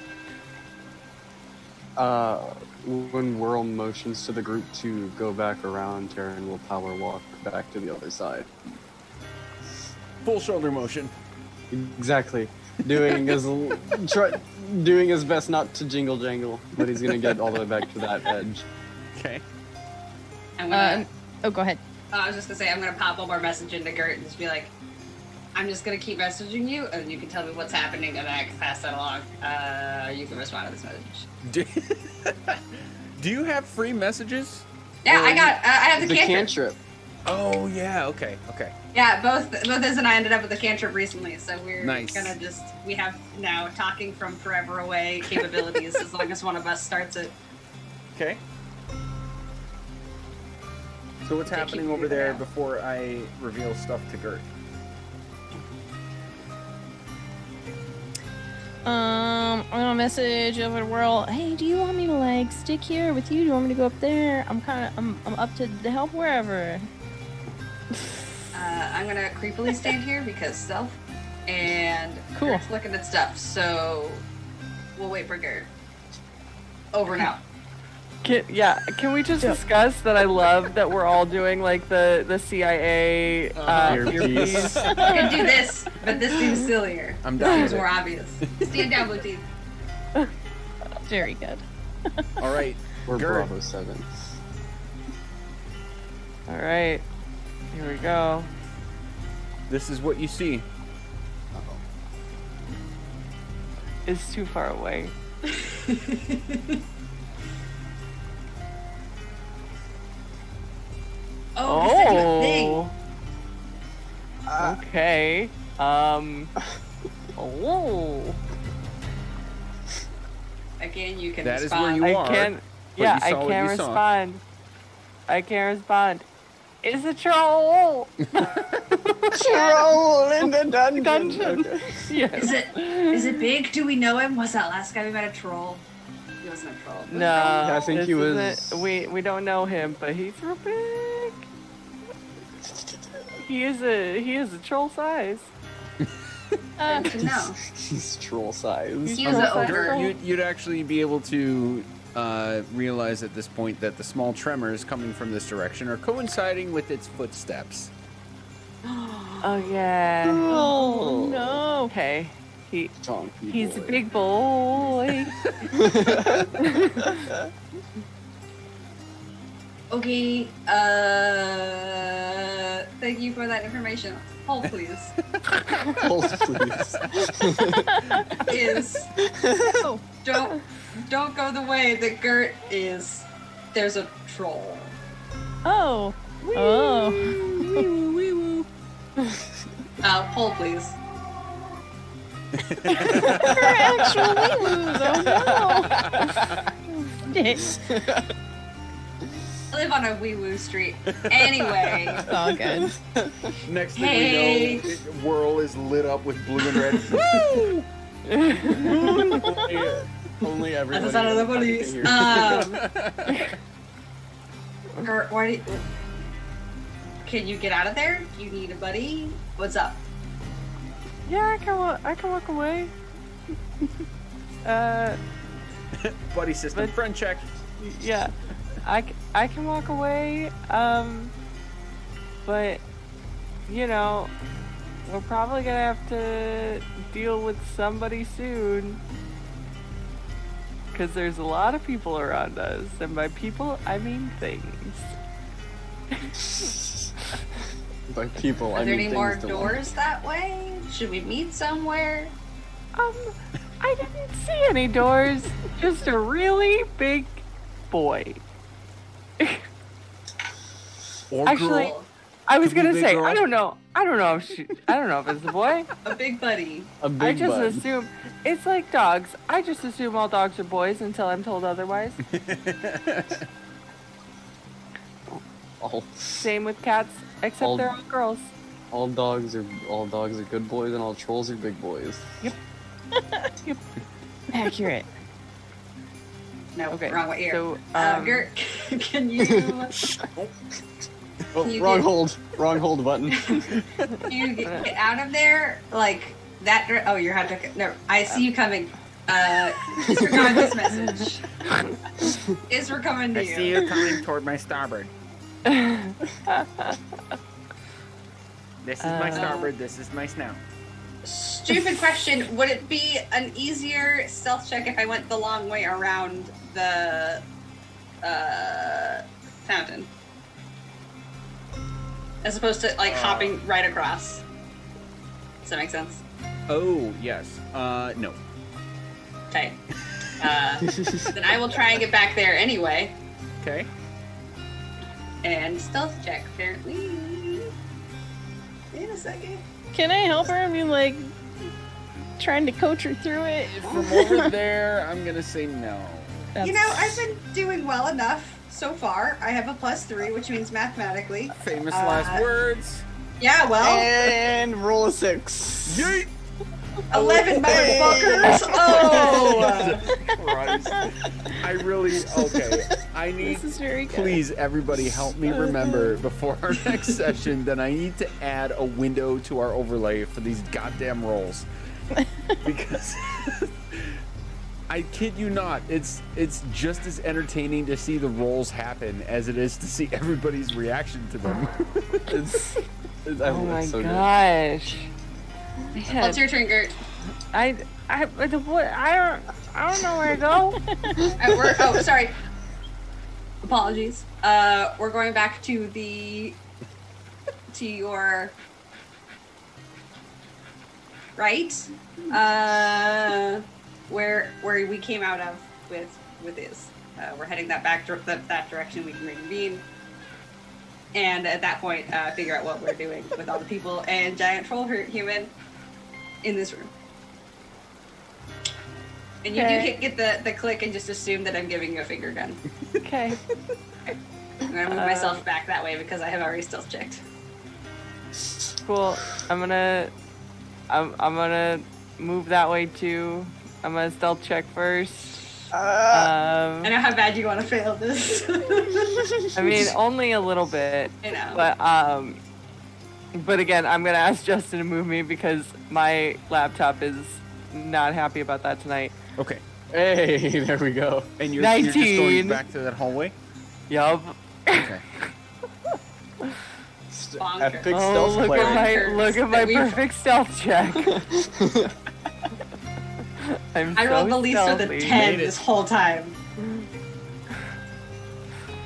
When Whirl motions to the group to go back around, Taryn will power walk back to the other side. Full shoulder motion. Exactly. Doing his best not to jingle jangle, but he's gonna get all the way back to that edge. Okay. I'm gonna. Oh, go ahead. I was just gonna say I'm gonna pop one more message into Gert and just be like, I'm just gonna keep messaging you, and you can tell me what's happening, and then I can pass that along. You can respond to this message. Do you have free messages? Yeah, I have the The cantrip. cantrip. Oh, yeah. Okay. Okay. Yeah, both Liz and I ended up with the cantrip recently, so we're Nice. gonna we have now talking from forever away capabilities as long as one of us starts it. Okay. So what's They keep happening over moving there around. before I reveal stuff to Gert? I'm gonna message over to Whirl. Hey, do you want me to like stick here with you? Do you want me to go up there? I'm up to help wherever. I'm gonna creepily stand here because stealth, and Cool. Gert's looking at stuff, so we'll wait for Gert. Over and out. Can we just discuss that I love that we're all doing like the CIA earpiece? You can do this, but this seems sillier. I'm This down seems with more it. obvious. Stand down, blue team. Very good. All right. We're Gert. Bravo 7. All right, here we go. This is what you see. It's too far away. Oh, he sent you a thing. Okay. Oh. Again, you can That is respond. where you I are. can't. but Yeah, you I saw what can't you saw. respond. I can't respond. is a troll. Troll in the Dungeon. Okay. Yes. Is it big? Do we know him? Was that last guy we met a troll? He wasn't a troll. Was No, I think this he was- isn't- We don't know him, but he's real big. He is a troll size. Good to know. He's troll size. He was an ogre. You'd actually be able to realize at this point that the small tremors coming from this direction are coinciding with its footsteps. Oh yeah. Oh no. Okay. Donkey He's a boy. big boy. Okay, thank you for that information. Hold, please. Hold, please. Is don't go the way that Gert is. There's a troll. Oh. Oh. Hold, please. They're actually lose. Oh no. Shit. I live on a wee-woo street. Anyway. It's all good. Next thing Hey. we know, Whirl is lit up with blue and red. Woo! Only everybody. That's the sound of the police. Gert, why do you... Can you get out of there? Do you need a buddy? What's up? Yeah, I can walk away. Buddy system, But- friend check. Yeah, I can walk away. But you know, we're probably gonna have to deal with somebody soon. Because there's a lot of people around us, and by people I mean things. By people, Are I there mean any more things to doors that way? Should we meet somewhere? I didn't see any doors. Just a really big boy. Or Actually, girl. I was Could be gonna big say girl. I don't know if it's a boy. A big buddy. A big I just bud. assume it's like dogs. I just assume all dogs are boys until I'm told otherwise. all, Same with cats, except All- they're all girls. all dogs are good boys, and all trolls are big boys. Accurate. No, Okay, wrong ear. so, Gert, can you Oh, You wrong get- hold button. get out of there? Like that? Oh, you're had to. No, I see you coming. Disregard this message. Is we're coming to I you. see you coming toward my starboard. This is my starboard, this is my snout. Stupid question. Would it be an easier stealth check if I went the long way around the fountain? As opposed to like hopping right across. Does that make sense? Oh, yes. No. Okay. Then I will try and get back there anyway. Okay. And stealth check, apparently. In a second. Can I help her? I mean, like, trying to coach her through it. From over there, I'm gonna say no. You know, I've been doing well enough so far. I have a +3, which means mathematically. Famous last words. Yeah, well, And roll a 6. Yeet! 11 motherfuckers. Oh! Christ. I really, okay. I need, This is very good. please, everybody help me remember before our next session that I need to add a window to our overlay for these goddamn rolls. Because I kid you not, it's just as entertaining to see the rolls happen as it is to see everybody's reaction to them. Oh my so good. gosh. What's your turn, Gert? I don't know where to go. Oh, sorry. Apologies. We're going back to your right, where we came out of with Iz. We're heading that direction. We can reconvene, and at that point, figure out what we're doing with all the people and giant troll human in this room. And you Okay. do get the click and just assume that I'm giving you a finger gun. Okay. I'm gonna move myself back that way because I have already stealth checked. Cool. I'm gonna move that way too. I'm gonna stealth check first. I know how bad you want to fail this. I mean, only a little bit. I know. But again, I'm gonna ask Justin to move me because my laptop is not happy about that tonight. Okay. Hey, there we go. And you're just 19. going back to that hallway? Yup. Okay. Epic Oh, stealth player. look at my perfect stealth check. I rolled the least with a stealthy. 10 this whole time.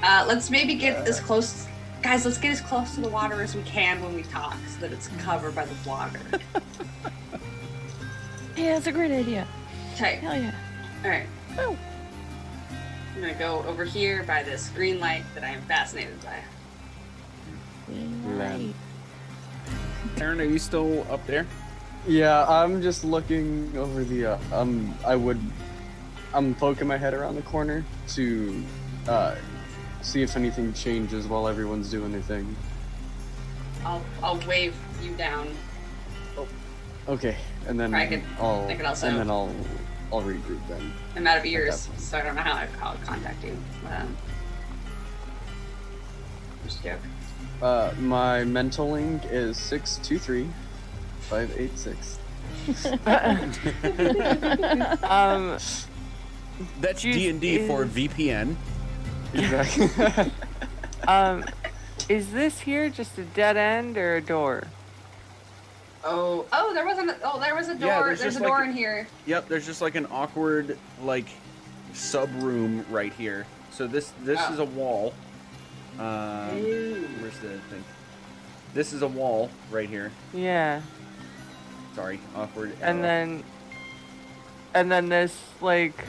Let's maybe get as close. Guys, let's get as close to the water as we can when we talk so that it's covered by the water. Yeah, that's a great idea. Okay. Hell yeah. Alright. Oh. I'm gonna go over here by this green light that I am fascinated by. Right. Aaron, are you still up there? Yeah, I'm just looking over the. I'm poking my head around the corner to see if anything changes while everyone's doing their thing. I'll wave you down. Okay, and then I could also- I'll regroup then. I'm out of ears, so I don't know how I'll contact you. Just a joke. My mental link is 623-586. That's D&D for VPN. Exactly. Is this here just a dead end or a door? Oh, there was a door. Yeah, there's a door in here. Yep, there's just like an awkward like sub room right here. So this is a wall. Where's the thing? This is a wall right here. Yeah. Sorry, awkward. And then this like,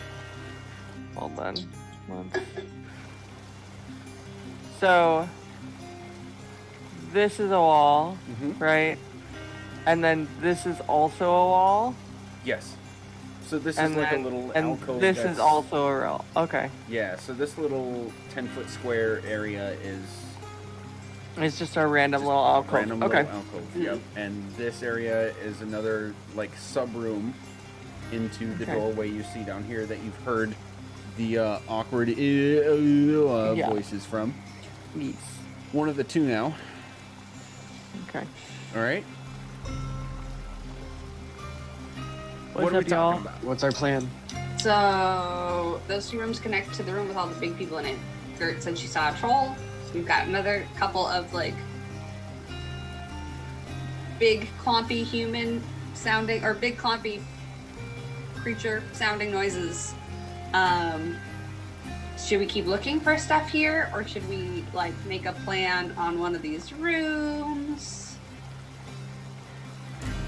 hold on. So this is a wall, right? And then this is also a wall. Yes. So this And is like then- a little and alcove. this is that's- also a wall. Okay. Yeah. So this little 10-foot square area is It's just a random just little a alcove. random Okay. little alcove. Yep. And this area is another like sub room into the Okay. doorway you see down here that you've heard the awkward Yeah. voices from. Yes. One of the two now. Okay. All right. What's what are we up, y'all? talking about? What's our plan? So those two rooms connect to the room with all the big people in it. Gert said she saw a troll. So we've got another couple of like big clompy human sounding or big clompy creature sounding noises. Should we keep looking for stuff here, or should we like make a plan on one of these rooms?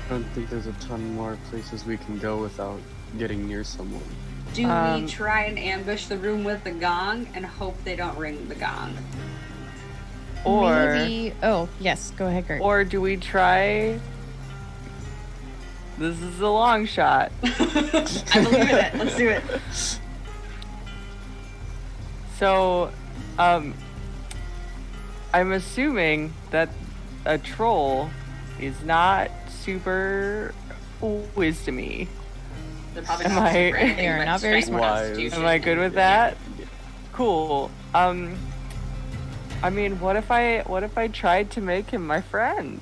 I don't think there's a ton more places we can go without getting near someone. Do we try and ambush the room with the gong and hope they don't ring the gong? Or Maybe. Oh, yes. Go ahead, Gert. or do we try? This is a long shot. I believe in it. Let's do it. So, I'm assuming that a troll is not super wisdomy. They're probably Am not I- super anything They are but not very strength smart. constitution. Am I good with that? Cool. I mean, what if I tried to make him my friend?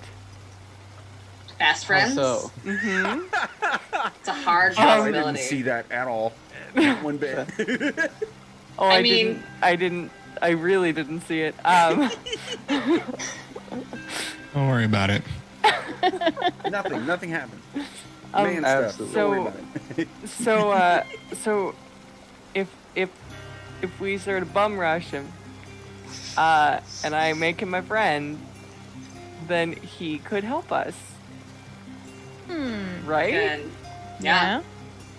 Fast friends? So, Mm-hmm. It's a hard I didn't possibility. see that at all. Not one bit. Oh, I I mean- I really didn't see it. Don't worry about it. Nothing happened. Um, Man stuff. absolutely. Don't worry So- about it. so if we sort of bum rush him, and I make him my friend, then he could help us, right? And yeah.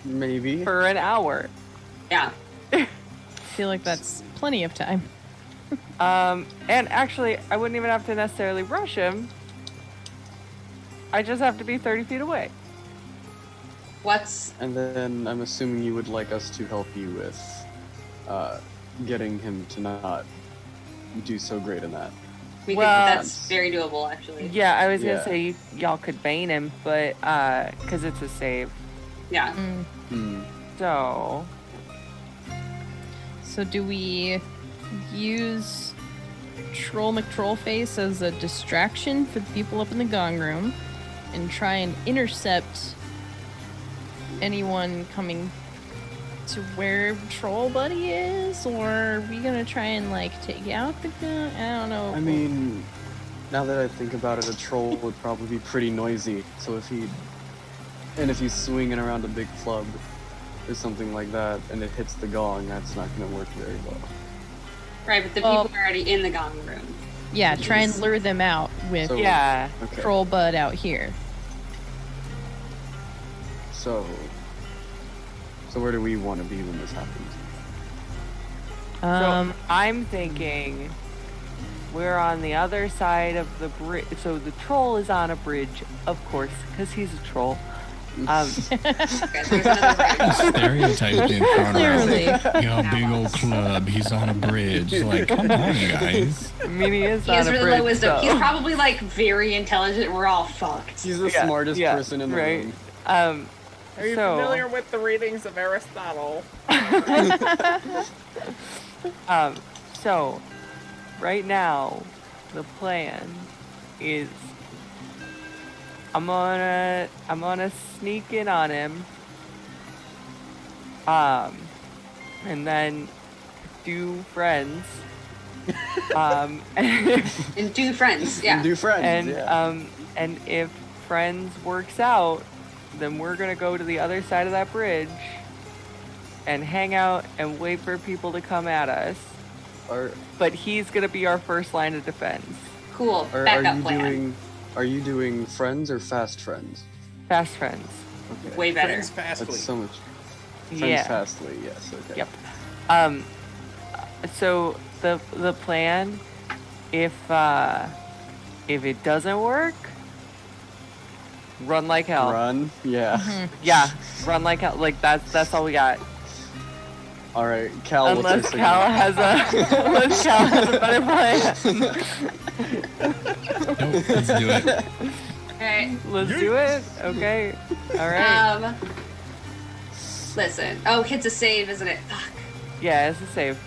maybe. For an hour. Yeah. I feel like that's plenty of time. And actually, I wouldn't even have to necessarily rush him. I just have to be 30 feet away. What's And then I'm assuming you would like us to help you with getting him to not do so great in that. We Well- think that's very doable, actually. Yeah, I was Yeah. gonna say y'all could bane him, but because it's a save. Yeah. Hmm. So So do we use Troll McTrollface as a distraction for the people up in the gong room and try and intercept anyone coming to where Troll Buddy is? Or are we gonna try and like take out the gun? I don't know. I mean, now that I think about it, a troll would probably be pretty noisy. So if he's swinging around a big club or something like that, and it hits the gong, that's not going to work very well. Right, but the people are already in the gong room. Yeah, try and lure them out with So- yeah, Okay. Troll Bud out here. So where do we want to be when this happens? so I'm thinking we're on the other side of the bridge. So the troll is on a bridge, of course, because he's a troll. Okay, there's another bridge. Stereotyped in front of Clearly. Yo, big old club. He's on a bridge. Like, come on, guys. I mean, he is He on has a really bridge. low wisdom. so- He's probably like very intelligent. And we're all fucked. He's the Yeah, smartest yeah, person in the right. room. Are you So- familiar with the readings of Aristotle? So right now, the plan is I'm gonna sneak in on him, and then do friends, And do friends. Yeah. And do friends. and yeah. and if friends works out, then we're gonna go to the other side of that bridge and hang out and wait for people to come at us. Are But he's gonna be our first line of defense. Cool. are Backup you plan. doing? Are you doing friends or fast friends? Fast friends. Okay. Way better. Friends fastly. That's so much. Friends Yeah. fastly. Yes. Okay. Yep. So the plan, if it doesn't work, run like hell. Run. Yeah. Yeah, run like hell. Like that's all we got. All right. Cal. what's our Unless signal? Cal has a better plan. Nope, let's do it. Alright. Let's do it. Okay. All right. Listen. Oh, hits a save, isn't it? Fuck. Yeah, it's a save.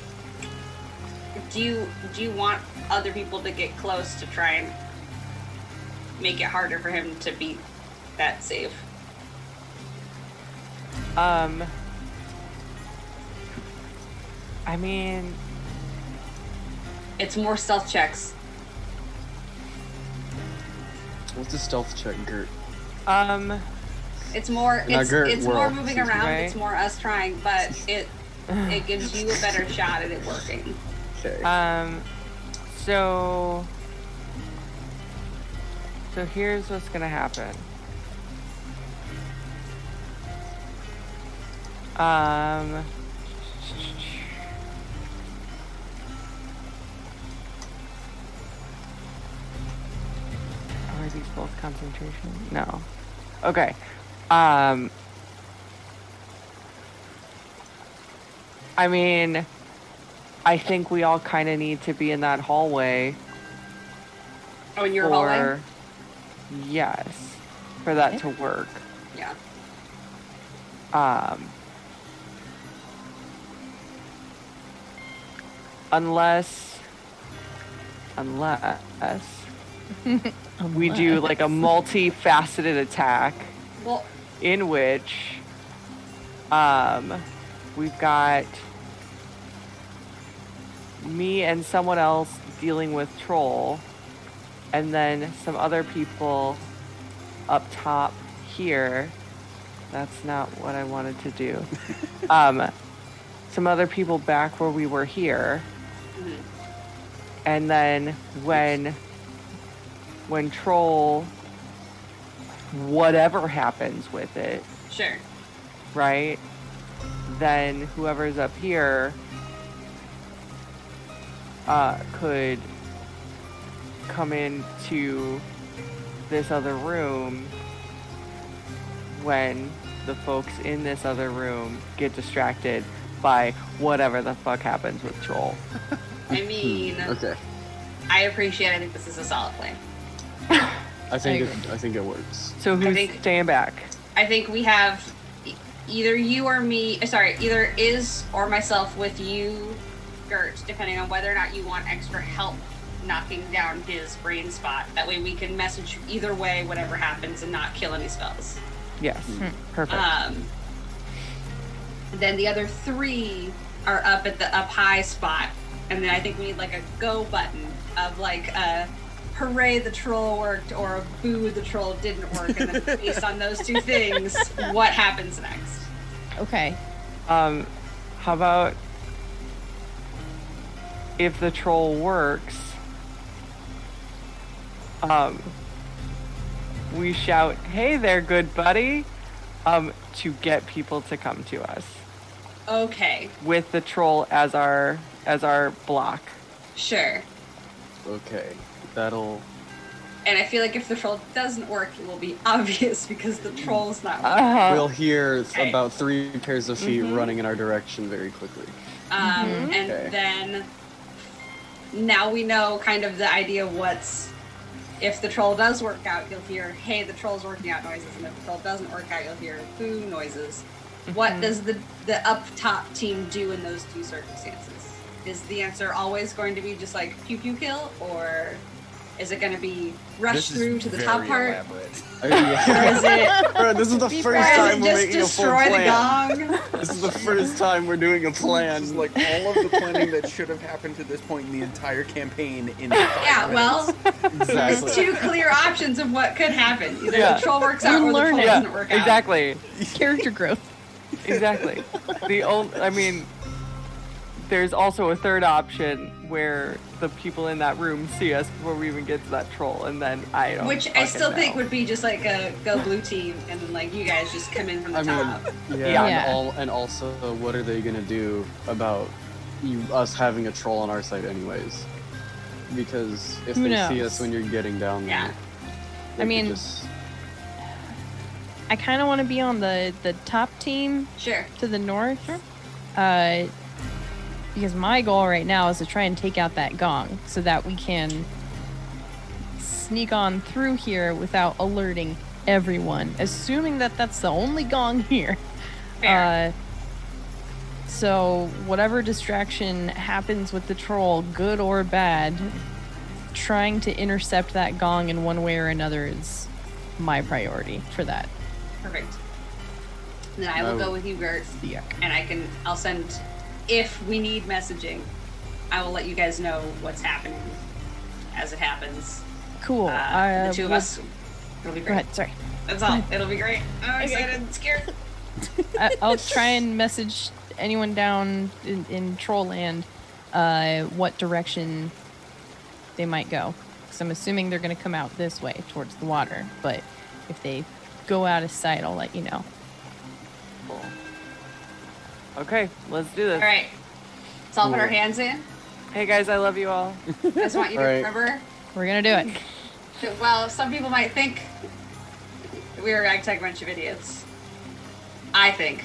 Do you want other people to get close to try and make it harder for him to beat that save? I mean, It's more stealth checks. What's a stealth check, Gert? It's more In our Gert it's more world, moving seems around, right. it's more us trying, but it gives you a better shot at it working. Okay. so here's what's gonna happen. Are these both concentration? No. Okay. I mean, I think we all kind of need to be in that hallway. Oh, in your hallway? for yes, for that to work. Yeah. Unless. Unless we do like a multifaceted attack Well, in which we've got me and someone else dealing with Troll, and then some other people up top here. That's not what I wanted to do. Some other people back where we were here. And then when Troll, whatever happens with it, sure. right? Then whoever's up here could come into this other room when the folks in this other room get distracted by whatever the fuck happens with Troll. I mean, Okay. I think this is a solid plan. I think it works. So who's think- staying back? I think we have either you or me, either Iz or myself with you, Gert, depending on whether or not you want extra help knocking down his brain spot. That way we can message either way, whatever happens, and not kill any spells. Yes. Perfect. Then the other 3 are up at the up high spot. And then I think we need like a go button of like a hooray the troll worked or a boo the troll didn't work. And then based on those 2 things, what happens next? Okay. How about if the troll works, we shout, "Hey there, good buddy," to get people to come to us Okay, with the troll as our block. sure. Okay. That'll. And I feel like if the troll doesn't work, it will be obvious because the troll's not working. We'll hear Okay. about 3 pairs of feet running in our direction very quickly. And Okay. then now we know kind of the idea of what's, if the troll does work out, you'll hear, hey, the troll's working out noises. And if the troll doesn't work out, you'll hear boo noises. What does the up top team do in those 2 circumstances? Is the answer always going to be just like pew pew kill, or is it going to be rush This is through to the very top part? elaborate. Or is it, Bro, this is the first or is time it we're just making a full destroy the plan. gong? This is the first time we're doing a plan. This is like all of the planning that should have happened to this point in the entire campaign in 5 Yeah, minutes. well, there's Exactly. 2 clear options of what could happen. Either Yeah. the troll works out or the Learn troll it. doesn't work out. Exactly. Character growth. Exactly. There's also a third option where the people in that room see us before we even get to that troll, and then I don't. Which I fucking still think know. would be just like a go blue team, and then like you guys just come in from the I top. mean, Yeah. Yeah. and also, what are they gonna do about us having a troll on our side, anyways? Because if Who they knows? see us when you're getting down there, Yeah. they I could mean- just... I kind of want to be on the top team Sure. to the north. Because my goal right now is to try and take out that gong so that we can sneak on through here without alerting everyone, assuming that that's the only gong here. Fair. So whatever distraction happens with the troll, good or bad, trying to intercept that gong in one way or another is my priority for that. Perfect. And then I will Oh. go with you, Gert, Yuck. and I'll send, if we need messaging, I will let you guys know what's happening as it happens. Cool. The 2 of we'll- us. It'll be Go great. ahead. Sorry. That's all. It'll be great. I'm excited and scared. I'll try and message anyone down in Trollland what direction they might go. Because I'm assuming they're going to come out this way towards the water. But if they go out of sight, I'll let you know. Cool. Okay, let's do this. All right. Let's all put our Cool. hands in. Hey guys, I love you all. I just want you to All right. remember We're going to do it. that, well, some people might think that we are a ragtag bunch of idiots. I think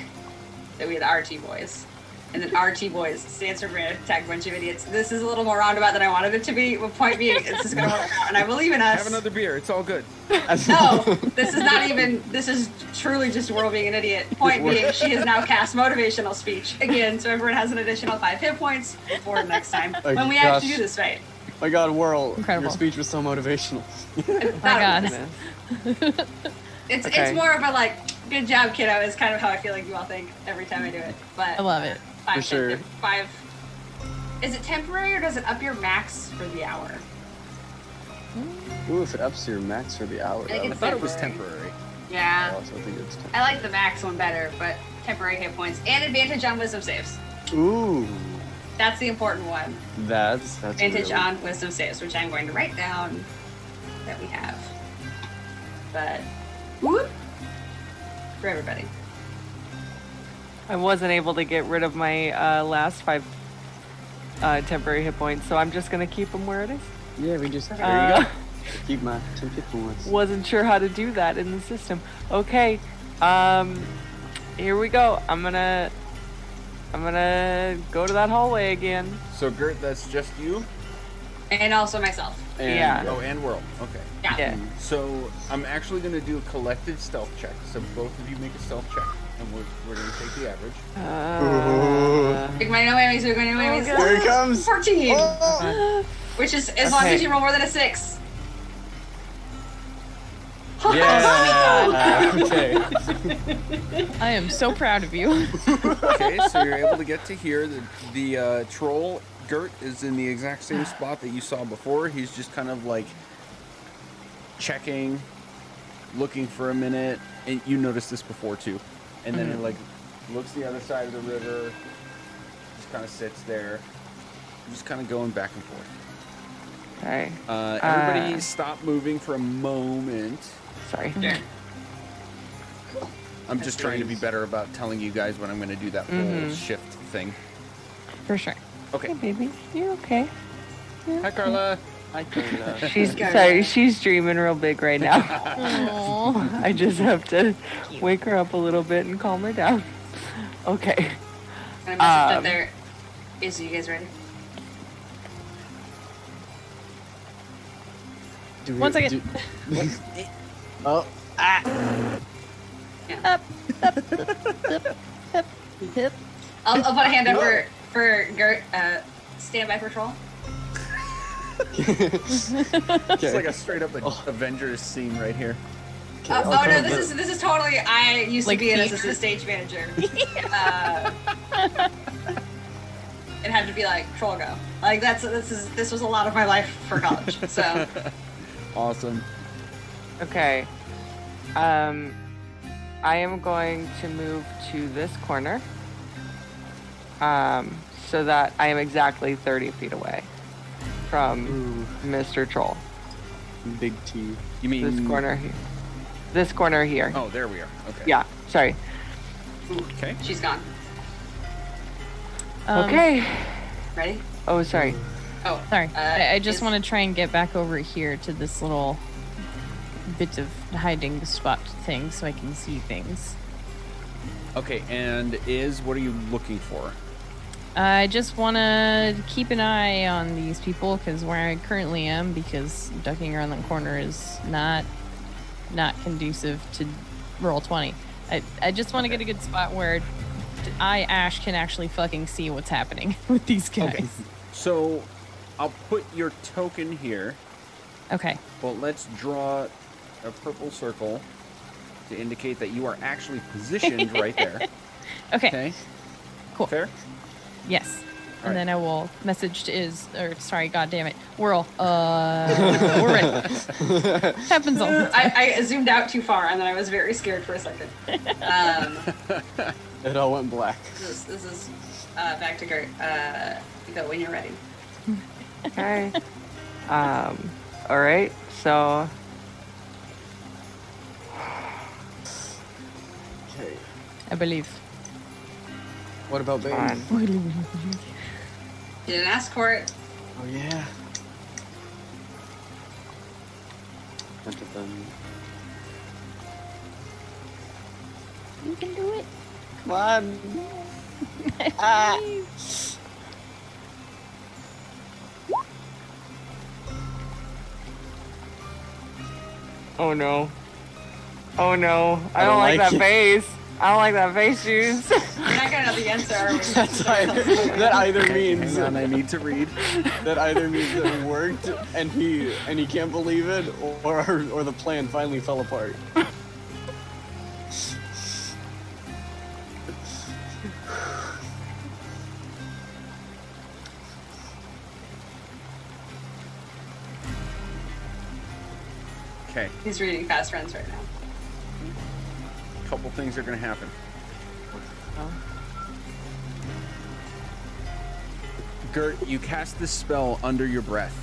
that we are the RT boys. And that RT boys stands for ragtag bunch of idiots. This is a little more roundabout than I wanted it to be. But point being, this is going to work out. And I believe in us. Have another beer. It's all good. No, this is not even, this is truly just Whirl being an idiot. Point being, she has now cast motivational speech. Again, so everyone has an additional 5 hit points for next time. Oh, When we actually gosh. do this right. My God, Whirl, Incredible. your speech was so motivational. My God. Goodness. It's Okay. more of a like, good job, kiddo, is kind of how I feel like you all think every time I do it. But I love it. 5, For sure. 5. Is it temporary or does it up your max for the hour? Ooh, if it ups your max for the hour, I think that I it's thought it was temporary. temporary. I Yeah. also think it's I like the max one better, but temporary hit points and advantage on wisdom saves. Ooh, That's the important one. that's Advantage really- on wisdom saves, which I'm going to write down that we have. But whoop for everybody. I wasn't able to get rid of my last 5 temporary hit points, so I'm just gonna keep them where it is. Yeah, we just keep my 10 hit points. Wasn't sure how to do that in the system. Okay, here we go. I'm gonna I'm gonna go to that hallway again. So Gert, that's just you. And also myself. And, Yeah. Oh, and World. Okay. Yeah. So I'm actually going to do a collective stealth check. So both of you make a stealth check, and we're going to take the average. Big money, no whammies. Big money, no whammies. Here it comes. 14. Oh. Which is as long Okay. as you roll more than a 6. Yeah. Okay. I am so proud of you. Okay, so you're able to get to here. The troll Gert is in the exact same spot that you saw before. He's just kind of like checking, looking for a minute, and you noticed this before too. And then it like looks the other side of the river, just kind of sits there, just kind of going back and forth. Okay. Everybody stop moving for a moment. Sorry. Yeah. I'm just trying to be better about telling you guys when I'm going to do that whole shift thing. For sure. Okay. Hey, baby. You okay? Hi, Carla. Hi, Kayla. She's sorry. She's dreaming real big right now. Aw. I just have to wake her up a little bit and calm her down. Okay. And I messaged up there. Is you guys ready? Do we- 1 second. Oh. Hip. I'll put a hand up for Gert. Stand by patrol. It's like a straight up Avengers scene right here. Oh no, this is totally. I used Like to be an theater? assistant stage manager. And had to be like troll go. Like this was a lot of my life for college. So Awesome. Okay. I am going to move to this corner. So that I am exactly 30 feet away from Mr. Troll. Big T. You mean This corner here. This corner here. Oh, there we are. Okay. Yeah, sorry. Okay. she's gone. Okay. Ready? Oh, sorry. Oh, Sorry. I just is- want to try and get back over here to this little bit of hiding spot thing so I can see things. Okay, and what are you looking for? I just want to keep an eye on these people because where I currently am, because ducking around the corner is not conducive to roll 20. I just want to get a good spot where Ash can actually fucking see what's happening with these guys. Okay. So, I'll put your token here. Okay. Well, let's draw a purple circle to indicate that you are actually positioned right there. Okay. Okay. Cool. Fair? Yes. All And right. then I will message to sorry, god damn it. Whirl. We're ready. Happens all the time. I zoomed out too far, and then I was very scared for a second. It all went black. This is back to Gert. Go when you're ready. Okay. All right. So Okay. I believe. What about Bane? fine. You didn't ask for it. Oh yeah. Dun. You can do it. Come on. Oh no. Oh no. I don't don't like like that it. face. I don't like that face, Juice. We're not gonna know the answer, are we? That either means Hang on, I need to read. that either means that it worked and he can't believe it, or the plan finally fell apart. Okay. He's reading Fast Friends right now. A couple things are going to happen. Gert, you cast this spell under your breath.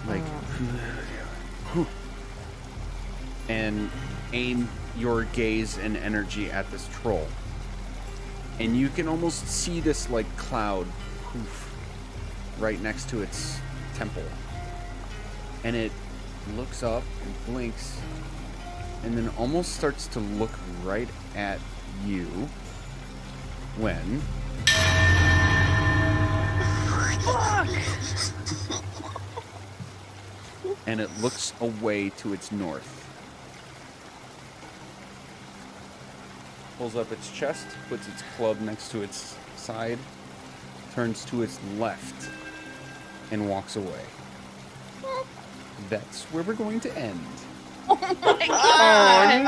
Like, and aim your gaze and energy at this troll. And you can almost see this, like, cloud poof, right next to its temple. And it looks up and blinks, and then almost starts to look right at you when And it looks away to its north. Pulls up its chest, puts its club next to its side, turns to its left, and walks away. That's where we're going to end. Oh my god!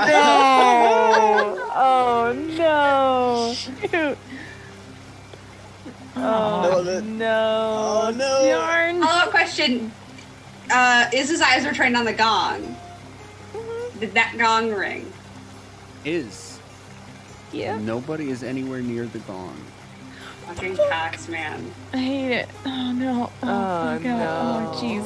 Oh no! Shoot. No, that- no! Oh no! Yarn. Follow-up question. Is his eyes are trained on the gong? Did that gong ring? Is. Yeah. Nobody is anywhere near the gong. Fucking Cox, man. I hate it. Oh no. Oh, Oh, god. no. Oh jeez.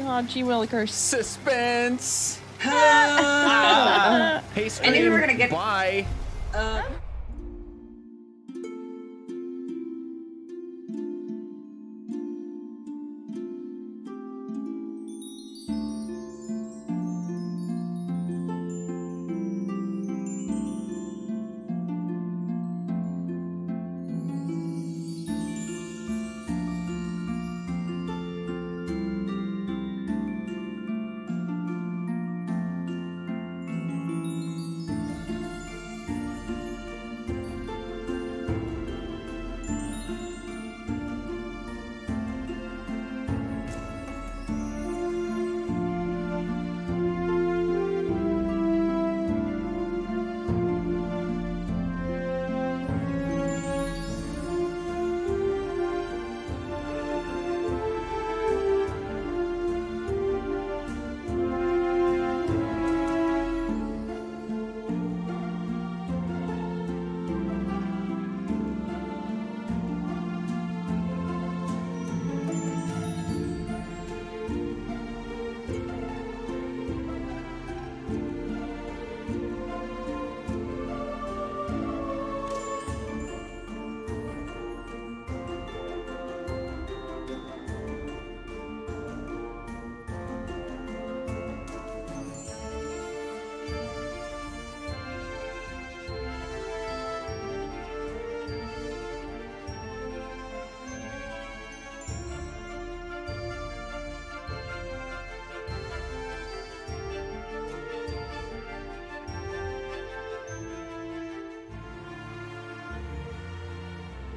Oh gee willikers. Suspense! I Hey, knew we were Scream, gonna get- bye!